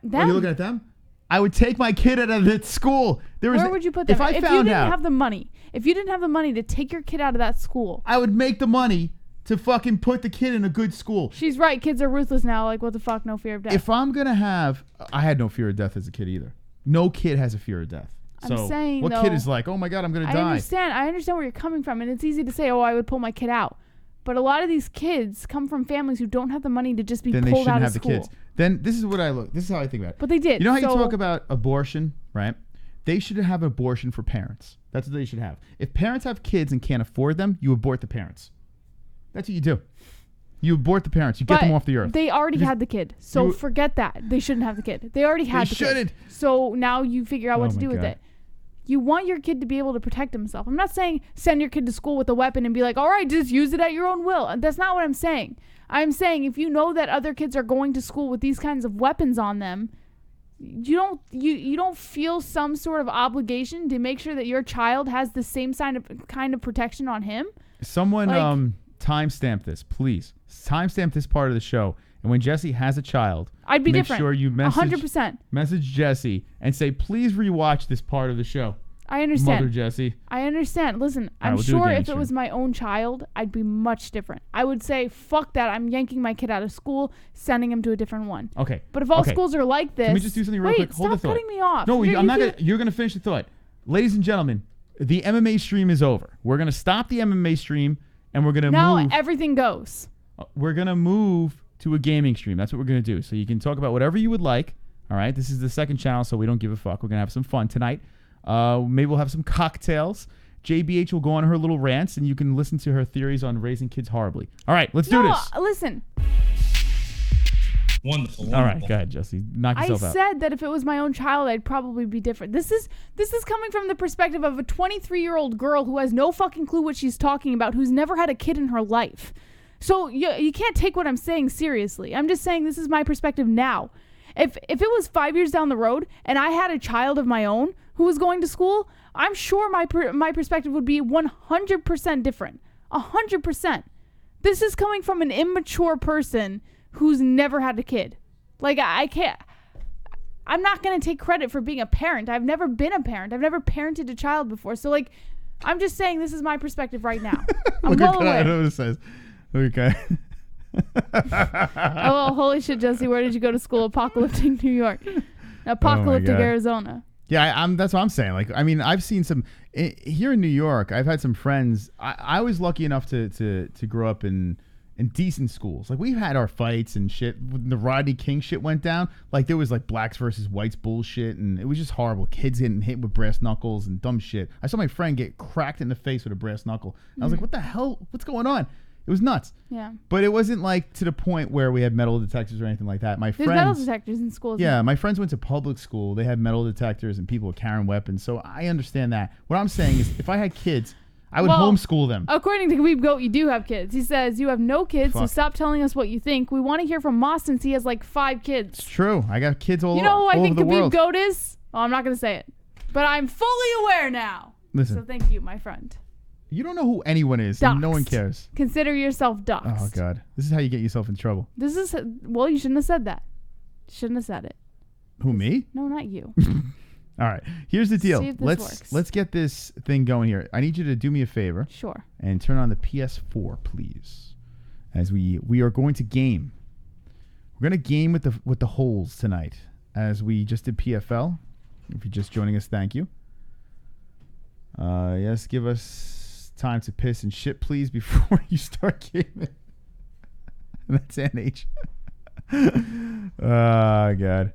Them. Are you looking at them? I would take my kid out of that school. Where would you put them? If you didn't have the money to take your kid out of that school, I would make the money to fucking put the kid in a good school. She's right. Kids are ruthless now. What the fuck? No fear of death. If I'm going to have... I had no fear of death as a kid either. No kid has a fear of death. I'm saying, what kid is like, oh my God, I'm going to die? I understand where you're coming from, and it's easy to say, oh, I would pull my kid out. But a lot of these kids come from families who don't have the money to just be pulled out of school. The kids. Then this is how I think about it. But they did. You know how you talk about abortion, right? They should have an abortion for parents. That's what they should have. If parents have kids and can't afford them, you abort the parents. That's what you do. You abort the parents. You get them off the earth. They already had the kid. So forget that. They shouldn't have the kid. They already had the kid. They shouldn't. So now you figure out what to do with it. You want your kid to be able to protect himself. I'm not saying send your kid to school with a weapon and be like, all right, just use it at your own will. That's not what I'm saying. I'm saying if you know that other kids are going to school with these kinds of weapons on them, you don't feel some sort of obligation to make sure that your child has the same kind of protection on him. Someone timestamp this, please. Timestamp this part of the show. And when Jesse has a child, I'd be different. Make sure you 100%. Message Jesse and say, please rewatch this part of the show. I understand. Mother Jesse. I understand. Listen, I'm sure if it was my own child, I'd be much different. I would say, fuck that. I'm yanking my kid out of school, sending him to a different one. Okay. But if all schools are like this... Can we just do something real quick? Hold the thought. Stop cutting me off. No, I'm not going to... You're going to finish the thought. Ladies and gentlemen, the MMA stream is over. We're going to stop the MMA stream, and we're going to move... Now everything goes. We're going to move to a gaming stream. That's what we're going to do. So you can talk about whatever you would like. All right? This is the second channel, so we don't give a fuck. We're going to have some fun tonight. Maybe we'll have some cocktails. JBH will go on her little rants, and you can listen to her theories on raising kids horribly. All right, let's do this. Listen. Wonderful. All right, go ahead, Jesse. Knock yourself out. I said that if it was my own child, I'd probably be different. This is coming from the perspective of a 23-year-old girl who has no fucking clue what she's talking about, who's never had a kid in her life. So you can't take what I'm saying seriously. I'm just saying this is my perspective now. If it was 5 years down the road and I had a child of my own who was going to school, I'm sure my perspective would be 100% different. 100%. This is coming from an immature person who's never had a kid. I can't... I'm not going to take credit for being a parent. I've never been a parent. I've never parented a child before. So, I'm just saying this is my perspective right now. I'm well aware. I know what it says. Okay. Oh, holy shit, Jesse. Where did you go to school? Apocalyptic New York. Apocalyptic Arizona. Yeah, that's what I'm saying. I've seen some... Here in New York, I've had some friends... I was lucky enough to grow up in decent schools. We've had our fights and shit. When the Rodney King shit went down, there was blacks versus whites bullshit, and it was just horrible. Kids getting hit with brass knuckles and dumb shit. I saw my friend get cracked in the face with a brass knuckle. And I was like, what the hell? What's going on? It was nuts. Yeah. But it wasn't to the point where we had metal detectors or anything like that. There's metal detectors in schools. Yeah, my friends went to public school. They had metal detectors and people were carrying weapons. So I understand that. What I'm saying is if I had kids, I would homeschool them. According to Weeb Goat, you do have kids. He says, you have no kids, so stop telling us what you think. We want to hear from Moss since he has 5 kids. It's true. I got kids all over the world. You know who I think Weeb Goat is? Well, I'm not going to say it. But I'm fully aware now. Listen. So thank you, my friend. You don't know who anyone is. Doxed. No one cares. Consider yourself doxed. Oh, God. This is how you get yourself in trouble. You shouldn't have said that. Shouldn't have said it. Who, me? No, not you. All right. Here's the deal. See if this works. Let's get this thing going here. I need you to do me a favor. Sure. And turn on the PS4, please. As we are going to game. We're going to game with the holes tonight. As we just did PFL. If you're just joining us, thank you. Yes, give us time to piss and shit, please, before you start gaming. That's NH. God.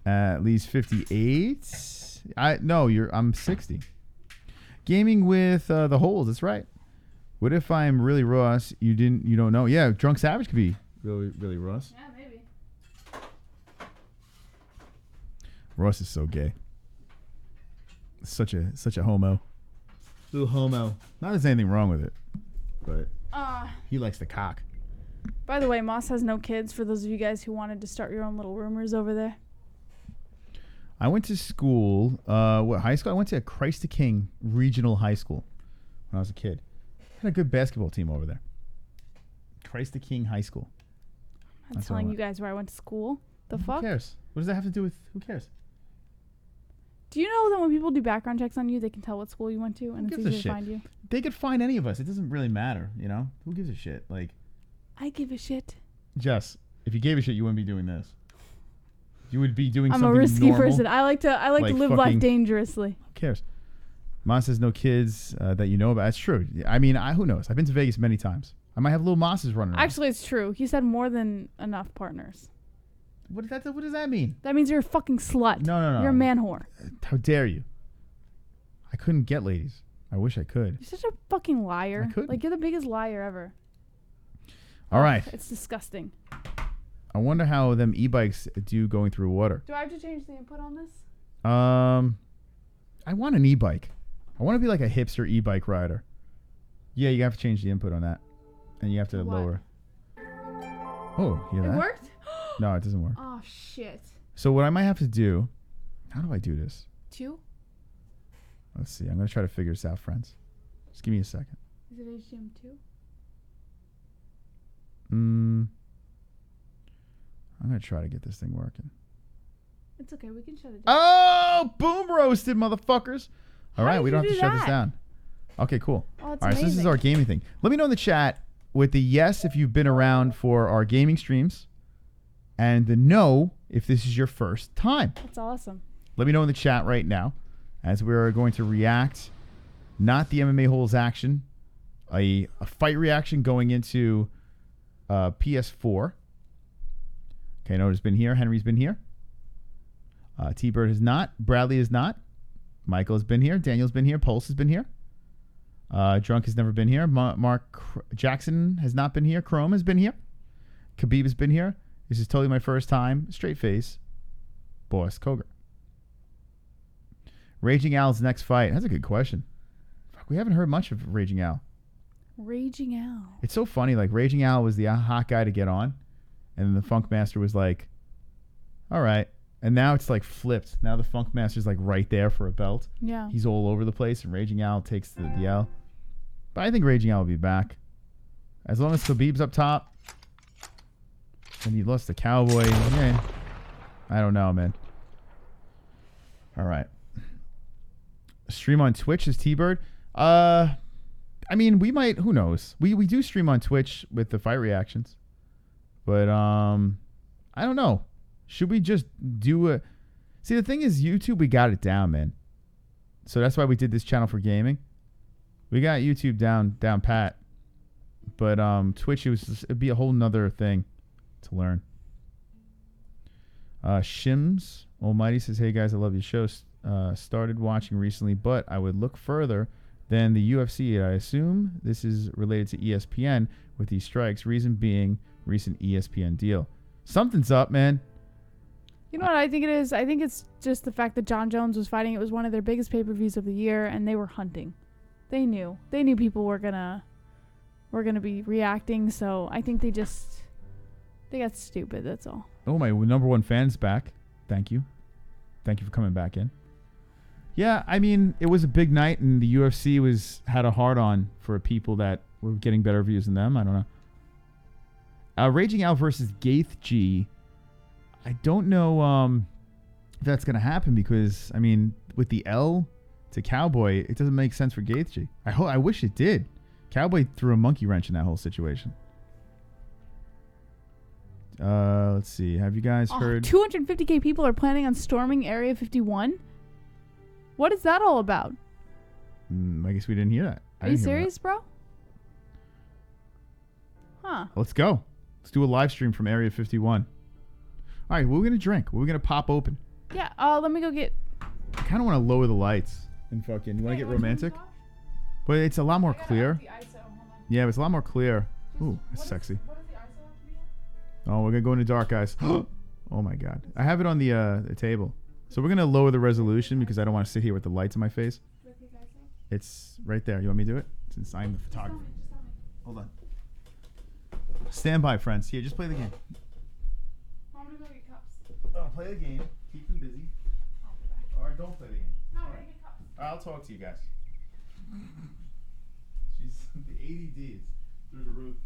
At least 58. I'm 60. Gaming with the holes. That's right. What if I'm really Ross? You don't know. Yeah, Drunk Savage could be really Ross. Yeah, maybe. Ross is so gay. Such a homo. Little homo. Not that there's anything wrong with it, but he likes the cock. By the way, Moss has no kids. For those of you guys who wanted to start your own little rumors over there. I went to school. What high school? I went to Christ the King Regional High School when I was a kid. Had a good basketball team over there. Christ the King High School. I'm telling you guys where I went to school. The fuck? Who cares? What does that have to do with? Who cares? Do you know that when people do background checks on you, they can tell what school you went to, and it's easy to find you? They could find any of us. It doesn't really matter, you know? Who gives a shit? Like, I give a shit. Jess, if you gave a shit, you wouldn't be doing this. You would be doing something I'm a risky normal. person. I like to live life dangerously. Who cares? Moss has no kids that you know about. That's true. I mean, who knows? I've been to Vegas many times. I might have little Mosses running around. Actually, it's true. He's had more than enough partners. What does that mean? That means you're a fucking slut. No. You're a man whore. How dare you? I couldn't get ladies. I wish I could. You're such a fucking liar. I couldn't. Like, you're the biggest liar ever. All right. It's disgusting. I wonder how them e-bikes do going through water. Do I have to change the input on this? I want an e-bike. I want to be like a hipster e-bike rider. Yeah, you have to change the input on that. And you have to lower. Oh, you hear that? It worked? No, it doesn't work. Oh, shit. So what I might have to do... How do I do this? 2? Let's see. I'm going to try to figure this out, friends. Just give me a second. Is it HDM 2? I'm going to try to get this thing working. It's okay. We can shut it down. Oh, boom roasted, motherfuckers. All right, we don't have to shut this down. Okay, cool. Oh, it's all right, so this is amazing. our gaming thing. Let me know in the chat with the yes if you've been around for our gaming streams and the no if this is your first time. That's awesome. Let me know in the chat right now as we're going to react, not the MMA holes action, a fight reaction going into PS4. Okay, Noah's been here. Henry's been here. T-Bird has not. Bradley has not. Michael has been here. Daniel's been here. Pulse has been here. Drunk has never been here. Mark Jackson has not been here. Chrome has been here. Khabib has been here. This is totally my first time. Straight face. Boss Koger. Raging Al's next fight. That's a good question. Fuck, we haven't heard much of Raging Al. Raging Al. It's so funny. Like, Raging Al was the hot guy to get on. And then the Funk Master was like, all right. And now it's like flipped. Now the Funk Master's like right there for a belt. Yeah. He's all over the place, and Raging Al takes the L. But I think Raging Al will be back. As long as Khabib's up top. And he lost the Cowboy. Yeah. I don't know, man. All right. Stream on Twitch is T-Bird. I mean, we might. Who knows? We do stream on Twitch with the fight reactions. But I don't know. Should we just do a... See, the thing is, YouTube, we got it down, man. So that's why we did this channel for gaming. We got YouTube down pat. But Twitch, it'd be a whole nother thing to learn. Shims Almighty says, hey, guys, I love your show. Started watching recently, but I would look further than the UFC. I assume this is related to ESPN with these strikes. Reason being, recent ESPN deal. Something's up, man. You know what I think it is? I think it's just the fact that John Jones was fighting. It was one of their biggest pay-per-views of the year, and they were hunting. They knew people were gonna be reacting. So I think they got stupid. That's all. Oh, my number one fan's back. Thank you for coming back in. Yeah, I mean, it was a big night, and the UFC had a hard on for people that were getting better views than them. I don't know. Raging Al versus Gaeth G. I don't know if that's going to happen because, I mean, with the L to Cowboy, it doesn't make sense for Gaeth G. I wish it did. Cowboy threw a monkey wrench in that whole situation. Let's see. Have you guys heard? 250K people are planning on storming Area 51? What is that all about? I guess we didn't hear that. Are you serious, bro? Huh. Let's go. Let's do a live stream from Area 51. All right, what are we gonna drink? What are we gonna pop open? Yeah. Let me go get. I kind of want to lower the lights and fucking. You want to get romantic? But it's a lot more clear. Yeah, it's a lot more clear. Ooh, that's sexy. Oh, we're gonna go into dark, guys. Oh my god, I have it on the table. So we're gonna lower the resolution because I don't want to sit here with the lights in my face. It's right there. You want me to do it? Since I'm the photographer. Hold on. Stand by, friends. Here, just play the game. I'm gonna go get cups. Oh, play the game. Keep them busy. Or don't play the game. No, I'm gonna get cups. I'll talk to you guys. She's the ADDs through the roof.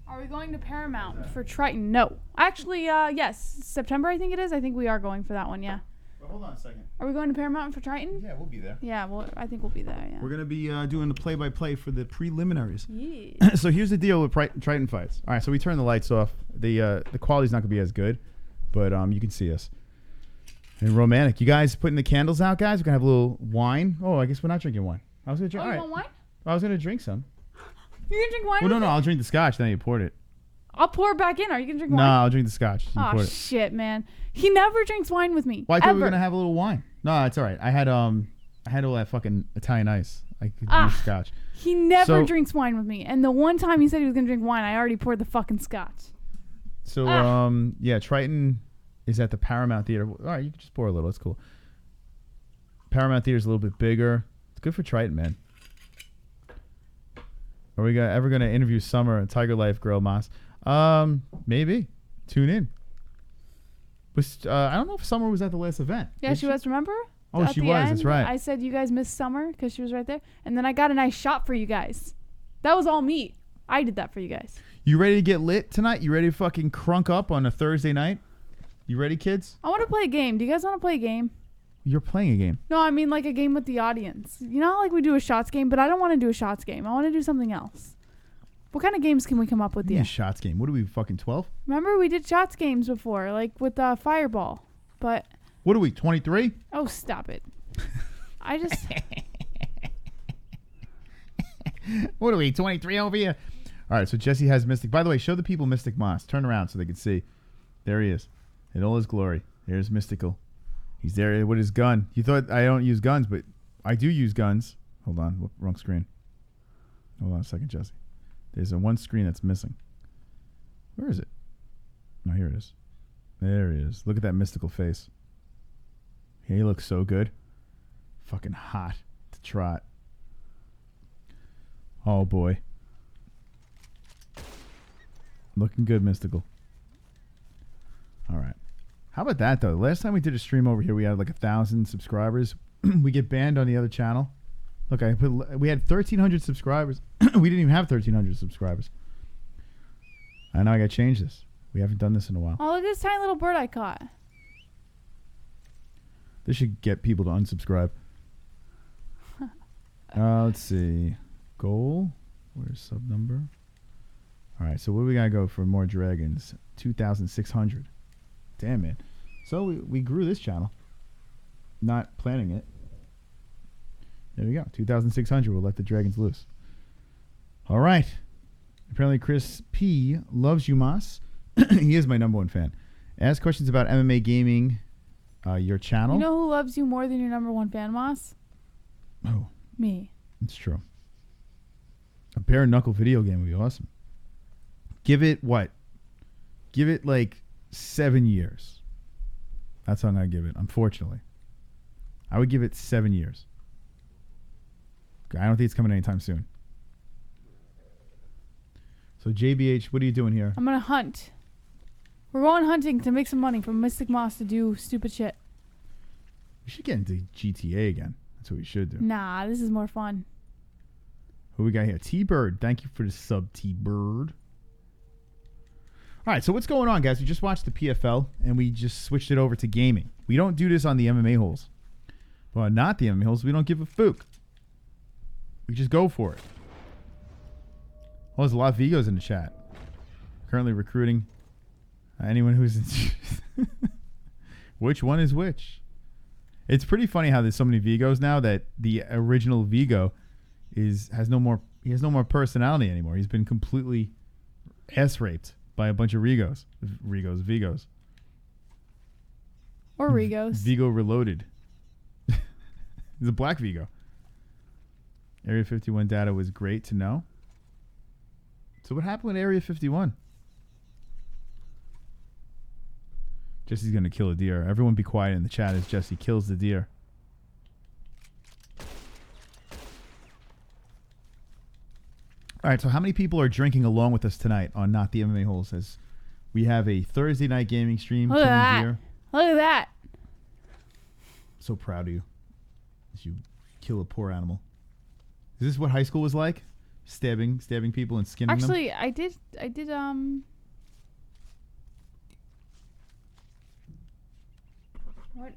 Are we going to Paramount for Triton? No. Actually, yes. September, I think it is. I think we are going for that one, yeah. Well, hold on a second. Are we going to Paramount for Triton? Yeah, we'll be there. Yeah, well, I think we'll be there, yeah. We're going to be doing the play-by-play for the preliminaries. Yeah. So here's the deal with Triton fights. All right, so we turn the lights off. The quality's not going to be as good, but you can see us. And romantic. You guys putting the candles out, guys? We're going to have a little wine. Oh, I guess we're not drinking wine. I was going to drink. Oh, all you right. want wine? I was going to drink some. You're going to drink wine? Well, no, I'll drink the scotch. Then you poured it. I'll pour it back in. Are you going to drink wine? No, I'll drink the scotch. You Oh, poured it. shit, man. He never drinks wine with me. Well, I thought ever. we were going to have a little wine. No, it's all right. I had all that fucking Italian ice. I could use scotch. He never drinks wine with me. And the one time he said he was going to drink wine, I already poured the fucking scotch. So, yeah, Triton is at the Paramount Theater. All right, you can just pour a little. It's cool. Paramount Theater's a little bit bigger. It's good for Triton, man. Are we ever going to interview Summer and Tiger Life Girl Moss? Maybe. Tune in. I don't know if Summer was at the last event. Yeah, she was, remember? Oh, At she the was. end, That's right. I said you guys missed Summer because she was right there. And then I got a nice shot for you guys. That was all me. I did that for you guys. You ready to get lit tonight? You ready to fucking crunk up on a Thursday night? You ready, kids? I want to play a game. Do you guys want to play a game? You're playing a game. No, I mean like a game with the audience. You know how like we do a shots game, but I don't want to do a shots game. I want to do something else. What kind of games can we come up with? Yeah, shots game. What are we, fucking 12? Remember we did shots games before, like with Fireball. But what are we, 23? oh, stop it. I just What are we, 23 over here? All right, so Jesse has Mystic. By the way, show the people Mystic Moss. Turn around so they can see. There he is in all his glory. There's Mystical. He's there with his gun. You thought I don't use guns, but I do use guns. Hold on. Whoop, wrong screen. Hold on a second, Jesse. There's a one screen that's missing. Where is it? No, here it is. There he is. Look at that mystical face. He looks so good. Fucking hot to trot. Oh, boy. Looking good, Mystical. All right. How about that, though? Last time we did a stream over here, we had like 1,000 subscribers. We get banned on the other channel. Look, we had 1,300 subscribers. We didn't even have 1,300 subscribers. I know I got to change this. We haven't done this in a while. oh, look at this tiny little bird I caught. This should get people to unsubscribe. Let's see. Goal. Where's sub number? All right, so what do we got to go for more dragons? 2,600. Damn, man. So we grew this channel. Not planning it. There we go. 2,600. We'll let the dragons loose. All right. Apparently Chris P. loves you, Moss. He is my #1 fan. Ask questions about MMA gaming, your channel. You know who loves you more than your #1 fan, Moss? Oh. Me. It's true. A bare-knuckle video game would be awesome. Give it what? Give it like 7 years. That's how I'm going to give it, unfortunately. I would give it 7 years. I don't think it's coming anytime soon. So JBH, what are you doing here? I'm going to hunt. We're going hunting to make some money from Mystic Moss to do stupid shit. We should get into GTA again. That's what we should do. Nah, this is more fun. Who we got here? T-Bird. Thank you for the sub, T-Bird. All right, so what's going on, guys? We just watched the PFL, and we just switched it over to gaming. We don't do this on the MMA holes. Well, not the MMA holes. We don't give a fook. We just go for it. Oh, there's a lot of Vigos in the chat. Currently recruiting anyone who's in... Which one is which? It's pretty funny how there's so many Vigos now that the original Vigo has no more personality anymore. He's been completely ass raped by a bunch of Vigos. Or Rigos. Vigo Reloaded. He's a black Vigo. Area 51 data was great to know. So what happened with Area 51? Jesse's going to kill a deer. Everyone be quiet in the chat as Jesse kills the deer. All right, so how many people are drinking along with us tonight on Not the MMA Holes as we have a Thursday night gaming stream? Look at that. Deer. Look at that. So proud of you as you kill a poor animal. Is this what high school was like? Stabbing people and skinning them? Actually, I did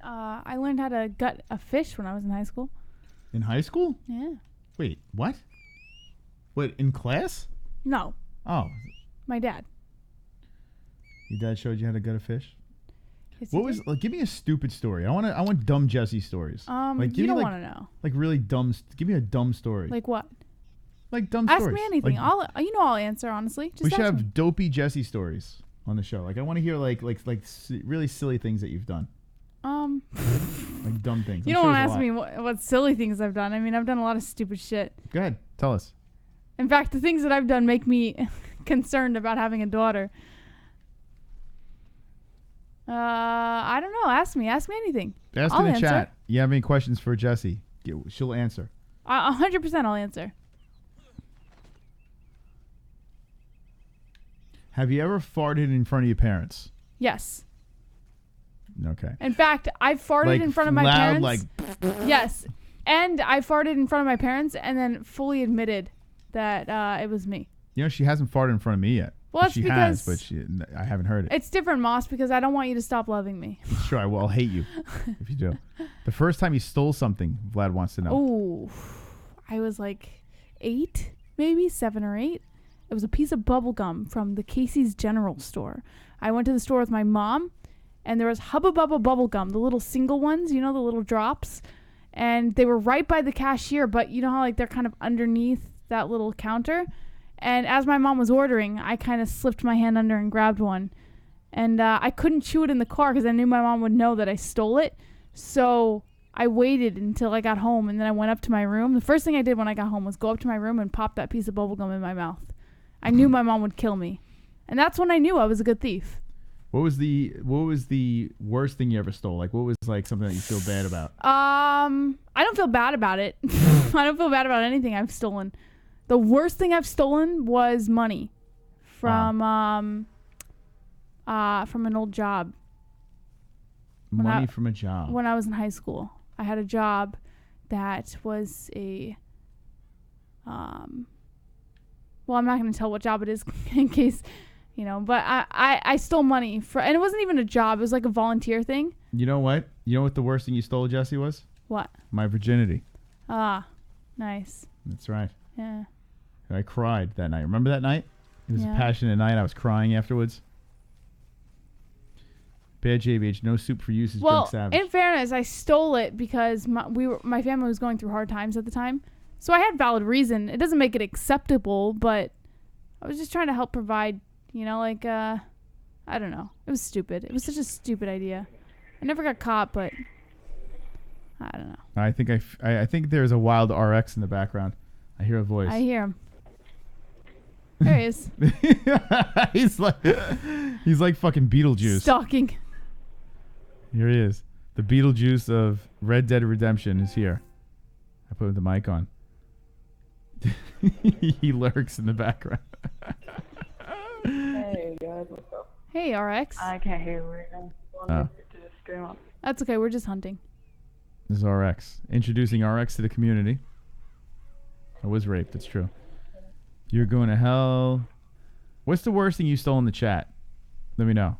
I learned how to gut a fish when I was in high school. In high school? Yeah. Wait, what? What, in class? No. Oh. My dad. Your dad showed you how to gut a fish? Yes, What was like? Give me a stupid story. I want dumb Jesse stories. Like, you don't want to know. Like really dumb. Give me a dumb story. Like what? Like dumb Ask stories. me anything. Like, I'll answer honestly. Just we should ask have me. dopey Jesse stories on the show. Like I want to hear like really silly things that you've done. Like dumb things. You don't want to ask me what silly things I've done. I mean, I've done a lot of stupid shit. Go ahead, tell us. In fact, the things that I've done make me concerned about having a daughter. I don't know. Ask me anything. Ask I'll in the answer. chat. You have any questions for Jessie? She'll answer. 100% I'll answer. Have you ever farted in front of your parents? Yes. Okay. In fact, I farted in front of my loud, parents. Yes. And I farted in front of my parents and then fully admitted that it was me. You know, she hasn't farted in front of me yet. Well, it's she because has, but I haven't heard it. It's different, Moss, because I don't want you to stop loving me. Sure, I'll hate you if you do. The first time you stole something, Vlad wants to know. Oh, I was like 8, maybe 7 or 8. It was a piece of bubble gum from the Casey's General Store. I went to the store with my mom, and there was Hubba Bubba bubble gum, the little single ones, you know, the little drops. And they were right by the cashier, but you know how like they're kind of underneath that little counter? And as my mom was ordering, I kind of slipped my hand under and grabbed one. And I couldn't chew it in the car because I knew my mom would know that I stole it. So I waited until I got home, and then I went up to my room. The first thing I did when I got home was go up to my room and pop that piece of bubble gum in my mouth. I knew my mom would kill me. And that's when I knew I was a good thief. What was the worst thing you ever stole? Like, what was like something that you feel bad about? I don't feel bad about it. I don't feel bad about anything I've stolen. The worst thing I've stolen was money from an old job. Money from a job. When I was in high school, I had a job that was a well, I'm not going to tell what job it is in case, you know, but I stole money and it wasn't even a job. It was like a volunteer thing. You know what? You know what the worst thing you stole, Jesse, was? What? My virginity. Ah, nice. That's right. Yeah. I cried that night. Remember that night? It was Yeah. a passionate night. I was crying afterwards. Bad JBH, no soup for you, says Drunk Savage. In fairness, I stole it because my family was going through hard times at the time. So I had valid reason. It doesn't make it acceptable, but I was just trying to help provide, you know, like, I don't know. It was stupid. It was such a stupid idea. I never got caught, but I don't know. I think there's a wild RX in the background. I hear a voice. I hear him. There he is. he's like fucking Beetlejuice. Stalking. Here he is. The Beetlejuice of Red Dead Redemption is here. I put the mic on. He lurks in the background. Hey guys, what's up? Hey, RX. I can't hear you right now. To just stream up. That's okay. We're just hunting. This is RX. Introducing RX to the community. I was raped. It's true. You're going to hell. What's the worst thing you stole in the chat? Let me know.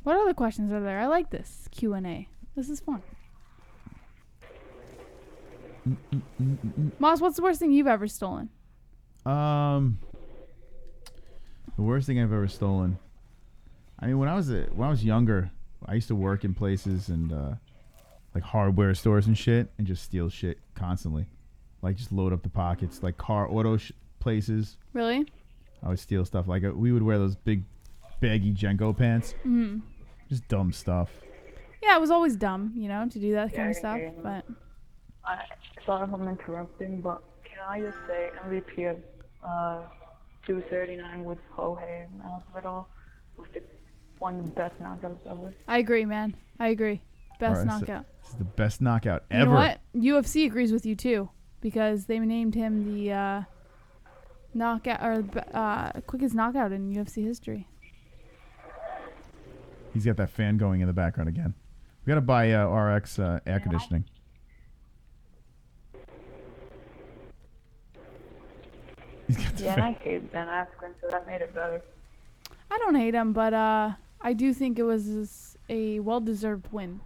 What other questions are there? I like this Q&A. This is fun. Moss, what's the worst thing you've ever stolen? The worst thing I've ever stolen. I mean, when I was younger, I used to work in places and like hardware stores and shit, and just steal shit constantly. Like just load up the pockets, like auto places. Really? I would steal stuff. Like we would wear those big, baggy Jenko pants. Mm. Just dumb stuff. Yeah, it was always dumb, to do that kind of stuff. But Sorry if I'm interrupting, but can I just say MVP of 239 with Jorge Masvidal was one of the best knockouts ever. I agree, man. I agree. Best knockout. This is the best knockout ever. You know what? UFC agrees with you too, because they named him the knockout or quickest knockout in UFC history. He's got that fan going in the background again. We gotta buy RX air conditioning. Yeah, and I hate Ben Askren, so that made it better. I don't hate him, but I do think it was a well-deserved win.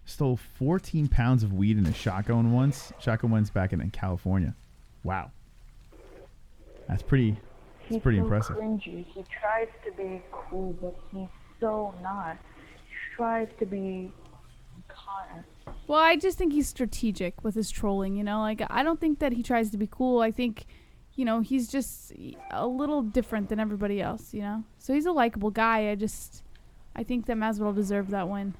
Stole 14 pounds of weed in a shotgun once. Shotgun ones back in California. Wow. That's pretty impressive. Cringy. He tries to be cool, but he's so not. He tries to be kind. Well, I just think he's strategic with his trolling, Like, I don't think that he tries to be cool. I think, he's just a little different than everybody else, So he's a likable guy. I think that Masvidal deserved that win.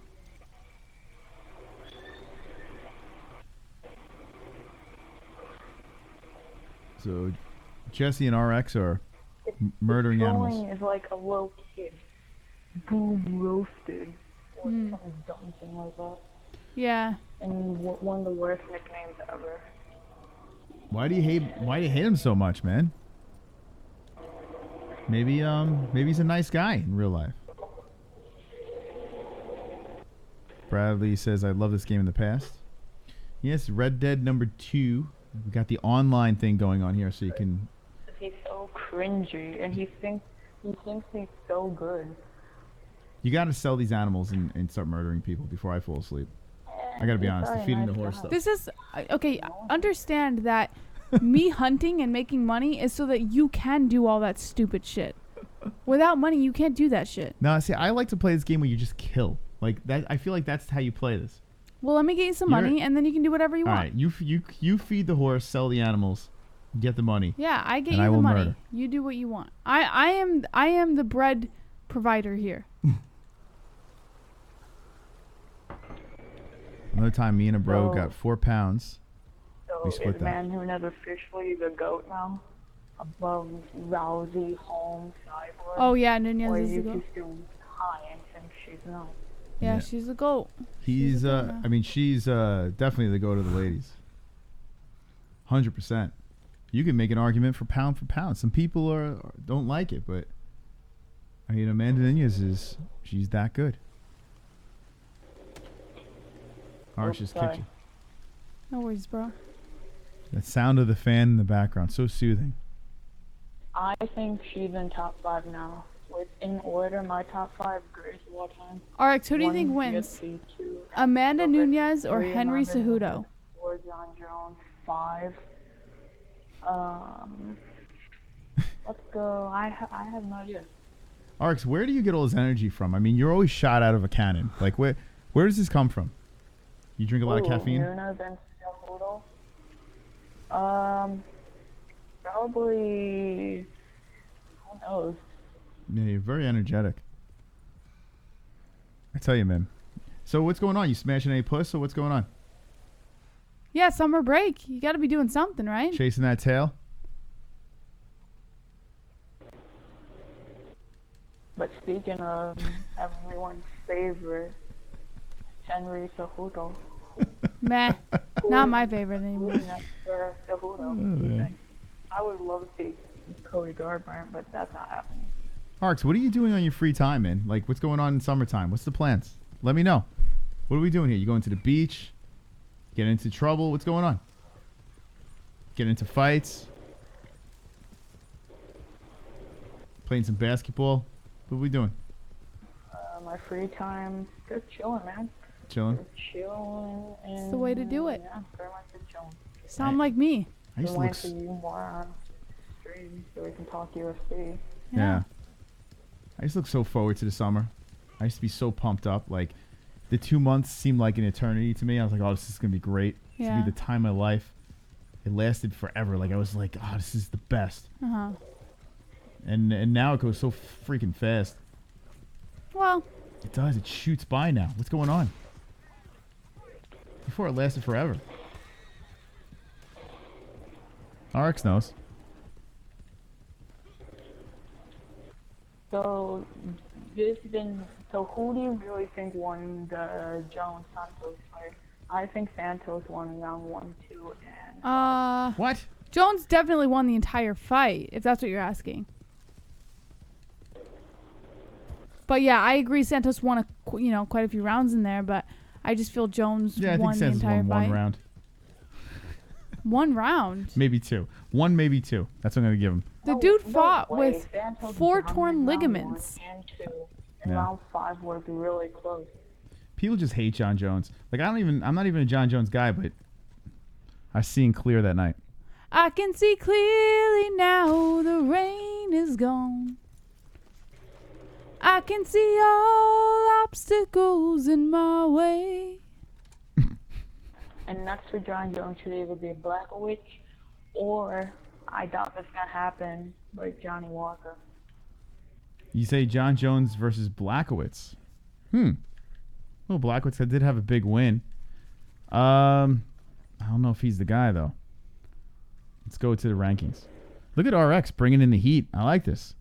So, Jesse and RX are murdering animals. Trolling is like a little kid. Boom roasted. Or some dumb thing like that. Yeah. And one of the worst nicknames ever. Why do you hate him so much, man? Maybe he's a nice guy in real life. Bradley says, I love this game in the past. Yes, Red Dead number 2. We got the online thing going on here, so you can. He's so cringy, and he thinks he's so good. You got to sell these animals and start murdering people before I fall asleep. I got to be honest. The feeding the horse stuff. This is okay. Understand that me hunting and making money is so that you can do all that stupid shit. Without money, you can't do that shit. No, see, I like to play this game where you just kill. Like that. I feel like that's how you play this. Well, let me get you some money, and then you can do whatever you want. All right, you feed the horse, sell the animals, get the money. Yeah, I get you the money. Murder. You do what you want. I am the bread provider here. Another time, me and a bro got 4 pounds. So we split is man who never officially the GOAT now? Above Rousey, Holmes, Cyborg? Oh yeah, Nunez or is the you GOAT. just doing high and think she's not? Yeah, she's the GOAT. He's she's definitely the GOAT of the ladies. 100%. You can make an argument for pound. Some people don't like it, but Amanda Nunez she's that good. Harsh just kicked you. No worries, bro. The sound of the fan in the background, so soothing. I think she's in top 5 now. In order, my top 5 greatest of all time. RX, who do you think wins? Amanda Nunez or Henry Cejudo? Or John Jones, 5. Let's go. I have no idea. RX, where do you get all this energy from? I mean, you're always shot out of a cannon. Like, where does this come from? You drink a lot of caffeine? Probably. Who knows? Yeah, you're very energetic. I tell you, man. So what's going on? You smashing any puss, or what's going on? Yeah, summer break. You got to be doing something, right? Chasing that tail? But speaking of everyone's favorite, Henry Cejudo. Meh. Not my favorite anymore. I would love to see Cody Garbrandt, but that's not happening. RX, what are you doing on your free time, man? Like, what's going on in summertime? What's the plans? Let me know. What are we doing here? You going to the beach? Getting into trouble? What's going on? Getting into fights? Playing some basketball? What are we doing? My free time, just chilling, man. Chilling? Chilling. It's the way to do it. Yeah, very much just chilling. Sound like me. I used to waiting look... for you more on stream so we can talk UFC. Yeah. I used to look so forward to the summer. I used to be so pumped up. Like, The 2 months seemed like an eternity to me. I was like, oh, this is going to be great. This Yeah. will be the time of my life. It lasted forever. Like, I was like, oh, this is the best. Uh-huh. And now it goes so freaking fast. Well. It does. It shoots by now. What's going on? Before it lasted forever. RX knows. So who do you really think won the Jones Santos fight? I think Santos won round 1, 2, and what? Jones definitely won the entire fight, if that's what you're asking. But yeah, I agree. Santos won quite a few rounds in there, but I just feel Jones I won think the Santos entire won fight. 1 round. 1 round. Maybe 2. 1, maybe 2. That's what I'm going to give him. The dude fought way. with Santos 4 dominated torn round ligaments. 1 and 2, and Yeah. round 5 was really close. People just hate John Jones. Like, I'm not even a John Jones guy, but I seen clear that night. I can see clearly now the rain is gone. I can see all obstacles in my way. And next for John Jones should either be Velickovic, or I doubt this gonna happen, but Johnny Walker. You say John Jones versus Blachowicz. Well, Blachowicz did have a big win. I don't know if he's the guy, though. Let's go to the rankings. Look at RX bringing in the heat. I like this.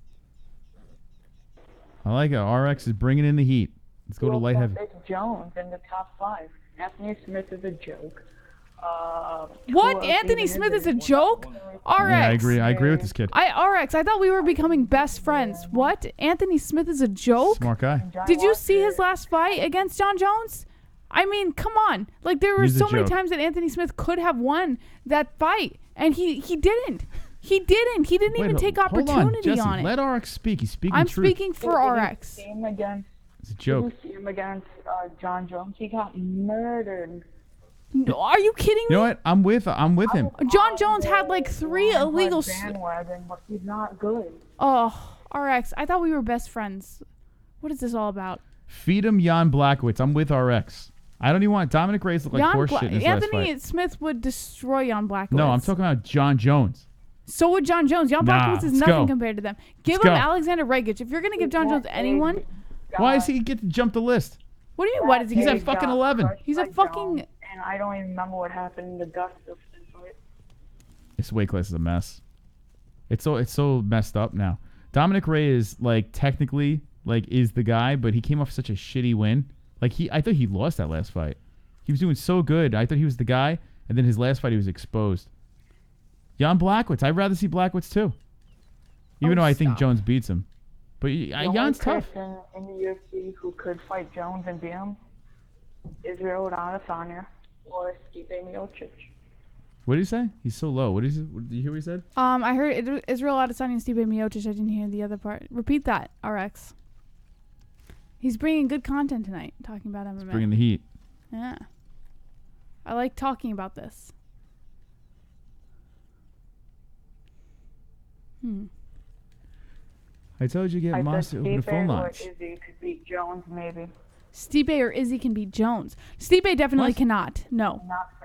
I like it. RX is bringing in the heat. Let's go to light heavy. It's Jones in the top 5. Anthony Smith is a joke. What? Anthony Smith is a joke? RX. Yeah, I agree. I agree with this kid. RX, I thought we were becoming best friends. What? Anthony Smith is a joke? Smart guy. Did you see his last fight against John Jones? I mean, come on. Like, there were He's a so many joke. times that Anthony Smith could have won that fight, and he didn't. He didn't. He didn't even take Hold opportunity Jesse, on it. Let RX speak. He's speaking I'm truth. speaking for RX. See him against, It's a joke. Did you see him against John Jones? He got murdered. No, are you kidding me? You know what? I'm with him. John Jones had like 3 illegal. Bandwagon, but he's not good. Oh, RX. I thought we were best friends. What is this all about? Feed him Jan Blachowicz. I'm with RX. I don't even want Dominic Reyes to look like horseshit in his last Anthony fight. Smith would destroy Jan Blachowicz. No, I'm talking about John Jones. So would John Jones. Jan Blachowicz is let's nothing go. compared to them. Give Let's him go. Alexander Regic. If you're going to give John Jones anyone, Why does he get to jump the list? what do you mean? Why does he He's get at fucking 11. He's a fucking. And I don't even remember what happened in the Gustafson fight. This weight class is a mess. It's so messed up now. Dominic Reyes, like, technically, like, is the guy, but he came off such a shitty win. Like, I thought he lost that last fight. He was doing so good. I thought he was the guy, and then his last fight he was exposed. Jan Blachowicz. I'd rather see Blachowicz too. Even though I think Jones beats him. But Jan's tough. The only person in the UFC who could fight Jones and beat him is Israel Adesanya or Stipe Miocic. What did he say? He's so low. Did you hear what he said? I heard Israel Adesanya and Stipe Miocic. I didn't hear the other part. Repeat that, RX. He's bringing good content tonight, talking about MMA. He's bringing the heat. Yeah. I like talking about this. I told you to get Monster open the phone Stipe or lines. Izzy could beat Jones, maybe. Stipe or Izzy can beat Jones. Stipe definitely cannot. No.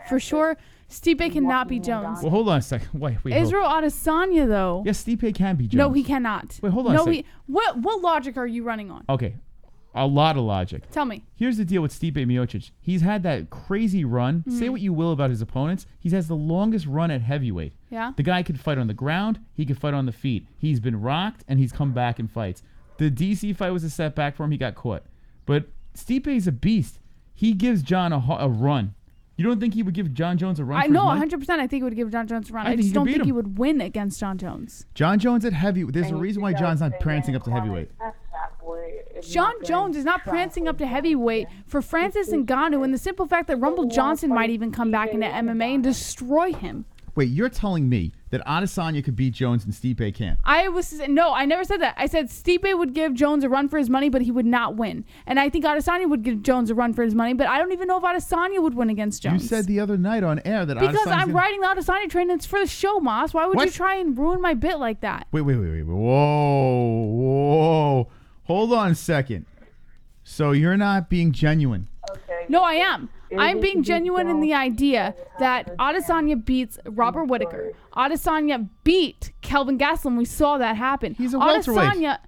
For sure, Stipe cannot beat Jones. Well, hold on a second. Wait. Israel Adesanya, though. Yes, Stipe can beat Jones. No, he cannot. Wait, hold on a second. What logic are you running on? Okay. A lot of logic. Tell me. Here's the deal with Stipe Miocic. He's had that crazy run. Say what you will about his opponents. He has the longest run at heavyweight. Yeah. The guy could fight on the ground. He could fight on the feet. He's been rocked, and he's come back and fights. The DC fight was a setback for him. He got caught. But Stipe is a beast. He gives John a run. You don't think he would give John Jones a run? I know, 100%. I think he would give John Jones a run. I just don't think he would win against John Jones. John Jones at heavyweight. There's a reason why John's not prancing up to heavyweight. John Jones is not prancing up to heavyweight for Francis Ngannou, and the simple fact that Rumble Johnson might even come back into MMA and destroy him. Wait, you're telling me that Adesanya could beat Jones and Stipe can't? No, I never said that. I said Stipe would give Jones a run for his money, but he would not win. And I think Adesanya would give Jones a run for his money, but I don't even know if Adesanya would win against Jones. You said the other night on air that because Adesanya's I'm riding the Adesanya train and it's for the show, Moss. Why would you try and ruin my bit like that? Wait. Whoa. Hold on a second. So you're not being genuine. No, I am. I'm being genuine in the idea that Adesanya beats Robert Whittaker. Adesanya beat Kelvin Gastelum. We saw that happen. He's a welterweight.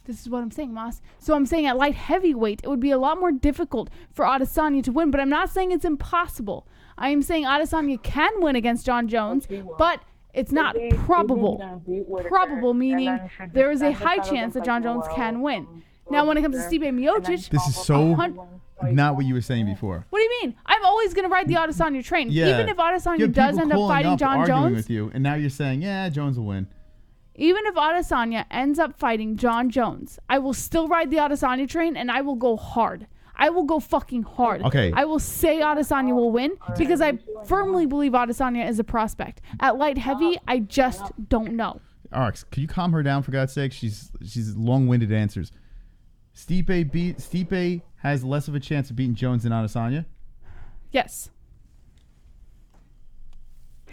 This is what I'm saying, Moss. So I'm saying at light heavyweight, it would be a lot more difficult for Adesanya to win, but I'm not saying it's impossible. I am saying Adesanya can win against John Jones, but it's not probable. Probable meaning there is a high chance that John Jones can win. Now, when it comes to Stipe Miocic, this is so not what you were saying before. What do you mean? I'm always going to ride the Adesanya train. Yeah. Even if Adesanya does end up fighting John Jones. With you, and now you're saying, yeah, Jones will win. Even if Adesanya ends up fighting John Jones, I will still ride the Adesanya train, and I will go hard. I will go fucking hard. Okay. I will say Adesanya will win because I firmly believe Adesanya is a prospect. At light heavy, I just don't know. Arx, can you calm her down for God's sake? She's long-winded answers. Stipe has less of a chance of beating Jones than Adesanya? Yes.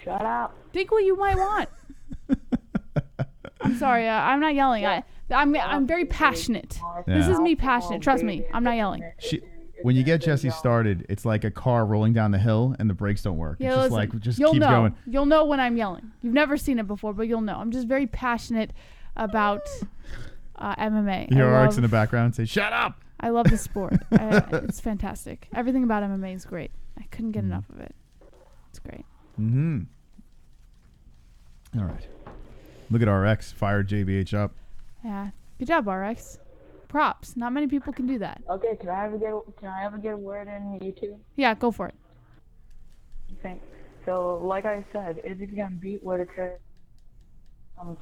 Shut up. Think what you might want. I'm sorry. I'm not yelling. I'm very passionate. Yeah. This is me passionate. Trust me. I'm not yelling. When you get Jesse started, it's like a car rolling down the hill and the brakes don't work. Yeah, it's listen, just you'll keep know. going. You'll know when I'm yelling. You've never seen it before, but you'll know. I'm just very passionate about MMA. You hear Arx in the background say, "Shut up!" I love the sport. It's fantastic. Everything about MMA is great. I couldn't get enough of it. It's great. Mm-hmm. All right. Look at RX. Fired JBH up. Yeah. Good job, RX. Props. Not many people can do that. Okay, can I ever get a word in YouTube? Yeah, go for it. Thanks. So, like I said, is he gonna beat Whittaker,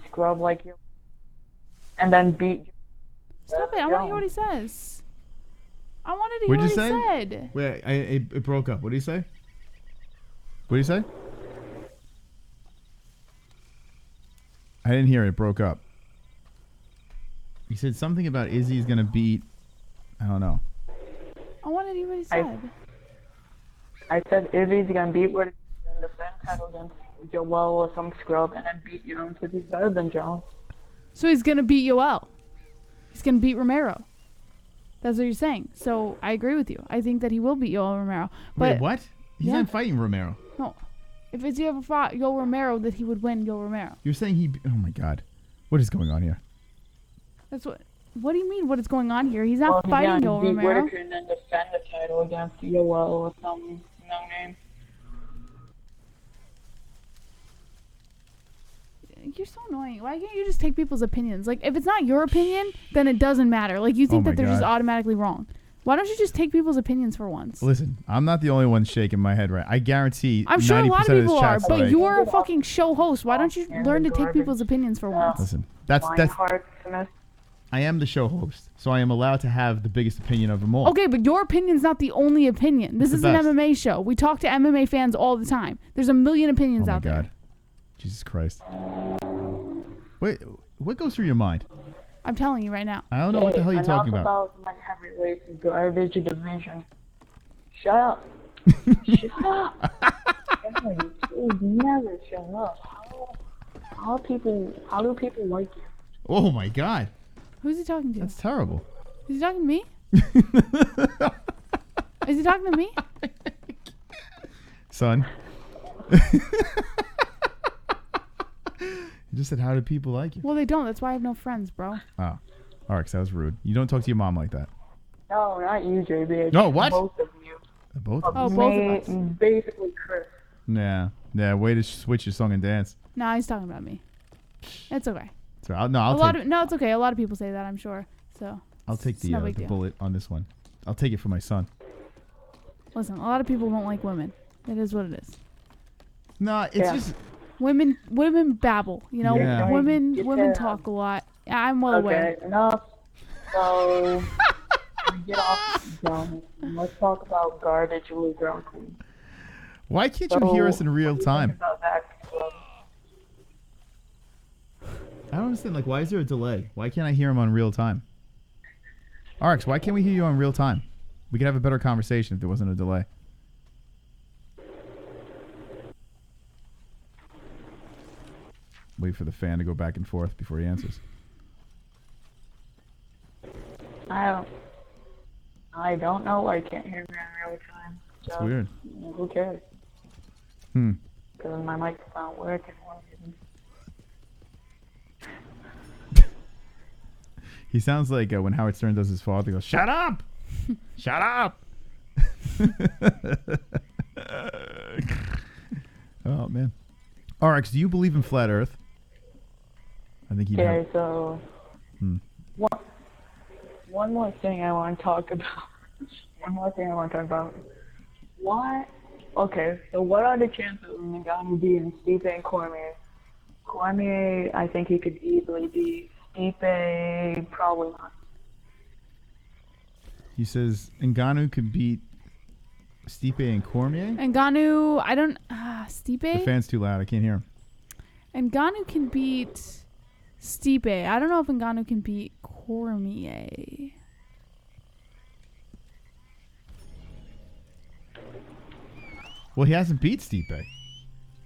scrub like you, and then beat? Stop it! I want to hear what he says. I wanted to hear what he said. Wait, it broke up. What did he say? What did he say? I didn't hear it. It broke up. He said something about Izzy's gonna beat. I don't know. I wanted to hear what he said. I said Izzy's gonna beat Whittaker and defend title against Joel or some scrub, and then beat Jones because he's better than Jones. So he's gonna beat Yoel. He's gonna beat Romero. That's what you're saying. So I agree with you. I think that he will beat Yoel Romero. But wait, what? He's not fighting Romero. No. If Izzy ever fought Yoel Romero, that he would win Yoel Romero. You're saying he? Oh my God, what is going on here? That's what. What do you mean? What is going on here? He's not fighting Yoel Romero. Whittaker and then defend the title against Yoel or some no name. You're so annoying. Why can't you just take people's opinions? Like, if it's not your opinion, then it doesn't matter. Like, you think that they're just automatically wrong. Why don't you just take people's opinions for once? Listen, I'm not the only one shaking my head right. I guarantee. I'm sure a lot of people are, but right. you're a fucking show host. Why don't you learn to take people's opinions for once? Listen, that's. I am the show host, so I am allowed to have the biggest opinion of them all. Okay, but your opinion's not the only opinion. This is an MMA show. We talk to MMA fans all the time. There's a million opinions out there. Oh my God. Jesus Christ. Wait, what goes through your mind? I'm telling you right now. I don't know what the hell you're talking about. My heavyweight garbage division. Shut up. Shut up. Please never shut up. How do people like you? Oh my God. Who's he talking to? That's terrible. Is he talking to me? Is he talking to me? Son. You just said, how do people like you? Well, they don't. That's why I have no friends, bro. Oh. Alright, that was rude. You don't talk to your mom like that. No, not you, JB. No, what? Both of you. Both of us? Oh, both of us. Basically, Chris. Yeah. Yeah, way to switch your song and dance. No, he's talking about me. It's okay. So I'll take no, it's okay. A lot of people say that, I'm sure. So I'll take the bullet on this one. I'll take it for my son. Listen, a lot of people won't like women. It is what it is. No, it's just women babble. You know, women talk a lot. I'm well aware. Okay, enough. So get off the zone. Let's talk about garbage Luke Queen. Why can't you hear us in real time? I don't understand. Like, why is there a delay? Why can't I hear him on real time? Arx, why can't we hear you on real time? We could have a better conversation if there wasn't a delay. Wait for the fan to go back and forth before he answers. I I don't know. I can't hear me in real time. So, It's weird. Who cares? Because my mic's not working. He sounds like when Howard Stern does his father. He goes, "Shut up! Shut up!" Oh man. RX, do you believe in flat Earth? I think you do. Okay, so one more thing I want to talk about. What? Okay, so what are the chances of Ngannou beating Stipe and Cormier? Cormier, I think he could easily beat. Stipe, probably not. He says Ngannou could beat Stipe and Cormier. Ngannou, I don't. Stipe? The fan's too loud. I can't hear him. Ngannou can beat Stipe. I don't know if Ngannou can beat Cormier. Well, he hasn't beat Stipe.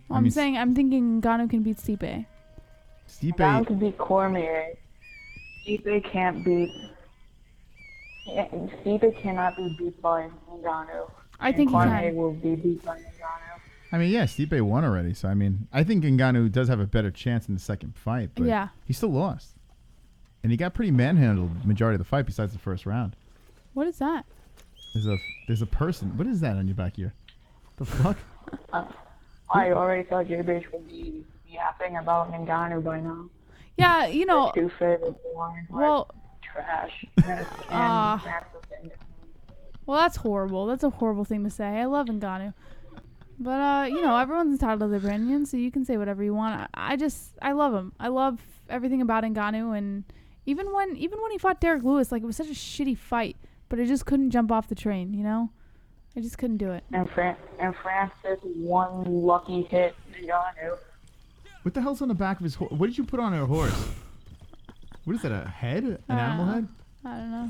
Well, I'm thinking Ngannou can beat Stipe. Ngannou can beat Cormier. Stipe can't beat. Stipe cannot be beat by Ngannou. I think he Cormier can. will be beat by Ngannou. I mean, yeah, Stipe won already. So, I mean, I think Ngannou does have a better chance in the second fight. But Yeah. he still lost. And he got pretty manhandled majority of the fight besides the first round. What is that? There's a person. What is that on your back here? The fuck? I already thought J-Bitch would be yapping about Ngannou by now. Yeah, you know. His two favorite wines Well, trash. Well, that's horrible. That's a horrible thing to say. I love Ngannou. But, you know, everyone's entitled to their opinion, so you can say whatever you want. I love him. I love everything about Ngannou, and even when he fought Derek Lewis, like, it was such a shitty fight, but I just couldn't jump off the train, you know? I just couldn't do it. And Francis one lucky hit Ngannou. What the hell's on the back of his horse? What did you put on her horse? What is that, a head? An animal head? I don't know.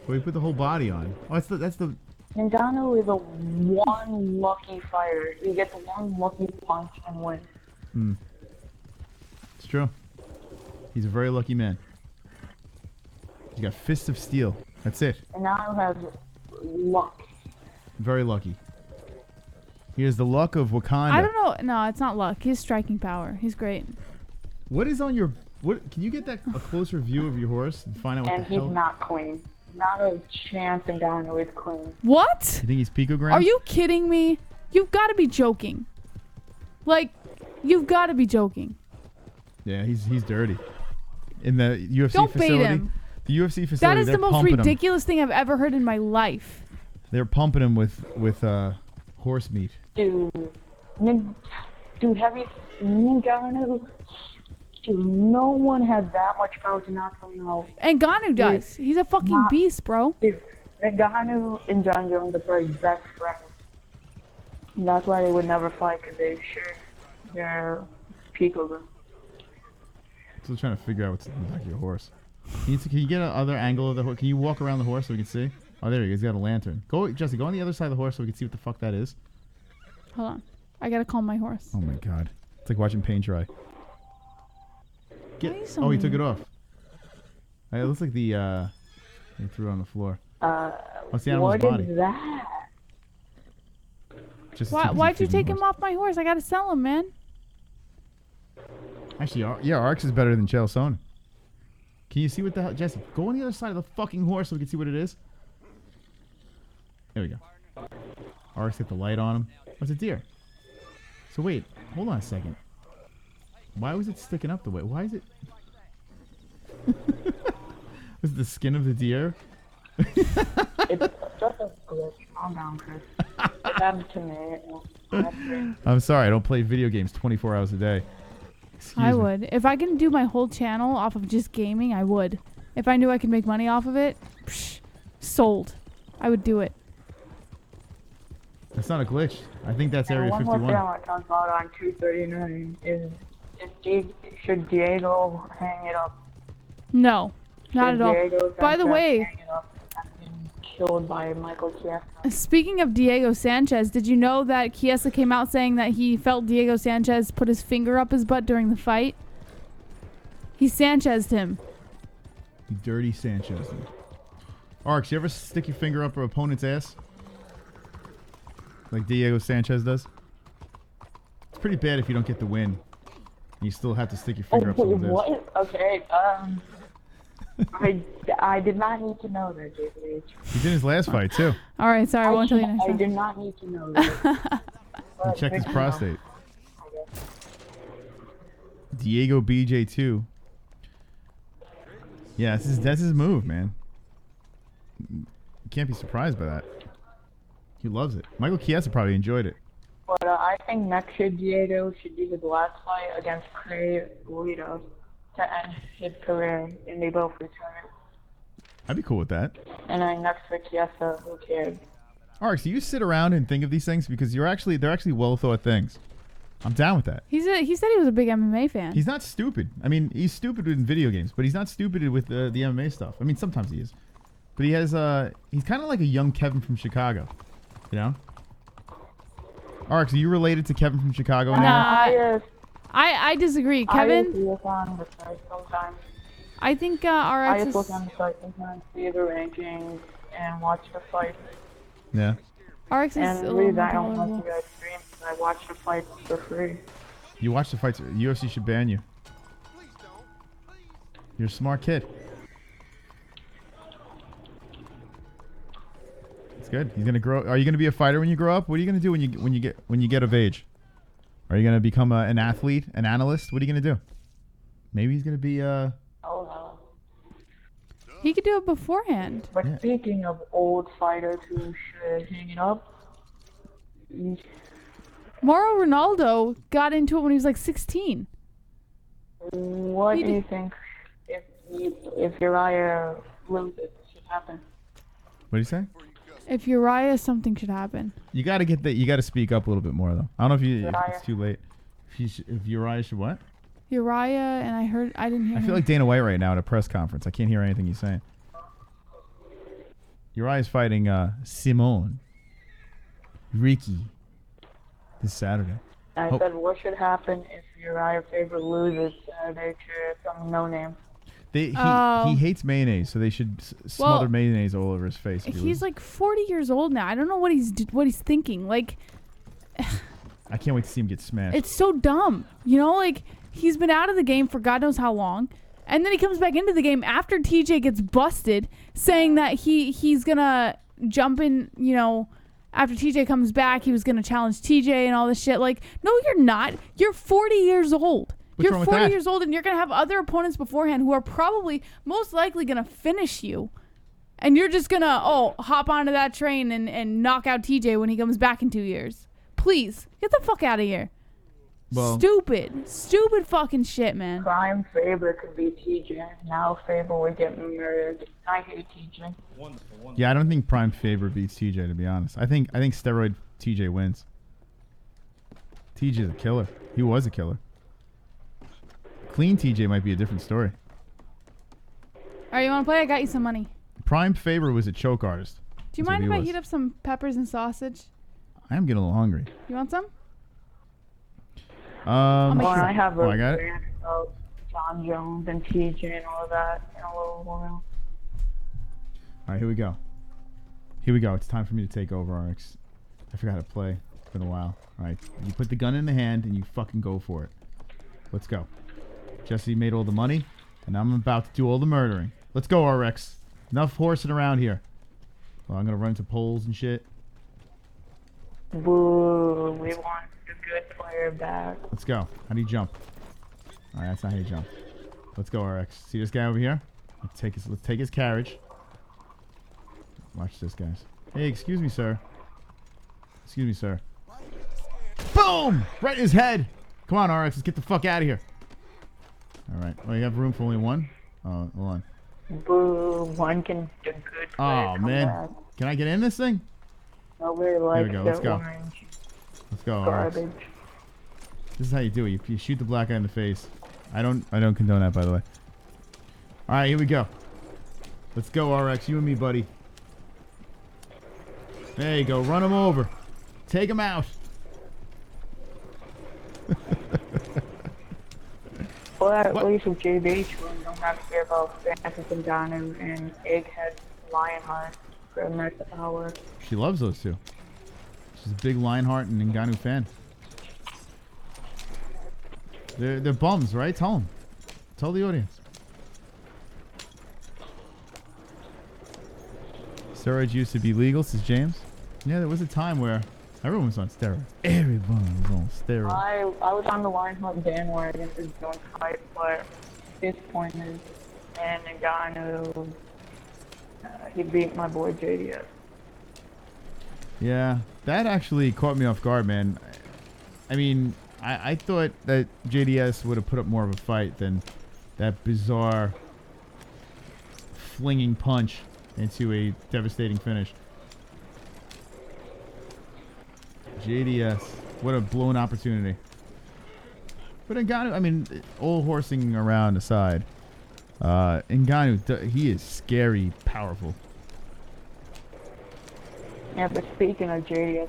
Well, you put the whole body on. Oh, that's the... Ngannou is a one lucky fighter. He gets one lucky punch and wins. It's true. He's a very lucky man. He's got fists of steel. That's it. Ngannou has luck. Very lucky. He has the luck of Wakanda. I don't know. No, it's not luck. He has striking power. He's great. What is on your... What? Can you get a closer view of your horse and find out what And the he's hell... not clean. Not a chance Ngannou is clean. What? You think he's picogram? Are you kidding me? You've got to be joking. Like, you've got to be joking. Yeah, he's dirty. In the UFC Don't facility... bait him. The UFC facility, That is they're the most pumping ridiculous thing I've ever heard in my life. They're pumping him with horse meat. Dude, have you seen Ngannou? Dude, no one has that much power to knock someone out. And Ngannou does. He's a fucking beast, bro. Dude, Ngannou and John Jones are probably best friends. And that's why they would never fight, because they share their peacock. Still trying to figure out what's in the back of your horse. Can you get another angle of the horse? Can you walk around the horse so we can see? Oh, there he is. He's got a lantern. Jesse, go on the other side of the horse so we can see what the fuck that is. Hold on. I gotta calm my horse. Oh my god. It's like watching paint dry. Oh, he took it off. It looks like he threw it on the floor. What's the animal's body? What is that? Why'd you take him off my horse? I gotta sell him, man. Actually, yeah, Arx is better than Chael Sonnen. Can you see what the hell? Jesse, go on the other side of the fucking horse so we can see what it is. There we go. Arx got the light on him. Oh, it's a deer. So wait, hold on a second. Why was it sticking up the way? Why is it? Was it the skin of the deer? It's just a glitch. Calm down, Chris. It happened to me. I'm sorry, I don't play video games 24 hours a day. I would. If I can do my whole channel off of just gaming, I would. If I knew I could make money off of it, sold. I would do it. That's not a glitch. I think that's And Area 51. One more thing I want to talk about on 239 is should Diego hang it up? No, not at all. Diego By the way, hang it up after being killed by Michael Chiesa? speaking of Diego Sanchez, did you know that Chiesa came out saying that he felt Diego Sanchez put his finger up his butt during the fight? He Sanchez'd him. You dirty Sanchez. Arx, you ever stick your finger up your opponent's ass? Like Diego Sanchez does? It's pretty bad if you don't get the win. You still have to stick your finger up someone's ass. What? Okay, I did not need to know that, JPH. He did his last fight, too. All right, sorry, I won't tell you next I time. did not need to know that. He checked his prostate. Diego BJ2. Yeah, that's his move, man. You can't be surprised by that. He loves it. Michael Chiesa probably enjoyed it. But I think next year Diego should do his last fight against Craig Guido to end his career, and they both return. I'd be cool with that. And then next for Chiesa, who cares? Arx, do you sit around and think of these things because they're actually well thought things? I'm down with that. He said he was a big MMA fan. He's not stupid. I mean, he's stupid in video games, but he's not stupid with the MMA stuff. I mean, sometimes he is. But he has he's kind of like a young Kevin from Chicago, you know? Arx, are you related to Kevin from Chicago? Nah, I disagree. Kevin? I just look on the site sometimes. I think RX I just look on the site sometimes, see the rankings, and watch the fights. Yeah. RX is and the reason I don't watch you guys stream is I watch the fights for free. You watch the fights. UFC should ban you. You're a smart kid. It's good. He's gonna grow. Are you gonna be a fighter when you grow up? What are you gonna do when you get of age? Are you gonna become an athlete, an analyst? What are you gonna do? Maybe he's gonna be Oh no. He could do it beforehand. But speaking of old fighters who should hang it up, Mauro Ronaldo got into it when he was like 16. What do you think if Uriah loses should happen? What do you say? If Uriah, something should happen. You gotta get that. You gotta speak up a little bit more though. I don't know if Uriah. it's too late. If Uriah should what? Uriah, and I didn't hear I him. feel like Dana White right now at a press conference. I can't hear anything he's saying. Uriah's fighting Simone. Ricky. This Saturday. I said what should happen if Uriah Faber loses Saturday to some no-name? He hates mayonnaise, so they should smother mayonnaise all over his face. He's like 40 years old now. I don't know what he's thinking. Like, I can't wait to see him get smashed. it's so dumb. You know, like, he's been out of the game for God knows how long. And then he comes back into the game after TJ gets busted, saying that he's going to jump in, you know, after TJ comes back, he was going to challenge TJ and all this shit. Like, no, you're not. You're 40 years old. You're 40 years old, and you're going to have other opponents beforehand who are probably most likely going to finish you. And you're just going to, hop onto that train and knock out TJ when he comes back in 2 years. Please, get the fuck out of here. Well, stupid fucking shit, man. Prime Faber could be TJ. Now Faber would get murdered. I hate TJ. Wonderful. Yeah, I don't think Prime Faber beats TJ, to be honest. I think steroid TJ wins. TJ's a killer. He was a killer. Clean TJ might be a different story. All right, you want to play? I got you some money. Prime Faber was a choke artist. Do you mind if I heat up some peppers and sausage? I am getting a little hungry. You want some? I have a I got it. rant about John Jones and TJ and all that in a little while. All right, here we go. Here we go. It's time for me to take over, RX. I forgot how to play. It's been a while. All right, you put the gun in the hand and you fucking go for it. Let's go. Jesse made all the money, and I'm about to do all the murdering. Let's go, RX. Enough horsing around here. Well, I'm going to run into poles and shit. Boo, we want the good player back. Let's go. How do you jump? All right, that's not how you jump. Let's go, RX. See this guy over here? Let's take his carriage. Watch this, guys. Hey, excuse me, sir. Excuse me, sir. Boom! Right in his head. Come on, RX. Let's get the fuck out of here. All right. Well, you have room for only one? Oh, hold on. Boo, one can do good player. Oh, man. Back. Can I get in this thing? Nobody likes Here we go. Let's go. Orange. Let's go, Garbage. RX. This is how you do it. You shoot the black guy in the face. I don't condone that, by the way. All right, here we go. Let's go, RX. You and me, buddy. There you go. Run him over. Take him out. Well, at least with JBH, we don't have to care about Francis and Donna and Egghead Lionheart for America Power. She loves those two. She's a big Lionheart and Ngannou fan. They're bums, right? Tell them. Tell the audience. Steroids used to be legal, says James. Yeah, there was a time where everyone was on steroids. Everyone was on steroids. I was on the Lionheart bandwagon for Jones fight, but disappointed. And Ngannou, he beat my boy JDS. Yeah, that actually caught me off guard, man. I mean, I thought that JDS would have put up more of a fight than that bizarre flinging punch into a devastating finish. JDS, what a blown opportunity. But Ngannou, I mean, all horsing around aside, Ngannou, he is scary, powerful. Yeah, but speaking of JDS,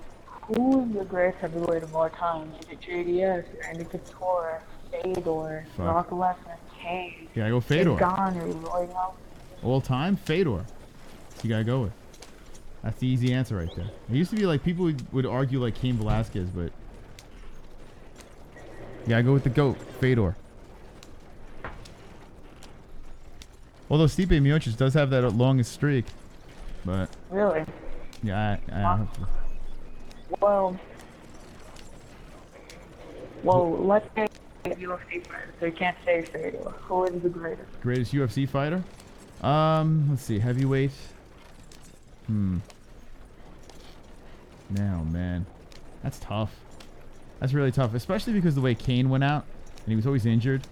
who is the greatest heavyweight of all time? Is it JDS, Randy Couture, Fedor, Brock Lesnar, Kane? Yeah, I go Fedor. Ngannou, Roy Nelson? All time, Fedor. You gotta go with. That's the easy answer right there. It used to be like people would argue like Cain Velasquez, but you gotta go with the GOAT, Fedor. Although Stipe Miocic does have that longest streak, but really, yeah, I well, let's say UFC fighter. So you can't say Fedor. Who is the greatest UFC fighter? Let's see, heavyweight. Now, man, that's tough. That's really tough, especially because the way Kane went out and he was always injured.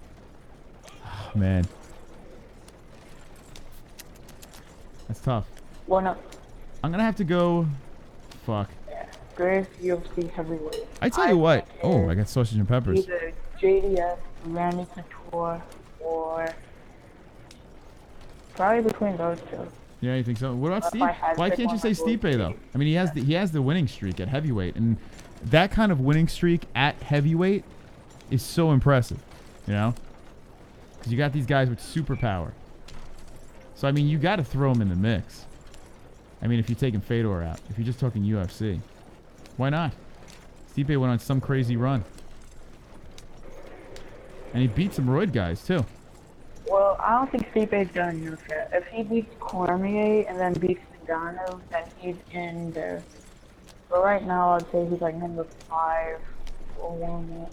Oh, man, that's tough. Well, no. I'm gonna have to go. Fuck. Yeah, greatest UFC heavyweight. I tell you what. Oh, I got sausage and peppers. Either JDS, Randy Couture, or probably between those two. Yeah, you think so? What about If Steve? I had to Why pick can't you one, say I'd go Stipe with though? Steve. I mean, he has the winning streak at heavyweight, and that kind of winning streak at heavyweight is so impressive, you know? Because you got these guys with superpower. So I mean, you got to throw them in the mix. I mean, if you're taking Fedor out, if you're just talking UFC, why not? Stipe went on some crazy run, and he beat some roid guys too. Well, I don't think Stipe's done enough yet. If he beats Cormier and then beats Ngannou, then he's in there. But right now, I'd say he's like number 5 or 1.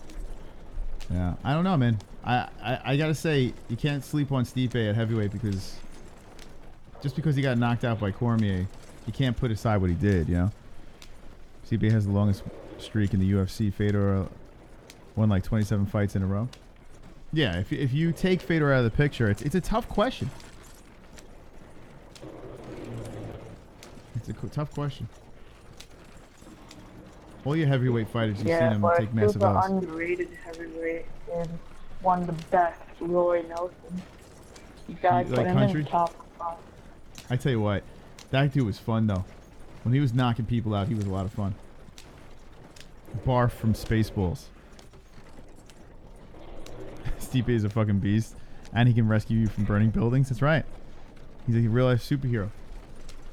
Yeah, I don't know, man. I gotta say, you can't sleep on Stipe at heavyweight because just because he got knocked out by Cormier, you can't put aside what he did, you know? Stipe has the longest streak in the UFC. Fedor won like 27 fights in a row. Yeah, if you take Fedor out of the picture, it's a tough question. It's a tough question. All your heavyweight fighters, you've seen them take massive L's. L's. Underrated heavyweight is one of the best, Roy Nelson. You gotta put him in the top 5. I tell you what, that dude was fun though. When he was knocking people out, he was a lot of fun. Barf from Spaceballs. Stipe is a fucking beast, and he can rescue you from burning buildings. That's right. He's a real life superhero.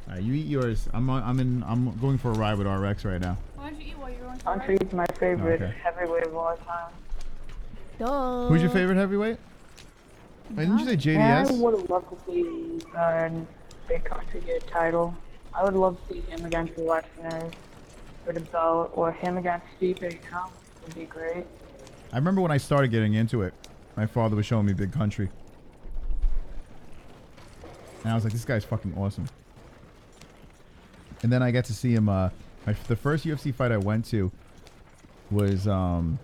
All right, you eat yours. I'm going for a ride with RX right now. Why don't you eat while you're going to Country is my favorite heavyweight of all time. Duh. Who's your favorite heavyweight? Wait, didn't you say JDS? I would have loved to see Big Country get a title. I would love to see him against Lesnar for the belt, or him against Stipe. Would be great. I remember when I started getting into it, my father was showing me Big Country. And I was like, this guy's fucking awesome. And then I got to see him, the first UFC fight I went to was Sonnen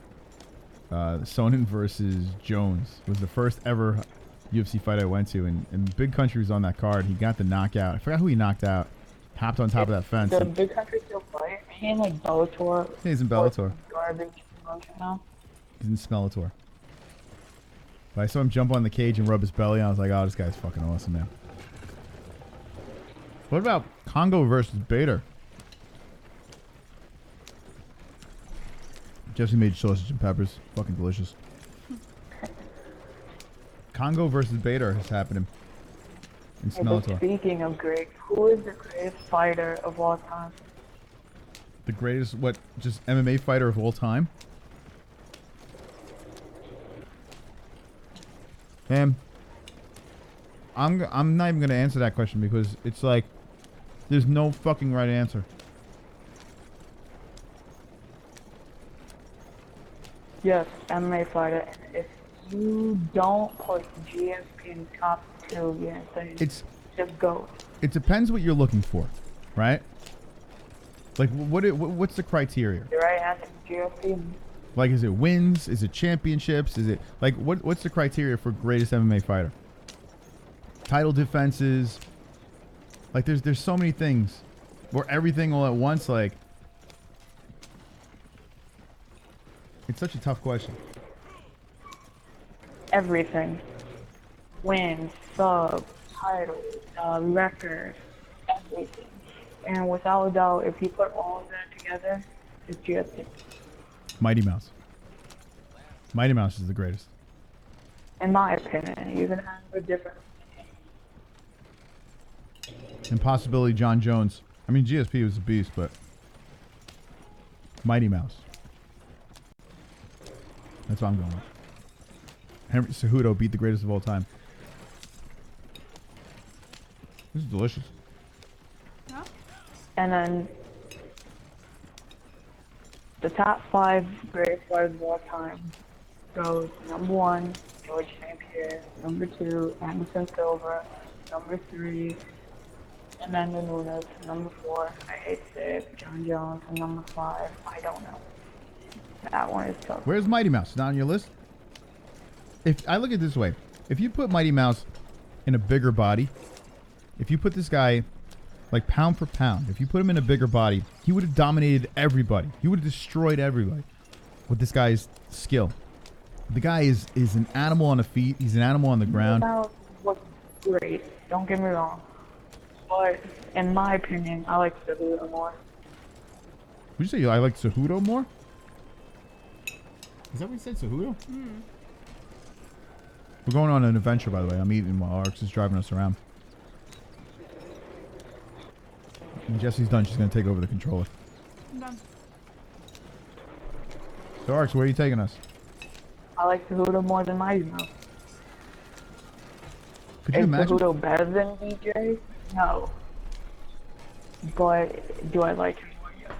versus Jones. It was the first ever UFC fight I went to, and Big Country was on that card. He got the knockout. I forgot who he knocked out. Hopped on top of that fence. The Big Country still fight? He in like Bellator. Yeah, he's in Bellator. Garbage promotion now. He's in Smellator. But I saw him jump on the cage and rub his belly, and I was like, oh, this guy's fucking awesome, man. What about Congo versus Bader? Jesse made sausage and peppers. Fucking delicious. Congo versus Bader is happening. and Hey, but Smelator. speaking of great, who is the greatest fighter of all time? The greatest, what, just MMA fighter of all time? And I'm not even gonna answer that question because it's like there's no fucking right answer. Yes, MMA fighter. And if you don't put GSP in top 2, you're insane. It's just go. It depends what you're looking for, right? Like what's the criteria? The right answer is GSP. Like, is it wins? Is it championships? Is it like what's the criteria for greatest MMA fighter? Title defenses. Like there's so many things, or everything all at once. Like it's such a tough question. Everything. Wins, sub, title, record, everything. And without a doubt, if you put all of that together, it's GSP. Mighty Mouse. Mighty Mouse is the greatest. In my opinion, you can have a different. Impossibility John Jones. I mean, GSP was a beast, but Mighty Mouse. That's what I'm going with. Henry Cejudo beat the greatest of all time. This is delicious. And then the top 5 greatest fighters of all time goes number 1, George St. Pierre, number 2, Anderson Silva, number 3, Amanda Nunes, number 4, I hate to say it, John Jones, and number 5, I don't know. That one is tough. Where's Mighty Mouse? Not on your list? If I look at it this way, if you put Mighty Mouse in a bigger body, if you put this guy like pound for pound, if you put him in a bigger body, he would have dominated everybody. He would have destroyed everybody with this guy's skill. The guy is an animal on the feet. He's an animal on the ground. That was great. Don't get me wrong. But in my opinion, I like Cejudo more. Would you say I like Cejudo more? Is that what you said, Cejudo? We're going on an adventure, by the way. I'm eating while Arx is driving us around. When Jesse's done, she's going to take over the controller. I'm done. So, Arx, where are you taking us? I like Cejudo more than Mighty Mouse. Could you Is imagine? Cejudo better than DJ? No. But do I like him more? Yes.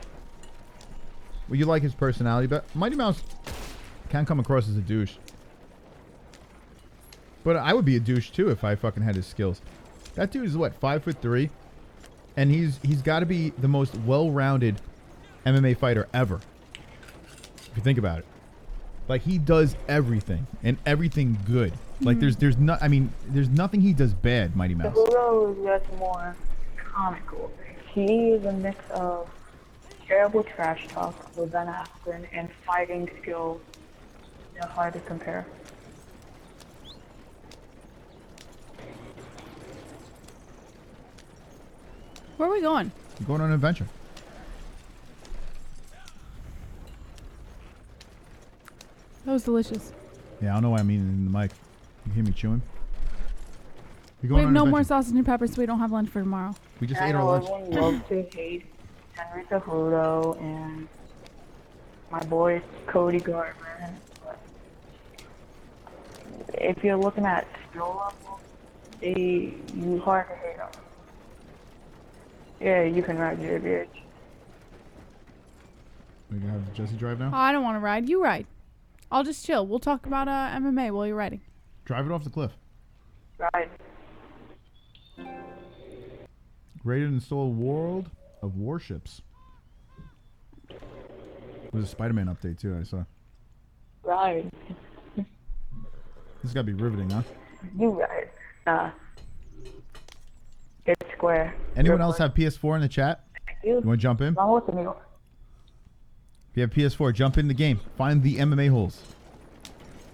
Well, you like his personality, but Mighty Mouse can come across as a douche. But I would be a douche too if I fucking had his skills. That dude is what, 5'3", and he's got to be the most well-rounded MMA fighter ever. If you think about it, like he does everything and everything good. Like there's nothing he does bad. Mighty Mouse. Cejudo is just more comical. He is a mix of terrible trash talk with Ben Askren and fighting skills. They're hard to compare. Where are we going? We're going on an adventure. That was delicious. Yeah, I don't know why I'm eating it in the mic. You hear me chewing? We're We going have on no an more adventure. sausage and peppers, so we don't have lunch for tomorrow. We just I ate our know lunch. everyone loves to hate Henry Cejudo and my boy Cody Garbrandt. But if you're looking at skill level, you hard to hate them. Yeah, you can ride your bitch. We gonna have Jesse drive now? Oh, I don't want to ride. You ride. I'll just chill. We'll talk about MMA while you're riding. Drive it off the cliff. Right. Rated and install World of Warships. There's a Spider-Man update too, I saw. Right. This gotta be riveting, huh? You right. It's square. Anyone else have PS4 in the chat? You wanna jump in? I'm listening. If you have PS4, jump in the game. Find the MMA holes.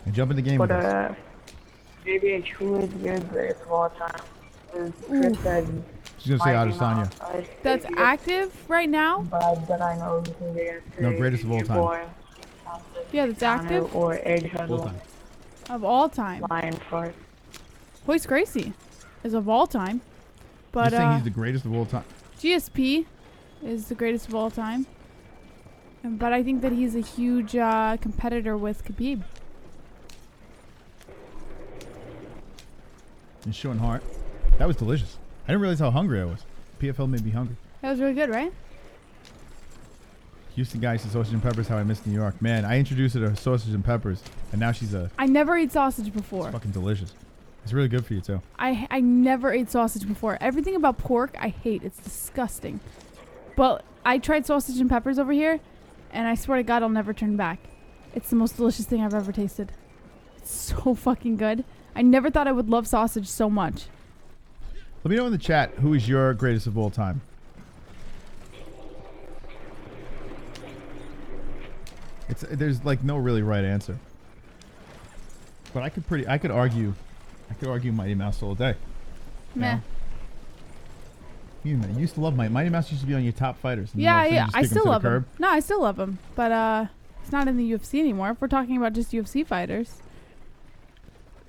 And jump in the game But with us. JBH, who is your greatest of all time? Chris said She's gonna say Adesanya. That's active right now? But I know who can be No, greatest of all time. boy, Yeah, that's active? or Edge All time. Of all time. Lion Fart. Royce Gracie. is of all time. But You're saying he's the greatest of all time? GSP is the greatest of all time. But I think that he's a huge competitor with Khabib. And showing heart. That was delicious. I didn't realize how hungry I was. PFL made me hungry. That was really good, right? Houston guy says sausage and peppers how I miss New York. Man, I introduced her to sausage and peppers, and now she's a... I never ate sausage before. It's fucking delicious. It's really good for you, too. I never ate sausage before. Everything about pork I hate. It's disgusting. But I tried sausage and peppers over here, and I swear to God I'll never turn back. It's the most delicious thing I've ever tasted. It's so fucking good. I never thought I would love sausage so much. Let me know in the chat who is your greatest of all time. There's like no really right answer. But I could argue Mighty Mouse all day. Meh. You used to love Mighty Mouse used to be on your top fighters. Yeah. I still love him. No, I still love him. But he's not in the UFC anymore. If we're talking about just UFC fighters,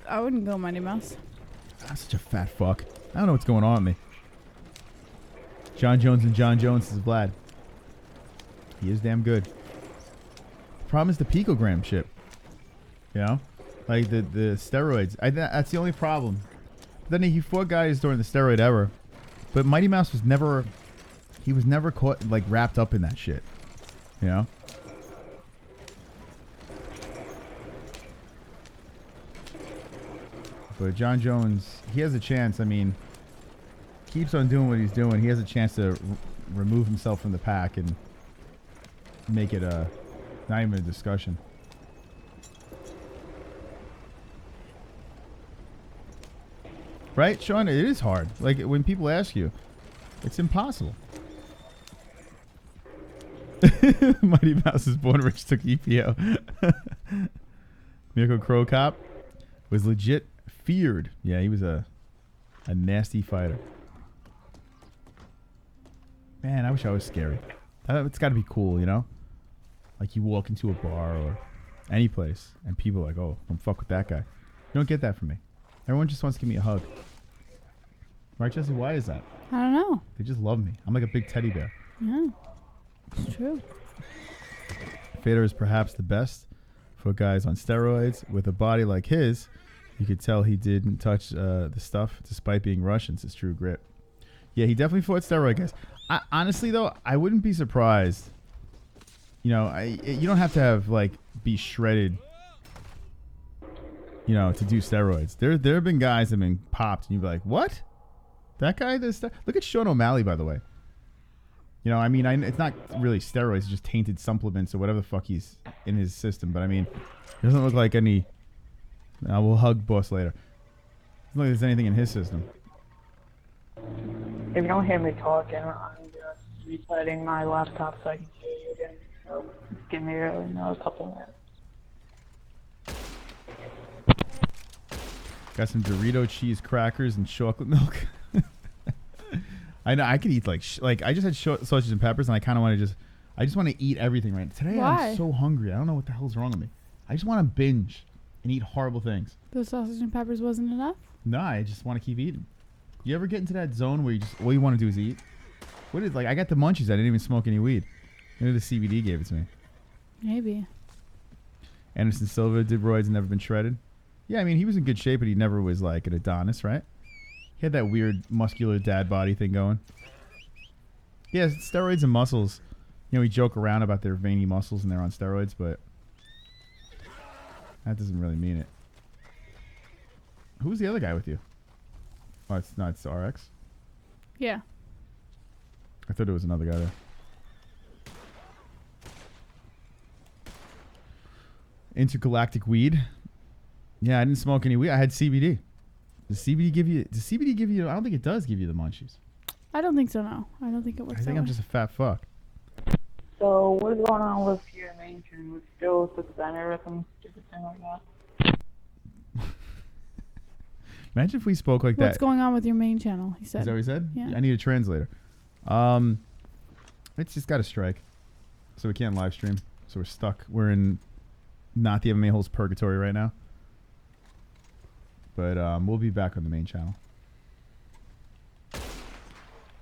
I wouldn't go Mighty Mouse. I'm such a fat fuck. I don't know what's going on with me. John Jones and John Jones is Vlad. He is damn good. The problem is the picogram shit. You know? Like the steroids. That's the only problem. But then he fought guys during the steroid era. But Mighty Mouse was never... He was never caught, like, wrapped up in that shit. You know? But John Jones, he has a chance. I mean, keeps on doing what he's doing. He has a chance to remove himself from the pack and make it not even a discussion. Right, Sean? It is hard. Like, when people ask you, it's impossible. Mighty Mouse is born rich, took EPO. Mirko Crow Cop was legit feared. Yeah, he was a nasty fighter. Man, I wish I was scary. It's got to be cool, you know? Like you walk into a bar or any place and people are like, oh, don't fuck with that guy. You don't get that from me. Everyone just wants to give me a hug. Right, Jesse? Why is that? I don't know. They just love me. I'm like a big teddy bear. Yeah, it's true. Fader is perhaps the best for guys on steroids. With a body like his, you could tell he didn't touch the stuff despite being Russian. It's true grit. Yeah, he definitely fought steroid guys. Honestly, though, I wouldn't be surprised. You know, you don't have to have, like, be shredded, you know, to do steroids. There have been guys that have been popped, and you'd be like, what? That guy does stuff? Look at Sean O'Malley, by the way. You know, I mean, it's not really steroids, it's just tainted supplements or whatever the fuck he's in his system. But, I mean, it doesn't look like any... we'll hug Boss later. It doesn't look like there's anything in his system. If you don't hear me talking, I'm just resetting my laptop so I can hear you again. So just give me a couple minutes. Got some Dorito cheese crackers and chocolate milk. I know I could eat like I just had sausage and peppers, and I kind of want to I just want to eat everything right today. Why? I'm so hungry. I don't know what the hell's wrong with me. I just want to binge and eat horrible things. Those sausage and peppers wasn't enough? No, I just want to keep eating. You ever get into that zone where you just all you want to do is eat? What is I got the munchies. I didn't even smoke any weed. Maybe the CBD gave it to me. Maybe. Anderson Silva did roids and never been shredded. Yeah, I mean he was in good shape, but he never was like an Adonis, right? He had that weird muscular dad body thing going. Yeah, steroids and muscles. You know, we joke around about their veiny muscles and they're on steroids, but that doesn't really mean it. Who's the other guy with you? Oh, it's not. It's RX? Yeah. I thought it was another guy there. Intergalactic weed. Yeah, I didn't smoke any weed. I had CBD. Does CBD give you? I don't think it does give you the munchies. I don't think so, no. I don't think it works. I think I'm just a fat fuck. So what's going on with your main channel? It's still suspended or some stupid thing like that? Imagine if we spoke like that. What's going on with your main channel? He said. Is that what he said? Yeah. I need a translator. It's just got a strike, so we can't live stream. So we're stuck. We're in not the MMA holes purgatory right now. But we'll be back on the main channel.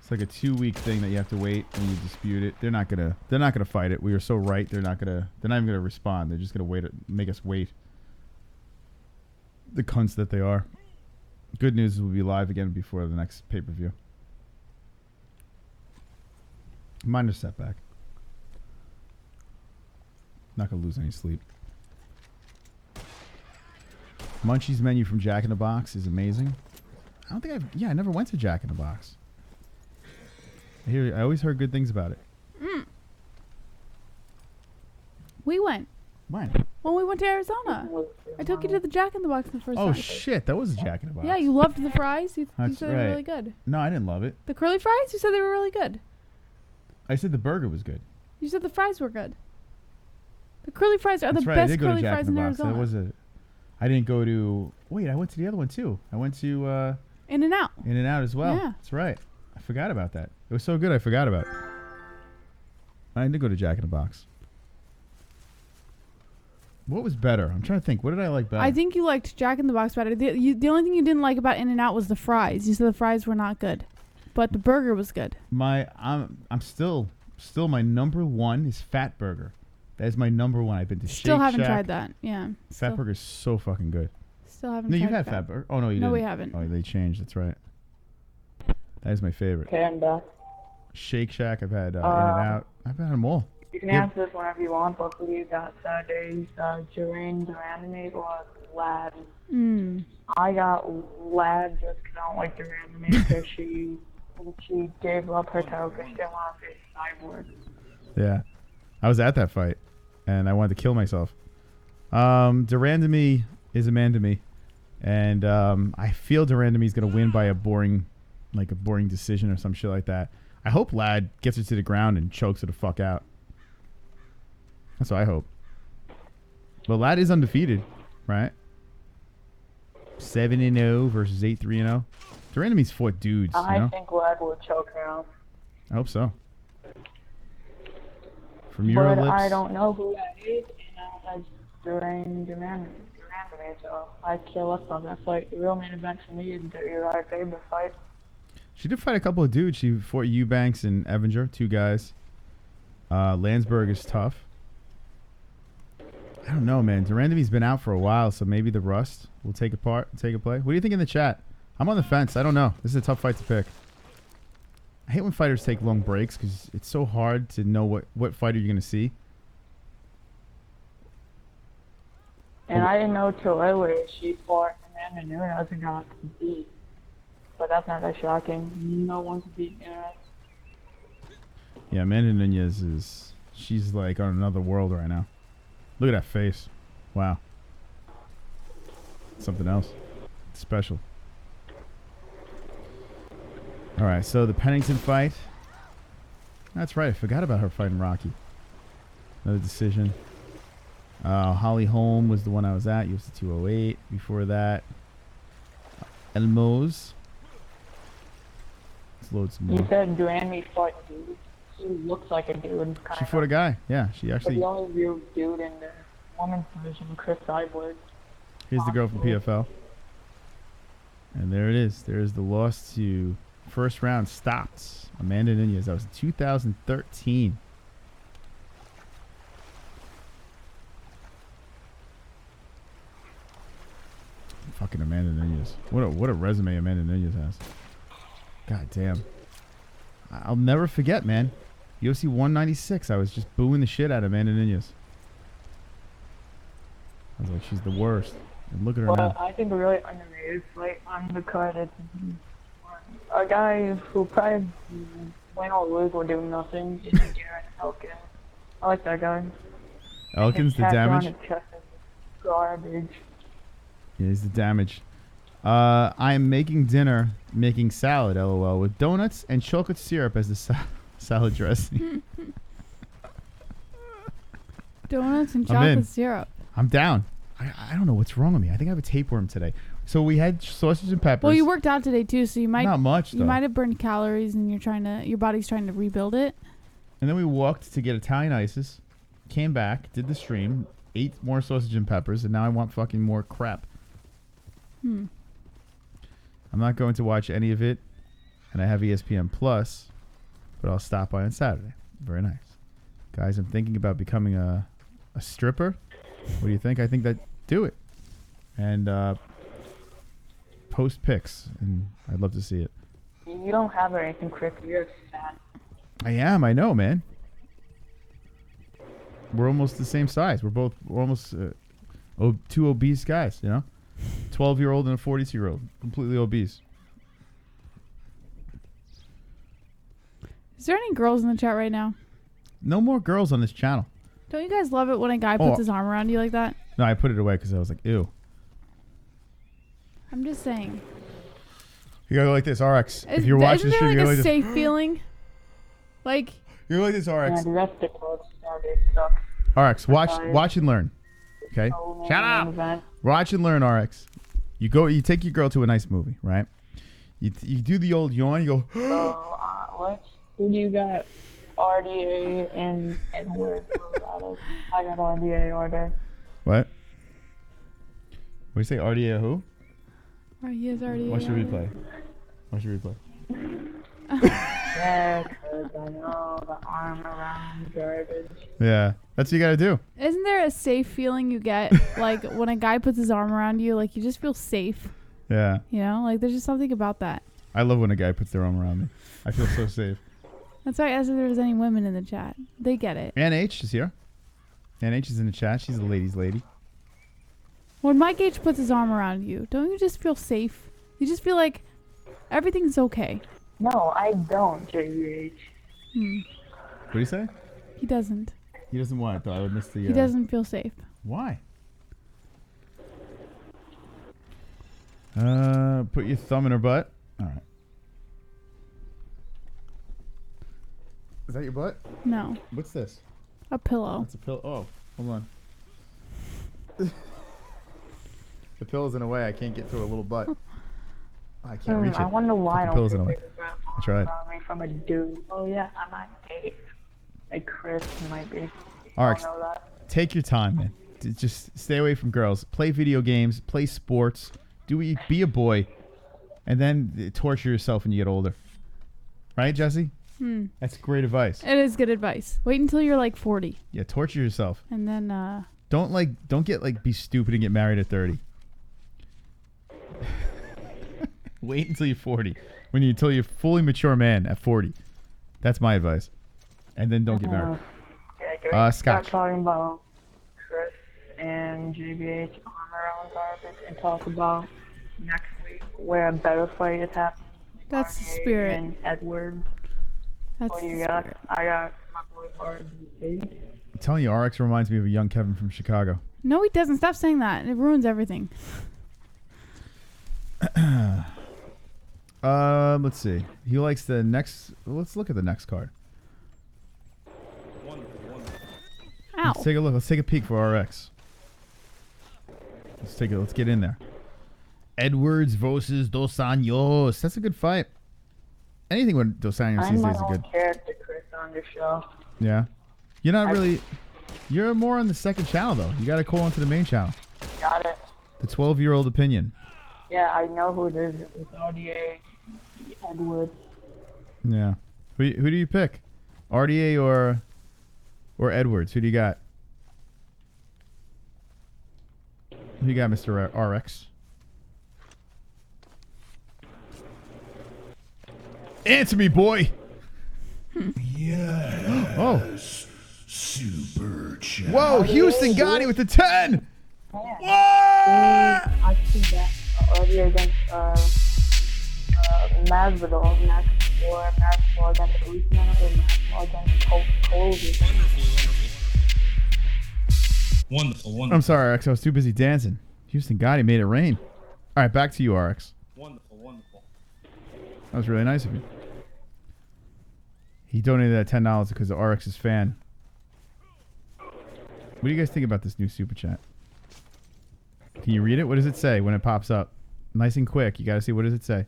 It's like a 2-week thing that you have to wait when you dispute it. They're not gonna fight it. We are so right. They're not even gonna respond. They're just gonna wait. Make us wait. The cunts that they are. Good news is we'll be live again before the next pay-per-view. Minor setback. Not gonna lose any sleep. Munchie's menu from Jack in the Box is amazing. I don't think I never went to Jack in the Box. I always heard good things about it. We went. When? When we went to Arizona. I took you to the Jack in the Box the first time. Oh shit, that was a Jack in the Box. Yeah, you loved the fries. You That's said they were really good. No, I didn't love it. The curly fries? You said they were really good. I said the burger was good. You said the fries were good. The curly fries are That's the right, I best did go to curly Jack fries in the in Box. Arizona. That was I didn't go to... Wait, I went to the other one too. I went to... In-N-Out. In-N-Out as well. Yeah. That's right. I forgot about that. It was so good I forgot about it. I did go to Jack in the Box. What was better? I'm trying to think. What did I like better? I think you liked Jack in the Box better. The only thing you didn't like about In-N-Out was the fries. You said the fries were not good. But the burger was good. I'm still my number one is Fat Burger. That is my number one. I've been to Still Shake haven't Shack. tried that. Yeah. Fat Burger is so fucking good. Still haven't No, tried you've had Fat Burger. Oh, no, you didn't. No, we haven't. Oh, they changed. That's right. That is my favorite. Okay, I'm back. Shake Shack. I've had In-N-Out. I've had them all. You can answer this whenever you want, but we got Saturday's Jermaine Durandame or Lad. I got Lad just because I don't like Durandame because she gave up her title because she didn't want to face Cyborg. Yeah. I was at that fight, and I wanted to kill myself. Durandame is a man to me, and I feel Durandame is going to win by a boring decision or some shit like that. I hope Lad gets her to the ground and chokes her the fuck out. That's what I hope. But Lad is undefeated, right? 7-0 versus 8-3-0. Durandame's fought dudes. I think Lad will choke her out. I hope so. From your lips. I don't know who that is, and Durandame, so I care less about that fight. The real main event for me is the Uriah Faber fight. She did fight a couple of dudes. She fought Eubanks and Evinger, 2 guys. Landsberg is tough. I don't know, man. Durandame's been out for a while, so maybe the rust will take a play. What do you think in the chat? I'm on the fence. I don't know. This is a tough fight to pick. I hate when fighters take long breaks because it's so hard to know what fighter you're going to see. And I didn't know till earlier she fought Amanda Nunes and got beat. But that's not that shocking. No one's beating her. Yeah, Amanda Nunes she's like on another world right now. Look at that face. Wow. Something else. It's special. All right, so the Pennington fight. That's right. I forgot about her fighting Rocky. Another decision. Holly Holm was the one I was at. UFC 208. Before that, Elmos. Let's load some more. You said Durandame fought a dude. She looks like a dude. She fought a guy. Yeah, she actually. But the only real dude in the women's division, Chris Cyborg. Here's the girl from PFL. And there it is. There is the loss to first round stopped. Amanda Nunes. That was in 2013. Fucking Amanda Nunes. What a resume Amanda Nunes has. God damn. I'll never forget, man. UFC 196. I was just booing the shit out of Amanda Nunes. I was like, she's the worst. And look at her now. I think a really underrated fight on the card is a guy who probably win or lose or do nothing is Garrett Elkins. I like that guy. Elkins, the damage? His chest is garbage. Yeah, he's the damage. I am making dinner, making salad, LOL, with donuts and chocolate syrup as the salad dressing. Donuts and chocolate syrup. I'm down. I don't know what's wrong with me. I think I have a tapeworm today. So we had sausage and peppers. Well, you worked out today too, so you might not much. You might have burned calories, and your body's trying to rebuild it. And then we walked to get Italian ices, came back, did the stream, ate more sausage and peppers, and now I want fucking more crap. I'm not going to watch any of it. and I have ESPN Plus, but I'll stop by on Saturday. Very nice. Guys, I'm thinking about becoming a stripper. What do you think? I think that do it. And post pics, and I'd love to see it. You don't have anything, Chris. You're fat. I am. I know, man. We're almost the same size. We're almost two obese guys, you know? 12-year-old and a 42-year-old. Completely obese. Is there any girls in the chat right now? No more girls on this channel. Don't you guys love it when a guy puts his arm around you like that? No, I put it away because I was like, ew. I'm just saying. You gotta go like this, RX. If you're watching the stream, you gotta like like a this. safe feeling? Like... You're like this, RX. Yeah, the rest of the coach started sucks. RX, watch and learn. Okay? Shut up! Watch and learn, RX. You take your girl to a nice movie, right? You do the old yawn, you go... What? Who do you got? RDA and Edward. I got RDA all day. What? What do you say, RDA who? He is RDA. Watch the replay. Watch the replay. Yeah, because I know the arm around garbage. Yeah, that's what you gotta do. Isn't there a safe feeling you get, like, when a guy puts his arm around you, like, you just feel safe? Yeah. You know? Like, there's just something about that. I love when a guy puts their arm around me. I feel so safe. That's why I asked if there was any women in the chat. They get it. Ann H is here. Ann H is in the chat. She's a ladies' lady. When Mike H puts his arm around you, don't you just feel safe? You just feel like everything's okay. No, I don't, JVH. What do you say? He doesn't. He doesn't want it, though. I would miss the... He doesn't feel safe. Why? Put your thumb in her butt. All right. Is that your butt? No. What's this? A pillow. That's a pillow. Oh, hold on. The pillow's in a way. I can't get through a little butt. I can't reach it. I wonder why I don't pillow's in a way. I tried. From a dude. Oh yeah, I might date. Like Chris might be. RX, take your time, man. Just stay away from girls. Play video games. Play sports. Be a boy, and then torture yourself when you get older. Right, Jesse? That's great advice. It is good advice. Wait until you're like 40. Yeah, torture yourself. And then don't get be stupid and get married at 30. Wait until you're 40. Until you're a fully mature man at 40. That's my advice. And then don't get married. Scott. Start talking about Chris and JBH on around garbage and talk about next week where a better fight is happening. That's the spirit. And Edward. That's what do you got? I got my boy RDA. I'm telling you, RX reminds me of a young Kevin from Chicago. No, he doesn't. Stop saying that. It ruins everything. Let's see. He likes the next... Let's look at the next card. Ow. Let's take a look. Let's take a peek for RX. Let's get in there. Edwards versus Dos Anjos. That's a good fight. Anything with Dos Anjos these days is good. I'm my own character, Chris, on the show. Yeah. You're not really... You're more on the second channel, though. You got to call onto the main channel. Got it. The 12-year-old opinion. Yeah, I know who it is. It's RDA, Edward. Yeah. Who do you pick? RDA or Edwards? Who do you got? Who you got, Mr. RX? Answer me, boy. Yes. Oh. Super chat. Whoa, Houston got it with the 10. Yeah. I see that earlier against Masvidal next, or Masvidal against Usman, or Masvidal against Colby. Wonderful. I'm sorry, RX. I was too busy dancing. Houston got it. Made it rain. All right, back to you, RX. Wonderful. That was really nice of you. He donated that $10 because of RX's fan. What do you guys think about this new super chat? Can you read it? What does it say when it pops up? Nice and quick. You got to see, what does it say?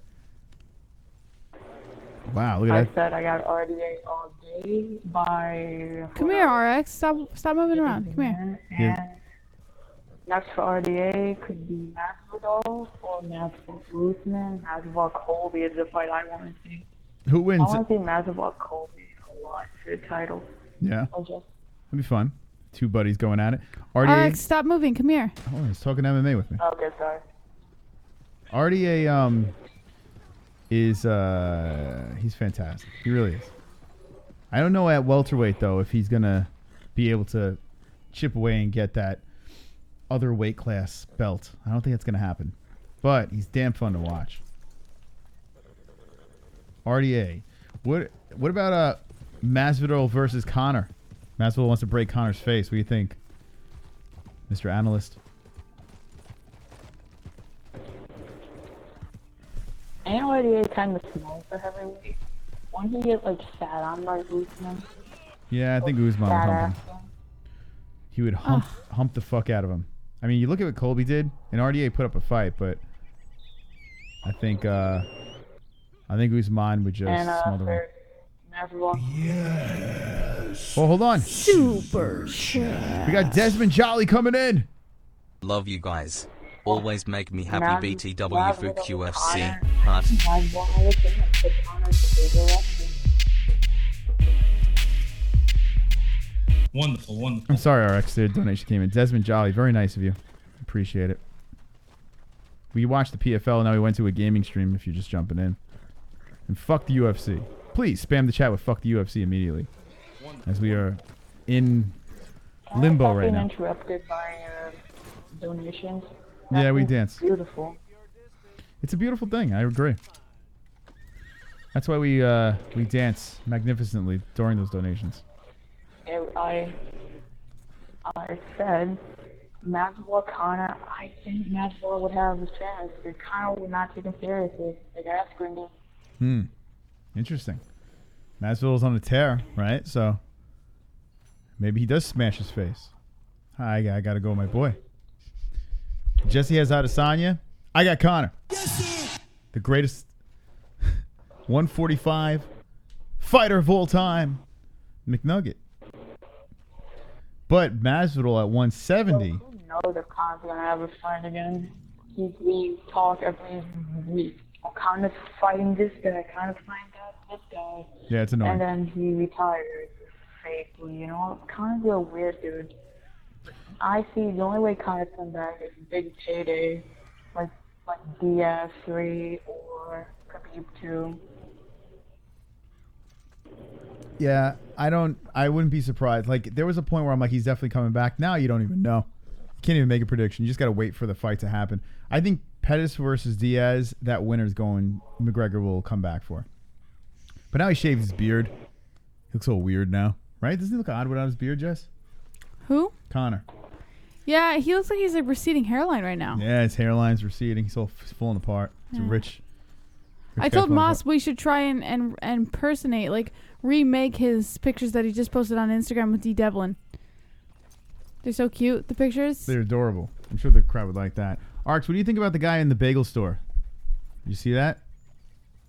Wow, look at that. I said I got RDA all day by... Come here, RX. Stop moving around. Come here. And Next for RDA could be Masvidal or Masvidal Usman. Masvidal Colby is the fight I want to see. Who wins? I want to see Masvidal Colby a lot for the title. Yeah. I'll just. That'd be fun. Two buddies going at it. RDA, stop moving. Come here. Oh, he's talking MMA with me. Okay, sorry. RDA is he's fantastic. He really is. I don't know at welterweight though if he's gonna be able to chip away and get that other weight class belt. I don't think that's gonna happen. But he's damn fun to watch. RDA. What about Masvidal versus Conor? Masvidal wants to break Conor's face. What do you think, Mr. Analyst? Ain't RDA kind of small for heavyweight? Won't he get like sat on by Usman? Yeah, I think Usman would hump him. He would hump the fuck out of him. I mean, you look at what Colby did, and RDA put up a fight, but I think Usman would just smother him. Yes. Well, hold on. Super chat. We got Desmond Jolly coming in. Love you guys. Always make me happy. BTW for QFC. Wonderful. I'm sorry, RX. The donation came in. Desmond Jolly, very nice of you. Appreciate it. We watched the PFL, now we went to a gaming stream if you're just jumping in. And fuck the UFC. Please spam the chat with fuck the UFC immediately. As we are in limbo right now. Interrupted by donations. Yeah, we dance. Beautiful. It's a beautiful thing. I agree. That's why we dance magnificently during those donations. I said Masvidal Conor. I think Masvidal would have a chance. Because Conor would not take him seriously. Like Askren did. Interesting. Masvidal's on a tear, right? So maybe he does smash his face. I gotta go with my boy. Jesse has Adesanya. I got Conor. Yes, the greatest 145 fighter of all time, McNugget. But Masvidal at 170. Who knows if Conor's gonna have a fight again? We talk every week. Conor's fighting this guy. Conor's fighting this guy. Yeah, it's annoying. And then he retires fakely. You know, Conor's a weird dude. I see the only way Conor's come back is a big payday, like Diaz 3 or Khabib 2. Yeah, I wouldn't be surprised. Like, there was a point where I'm like, he's definitely coming back. Now you don't even know. You can't even make a prediction. You just got to wait for the fight to happen. I think Pettis versus Diaz, that winner's going, McGregor will come back for. But now he shaved his beard. He looks a little weird now. Right? Doesn't he look odd without his beard, Jess? Who? Conor. Yeah, he looks like he's a receding hairline right now. Yeah, his hairline's receding. He's all falling apart. It's a rich I told Moss we should try and impersonate, like remake his pictures that he just posted on Instagram with D. Devlin. They're so cute, the pictures. They're adorable. I'm sure the crowd would like that. Arx, what do you think about the guy in the bagel store? You see that?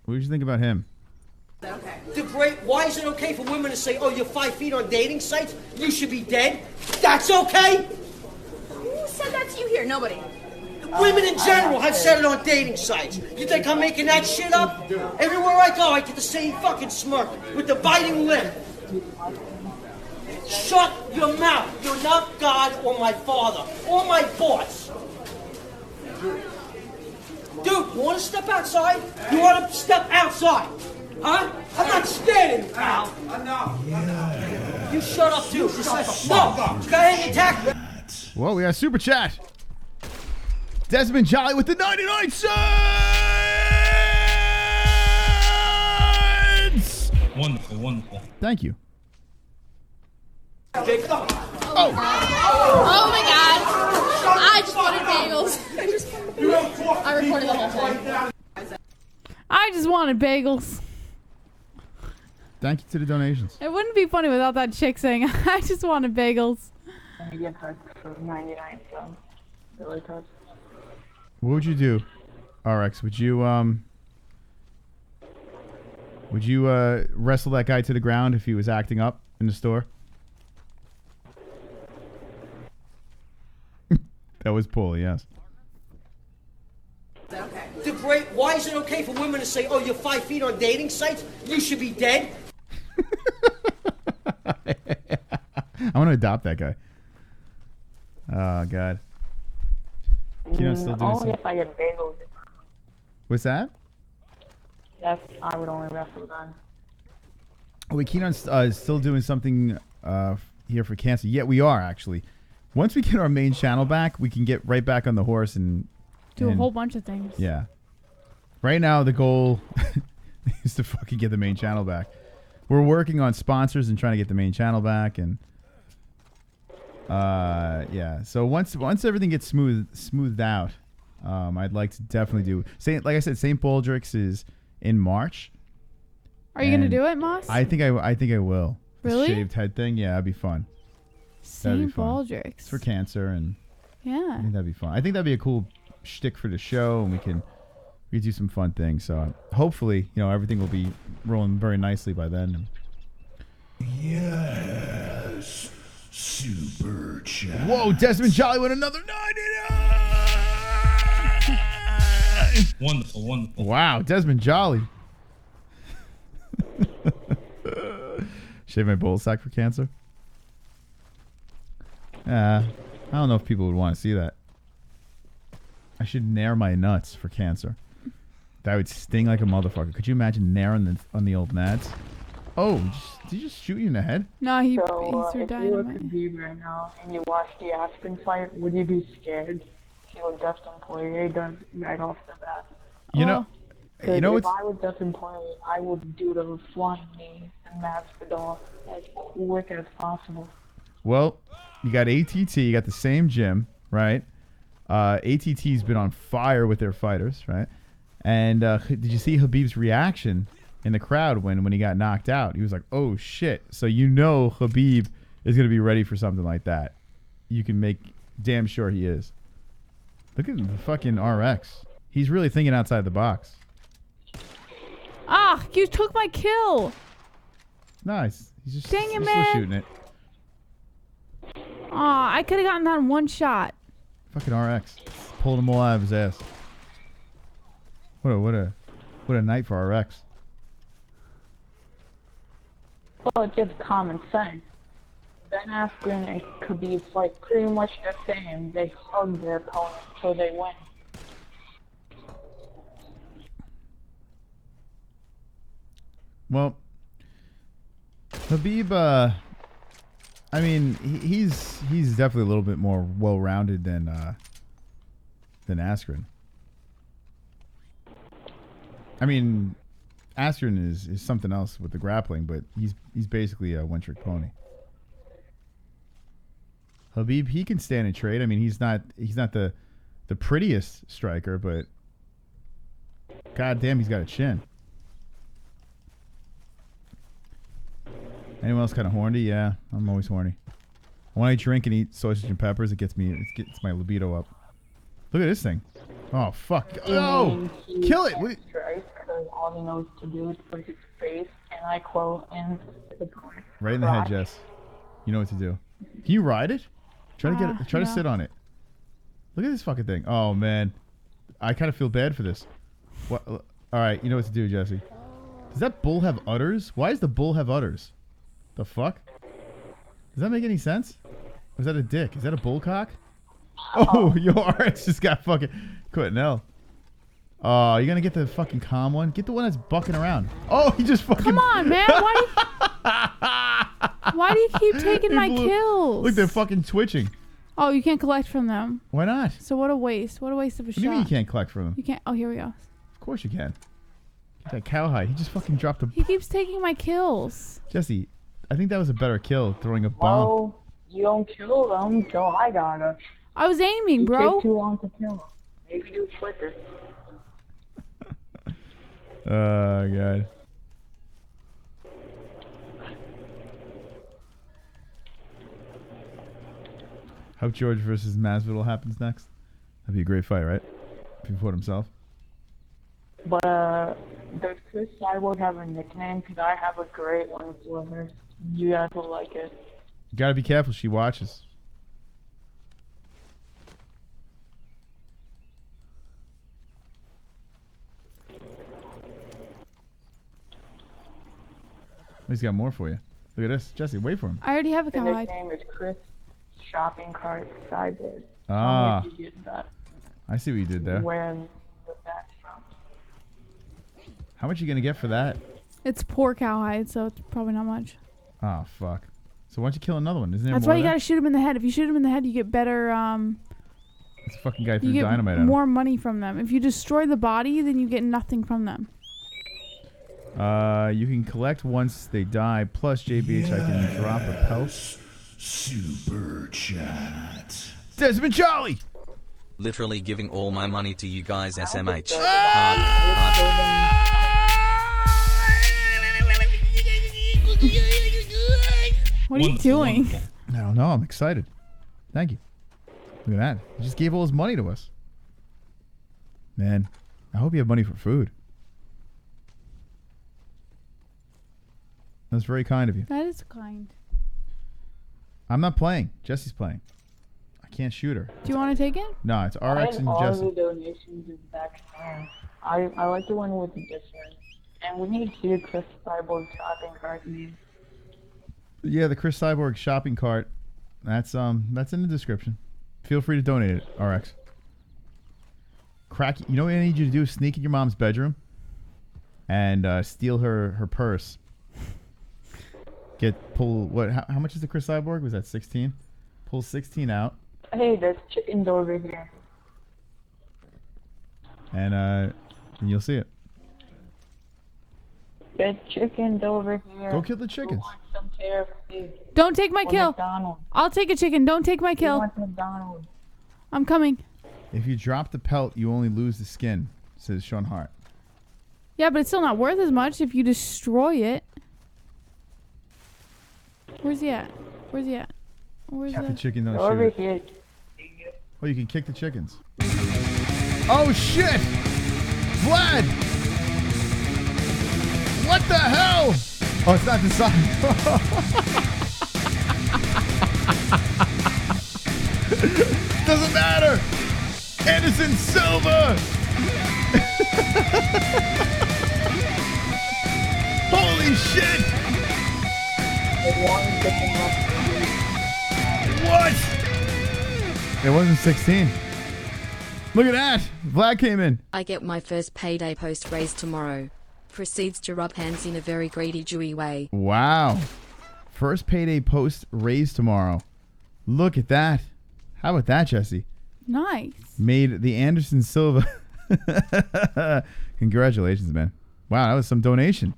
What did you think about him? Why is it okay for women to say, oh, you're 5 feet on dating sites? You should be dead? That's okay? Who said that to you here? Nobody. Women in general have said it on dating sites. You think I'm making that shit up? Everywhere I go, I get the same fucking smirk with the biting lip. Shut your mouth. You're not God or my father or my boss. Dude, you want to step outside? You want to step outside? Huh? I'm not scared of you, pal. Yeah. You shut up, too. No, go ahead and attack me. Whoa, we got a super chat. Desmond Jolly with the 99 cents. Wonderful. Thank you. Oh my god. I just wanted bagels. I recorded the whole thing. I just wanted bagels. Thank you to the donations. It wouldn't be funny without that chick saying, I just wanted bagels. I get hurt for 99 cents. Really tough. What would you do, RX? Would you wrestle that guy to the ground if he was acting up in the store? That was Paulie, yes. Great. Why is it okay for women to say, "Oh, you're 5 feet on dating sites? You should be dead"? I want to adopt that guy. Oh God. Keaton's still doing Only if I get bagels. What's that? Yes, I would only wrestle then. Oh, wait, Keaton's still doing something here for cancer. Yeah, we are actually. Once we get our main channel back, we can get right back on the horse and do a whole bunch of things. Yeah. Right now, the goal is to fucking get the main channel back. We're working on sponsors and trying to get the main channel back, and yeah. So once everything gets smoothed out, I'd like to definitely do. Like I said, St. Baldrick's is in March. Are you gonna do it, Moss? I think I will. Really? The shaved head thing, yeah, that'd be fun. St. Baldrick's. It's for cancer, and yeah, I think that'd be fun. I think that'd be a cool shtick for the show, and we can do some fun things. So hopefully, everything will be rolling very nicely by then. Yes. Super chat. Whoa, Desmond Jolly with another 99. Wonderful, wonderful. Wow, Desmond Jolly. Shave my bowl sack for cancer. I don't know if people would want to see that. I should nair my nuts for cancer. That would sting like a motherfucker. Could you imagine nairing on the old nads? Oh, did he just shoot you in the head? No, he threw if you look dynamite. at Khabib right now and you watch the Aspen fight, would you be scared? See what Dustin Poirier does right off the bat. You know If what's... I was Dustin Poirier, I would do the flying knee and Masvidal as quick as possible. Well, you got ATT, you got the same gym, right? ATT's been on fire with their fighters, right? And did you see Khabib's reaction in the crowd when he got knocked out? He was like, oh shit. So Khabib is going to be ready for something like that. You can make damn sure he is. Look at the fucking RX. He's really thinking outside the box. Ah, you took my kill. Nice. He's just, Dang it, still man. shooting it. Aw, I could have gotten that in one shot. Fucking RX. Pulled him all out of his ass. What a night for RX. Well, it's just common sense. Ben Askren and Khabib fight pretty much the same. They hug their opponent until they win. Well, Khabib, I mean, he's definitely a little bit more well-rounded than Askren. I mean, Askren is something else with the grappling, but he's basically a one-trick pony. Khabib, he can stand and trade. I mean, he's not the prettiest striker, but goddamn, he's got a chin. Anyone else kind of horny? Yeah, I'm always horny. When I drink and eat sausage and peppers, it gets my libido up. Look at this thing. Oh fuck! Oh, kill it! What? Because all he knows to do is put his face, and I quote, in the corner. Right in the head, Jess. You know what to do. Can you ride it? Try to sit on it. Look at this fucking thing. Oh man, I kind of feel bad for this. What? All right, you know what to do, Jesse. Does that bull have udders? Why does the bull have udders? The fuck? Does that make any sense? Or is that a dick? Is that a bullcock? Oh, your RX just got fucking quit now. Oh, you're gonna get the fucking calm one? Get the one that's bucking around. Oh, he just fucking... Come on, man. Why do you keep taking my kills? Look, they're fucking twitching. Oh, you can't collect from them. Why not? So what a waste. What a waste of a shot. What do you mean you can't collect from them? You can't. Oh, here we go. Of course you can. Get that cowhide. He just fucking dropped a... He keeps taking my kills. Jesse, I think that was a better kill, throwing a bomb. Oh, you don't kill them, so I gotta. I was aiming, You bro. take too long to kill them. Maybe do it quicker. Oh, God. Hope George versus Masvidal happens next. That'd be a great fight, right? If he fought himself. But, does Chris Cyborg have a nickname? Because I have a great one for her. You guys will like it. You gotta be careful. She watches. He's got more for you. Look at this. Jesse, wait for him. I already have a His cowhide. name is Chris Shopping Cart Sideboard. Ah. You get that. I see what you did there. When that's from. How much are you going to get for that? It's poor cowhide, so it's probably not much. Oh, fuck. So why don't you kill another one? Isn't there That's more why you there? gotta shoot him in the head. If you shoot him in the head, you get better. This fucking guy You threw get dynamite at him. more money from them. If you destroy the body, then you get nothing from them. You can collect once they die. Plus, JBH, I can drop a pelt. Super chat. Desmond Charlie! Literally giving all my money to you guys, SMH. What are you doing? I don't know. I'm excited. Thank you. Look at that. He just gave all his money to us. Man, I hope you have money for food. That's very kind of you. That is kind. I'm not playing. Jesse's playing. I can't shoot her. Do you want to take it? No, it's RX and all Jesse. the donations is back then. I like the one with the different. And we need to see a Chris Cyborg shopping cart name. Yeah, the Chris Cyborg shopping cart. That's in the description. Feel free to donate it, RX. Crack. You know what I need you to do? Sneak in your mom's bedroom and steal her purse. Pull what? How much is the Chris Cyborg? Was that 16? Pull 16 out. Hey, there's chickens over here. And you'll see it. There's chickens over here. Go kill the chickens. Some KFC. Don't take my Or kill. McDonald's. I'll take a chicken. Don't take my We kill. want McDonald's. I'm coming. If you drop the pelt, you only lose the skin, says Sean Hart. Yeah, but it's still not worth as much if you destroy it. Where's he at? Where's he at? Where's The chicken don't Over shoot. here. Oh, you can kick the chickens. Oh shit! Vlad! What the hell? Oh, it's not the sign. Doesn't matter. Anderson Silva. Holy shit! What? It wasn't 16. Look at that. Vlad came in. I get my first payday post raise tomorrow. Proceeds to rub hands in a very greedy, Jewy way. Wow. First payday post raised tomorrow. Look at that. How about that, Jesse? Nice. Made the Anderson Silva. Congratulations, man. Wow, that was some donation.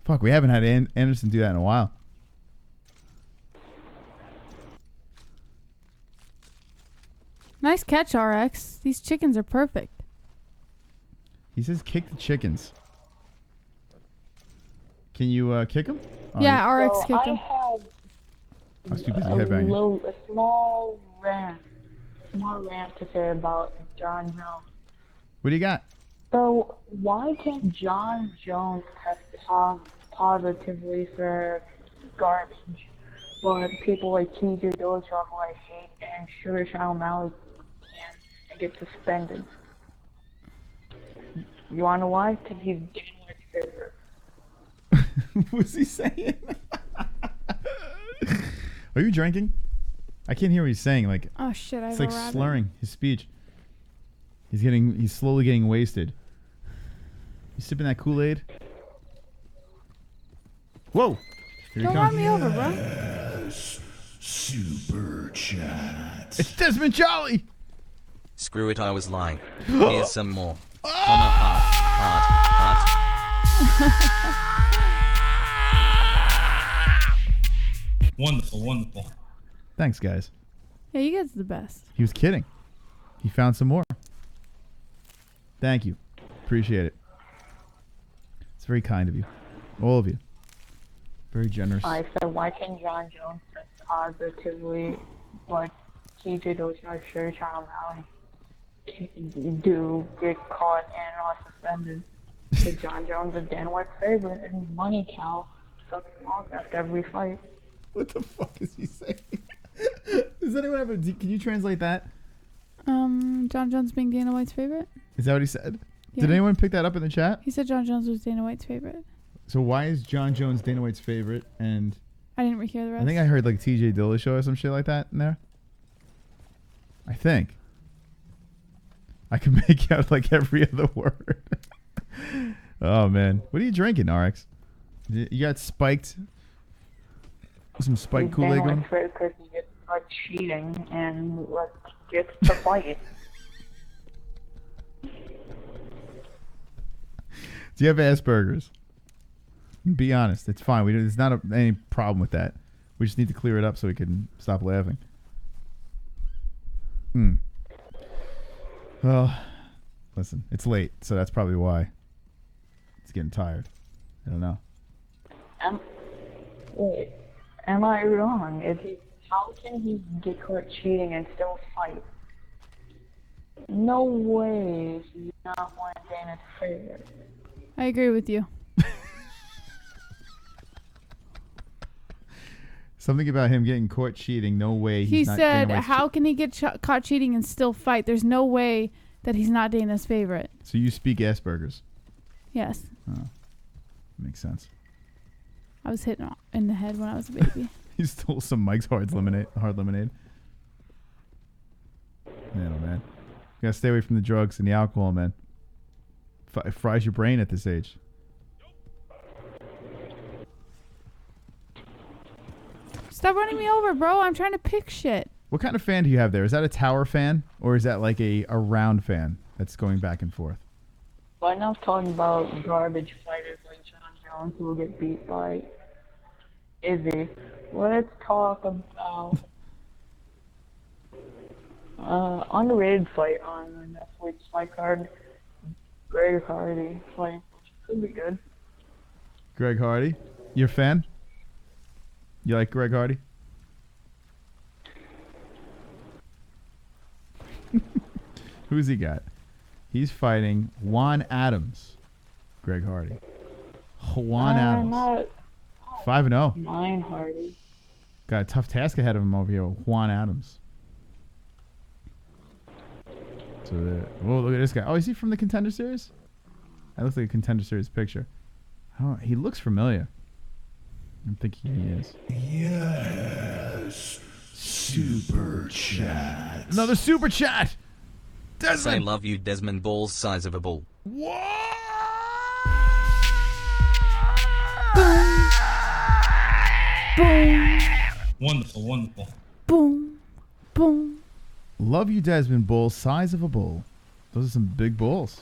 Fuck, we haven't had Anderson do that in a while. Nice catch, RX. These chickens are perfect. He says kick the chickens. Can you kick them? Oh, Yeah, RX So kicked I him. have I was too busy a headbanging. small rant to say about John Jones. What do you got? So why can't John Jones test positively for garbage, but people like TJ Dillashaw, who I hate, and Sugar Sean O'Malley can and get suspended? You wanna know why? Because he's Dan White's favorite. What's he saying? Are you drinking? I can't hear what he's saying. Like, Oh shit! I it's have like a rabbit. slurring his speech. He's slowly getting wasted. You sipping that Kool-Aid? Whoa! Here he Don't comes. run me over, bro. Super chat. It's Desmond Charlie. Screw it, I was lying. Here's some more. Comma, heart. Wonderful, wonderful. Thanks, guys. Yeah, you guys are the best. He was kidding. He found some more. Thank you. Appreciate it. It's very kind of you. All of you. Very generous. I said, why can't John Jones test positively, but TJ Dillashaw, Sugar Sean O'Malley do get caught and are suspended? Because John Jones is Dan White's favorite, and Money Cow sucks him off after every fight. What the fuck is he saying? Does anyone have a... Can you translate that? John Jones being Dana White's favorite. Is that what he said? Yeah. Did anyone pick that up in the chat? He said John Jones was Dana White's favorite. So why is John Jones Dana White's favorite? And I didn't hear the rest. I think I heard like TJ Dillashaw or some shit like that in there. I think. I can make out like every other word. Oh man, what are you drinking, RX? You got spiked. Some spiked Kool-Aid going. Because he gets cheating and gets to fight. Do you have Asperger's? Be honest. It's fine. There's not any problem with that. We just need to clear it up so we can stop laughing. Well, listen. It's late, so that's probably why. It's getting tired. I don't know. Wait, am I wrong? How can he get caught cheating and still fight? No way he's not one of Dana's favorites. I agree with you. Something about him getting caught cheating. No way. He said, how can he get caught cheating and still fight? There's no way that he's not Dana's favorite. So you speak Asperger's? Yes. Oh, makes sense. I was hit in the head when I was a baby. He stole some Mike's hard lemonade. Man, oh man. You gotta stay away from the drugs and the alcohol, man. It fries your brain at this age. Stop running me over, bro. I'm trying to pick shit. What kind of fan do you have there? Is that a tower fan? Or is that like a round fan that's going back and forth? Well, I'm not talking about garbage fighters like John Jones who will get beat by Izzy. Let's talk about underrated fight on Netflix fight card. Greg Hardy fight, which could be good. Greg Hardy? You're a fan? You like Greg Hardy? Who's he got? He's fighting Juan Adams. Greg Hardy. Juan Adams. 5-0. Mine Hardy. Got a tough task ahead of him over here with Juan Adams. So whoa, look at this guy. Oh, is he from the Contender Series? That looks like a Contender Series picture. Oh, he looks familiar. I'm thinking he is. Yes. Super chat. Another super chat. Desmond. I love you, Desmond. Balls size of a ball. Boom. Wonderful, wonderful. Boom. Boom. Love you, Desmond. Bull, size of a bull. Those are some big bulls.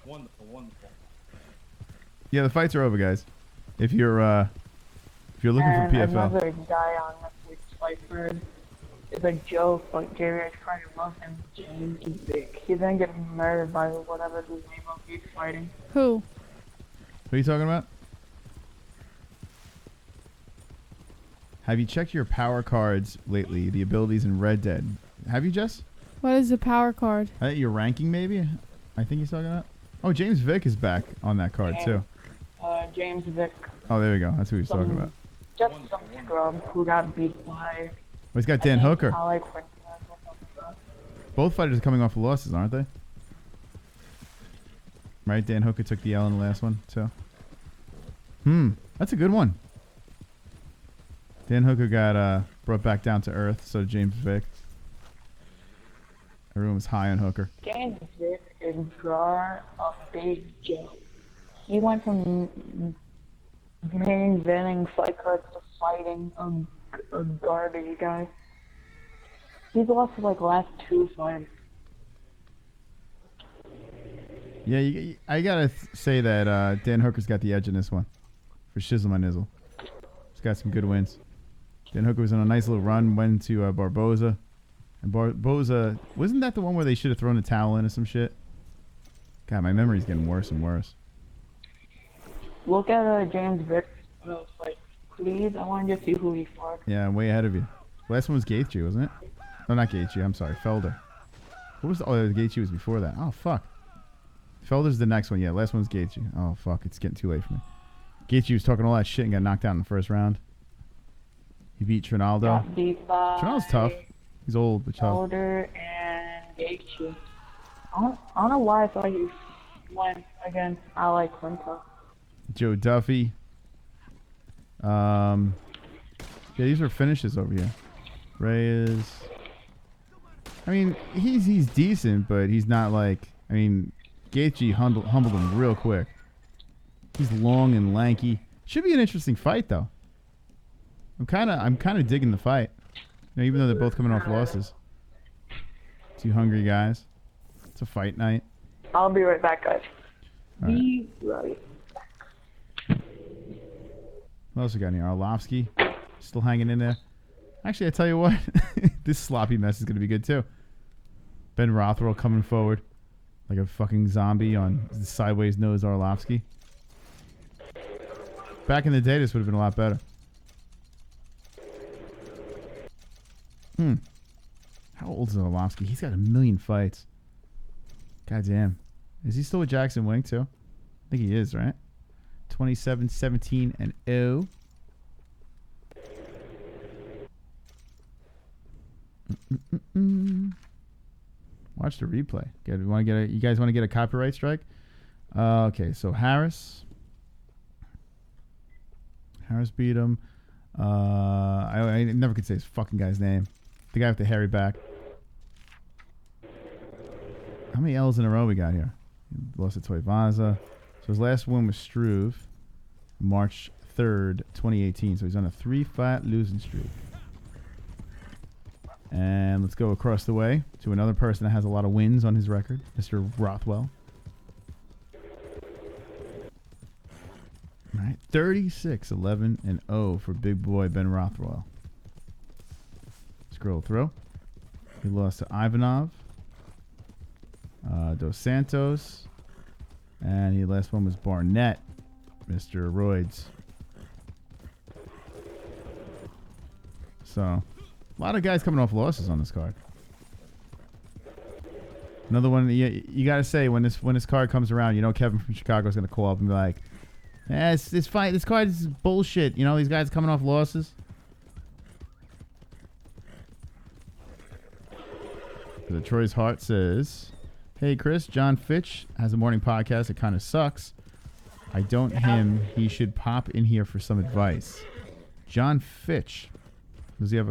Wonderful, wonderful. Yeah, the fights are over, guys. If you're looking for PFL. Another guy on Netflix fight card is a joke, but JB's trying to love him. James Vick. He's then getting murdered by whatever the name of he's fighting. Who? Who are you talking about? Have you checked your power cards lately? The abilities in Red Dead. Have you, Jess? What is a power card? Your ranking, maybe? I think he's talking about. Oh, James Vick is back on that card, too. James Vick. Oh, there we go. That's who he's talking about. Just some scrub who got beat by... Well, he's got Dan Hooker. I like Both fighters are coming off of losses, aren't they? Right? Dan Hooker took the L in the last one, too. That's a good one. Dan Hooker got brought back down to earth, so James Vick. Everyone was high on Hooker. James Vick is drawer of Big Joe. He went from main inventing fight cards to fighting a garbage guy. He's lost like last 2 fights. Yeah, I gotta say that Dan Hooker's got the edge in this one. For shizzle my nizzle. He's got some good wins. Dan Hooker was on a nice little run, went to Barboza. And Barboza, wasn't that the one where they should have thrown a towel in or some shit? God, my memory's getting worse and worse. Look at James Vick fight. Please, I want to just see who he fought. Yeah, I'm way ahead of you. Last one was Gaethje, wasn't it? No, not Gaethje. I'm sorry, Felder. What was Gaethje was before that. Oh, fuck. Felder's the next one. Yeah, last one's Gaethje. Oh, fuck. It's getting too late for me. Gaethje was talking all that shit and got knocked out in the first round. He beat Trinaldo. Got beat by Trinaldo's tough. He's old, but tough. Older and Gaethje. I don't know why I thought he went against Ally Quinto. Joe Duffy. Yeah, these are finishes over here. Reyes. I mean, he's decent, but he's not like. I mean, Gaethje humbled him real quick. He's long and lanky. Should be an interesting fight, though. I'm kind of digging the fight, even though they're both coming off losses. Two hungry guys. It's a fight night. I'll be right back, guys. Right. Be right. What else we got in here? Arlovsky still hanging in there. Actually, I tell you what, this sloppy mess is going to be good too. Ben Rothwell coming forward like a fucking zombie on the sideways nose Arlovsky. Back in the day, this would have been a lot better. How old is Arlovsky? He's got 1 million fights. Goddamn. Is he still with Jackson Wink too? I think he is, right? 27, 17, and 0. Watch the replay. You guys want to get a copyright strike? Okay, so Harris beat him. I never could say his fucking guy's name. The guy with the hairy back. How many L's in a row we got here? He lost to Toivaza. So his last win was Struve, March 3rd, 2018. So he's on a 3-fight losing streak. And let's go across the way to another person that has a lot of wins on his record, Mr. Rothwell. All right, 36, 11, and 0 for big boy Ben Rothwell. Scroll through. He lost to Ivanov, Dos Santos, and the last one was Barnett, Mr. Roids. So, a lot of guys coming off losses on this card. Another one, you got to say, when this card comes around, Kevin from Chicago is going to call up and be like, this card is bullshit. These guys coming off losses. The Troy's Heart says, hey, Chris, John Fitch has a morning podcast. It kind of sucks. I don't him. He should pop in here for some advice. John Fitch. Does he have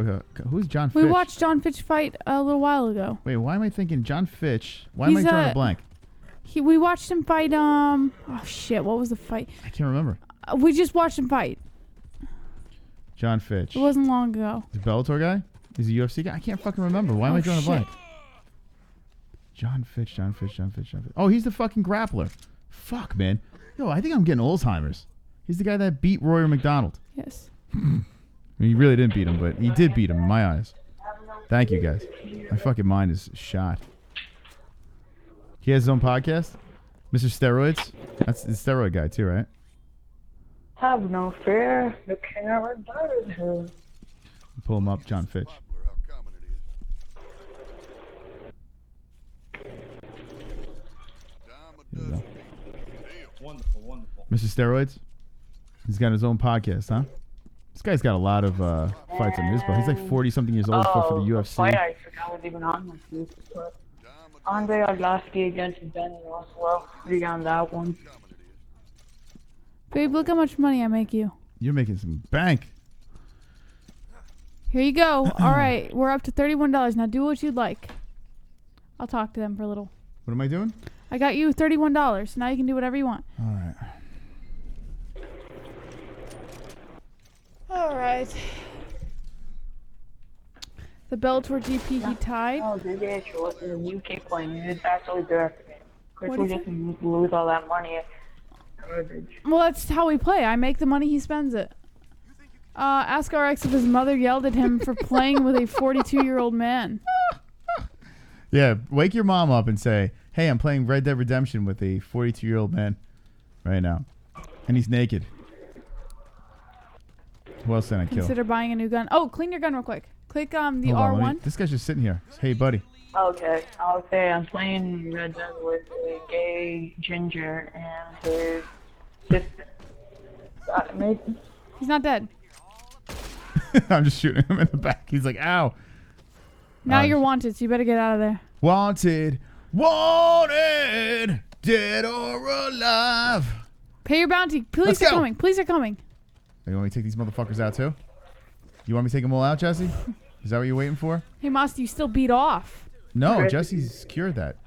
who's John Fitch? We watched John Fitch fight a little while ago. Wait, why am I thinking John Fitch? Why am I drawing a blank? We watched him fight, oh shit, what was the fight? I can't remember. We just watched him fight. John Fitch. It wasn't long ago. Is he a Bellator guy? Is he a UFC guy? I can't fucking remember. Why am I drawing a blank? John Fitch. Oh, he's the fucking grappler. Fuck, man. Yo, I think I'm getting Alzheimer's. He's the guy that beat Royer McDonald. Yes. I mean, he really didn't beat him, but he did beat him in my eyes. Thank you, guys. My fucking mind is shot. He has his own podcast? Mr. Steroids? That's the steroid guy, too, right? Have no fear. The king of our daughters here. Pull him up, John Fitch. There you go. Wonderful. Mr. Steroids? He's got his own podcast, huh? This guy's got a lot of fights on his belt. He's like 40-something years old for the UFC. Fight I forgot was even on this week. Andre Arlovsky against Ben Rothwell. Pretty on that one. Babe, look how much money I make you. You're making some bank. Here you go. All right, we're up to $31. Now do what you'd like. I'll talk to them for a little. What am I doing? I got you $31. Now you can do whatever you want. All right. All right. The Bellator GP, he tied. Oh, did they show you keep playing? It's actually good. Chris What will is just lose all that money. Garbage. Well, that's how we play. I make the money, he spends it. Ask RX if his mother yelled at him for playing with a 42-year-old man. Yeah, wake your mom up and say, hey, I'm playing Red Dead Redemption with a 42-year-old man right now. And he's naked. Who else did I kill? Consider buying a new gun. Oh, clean your gun real quick. Click the Hold R1. on, this guy's just sitting here. Hey, buddy. Okay, I'll say I'm playing Red Dead with a gay ginger and his sister. Mason? He's not dead. I'm just shooting him in the back. He's like, ow. Now you're wanted, so you better get out of there. Wanted, dead or alive. Pay your bounty. Police Let's are go. coming. Police are coming. You want me to take these motherfuckers out too? You want me to take them all out, Jesse? Is that what you're waiting for? Hey, Moss, you still beat off. No, Jesse's cured that.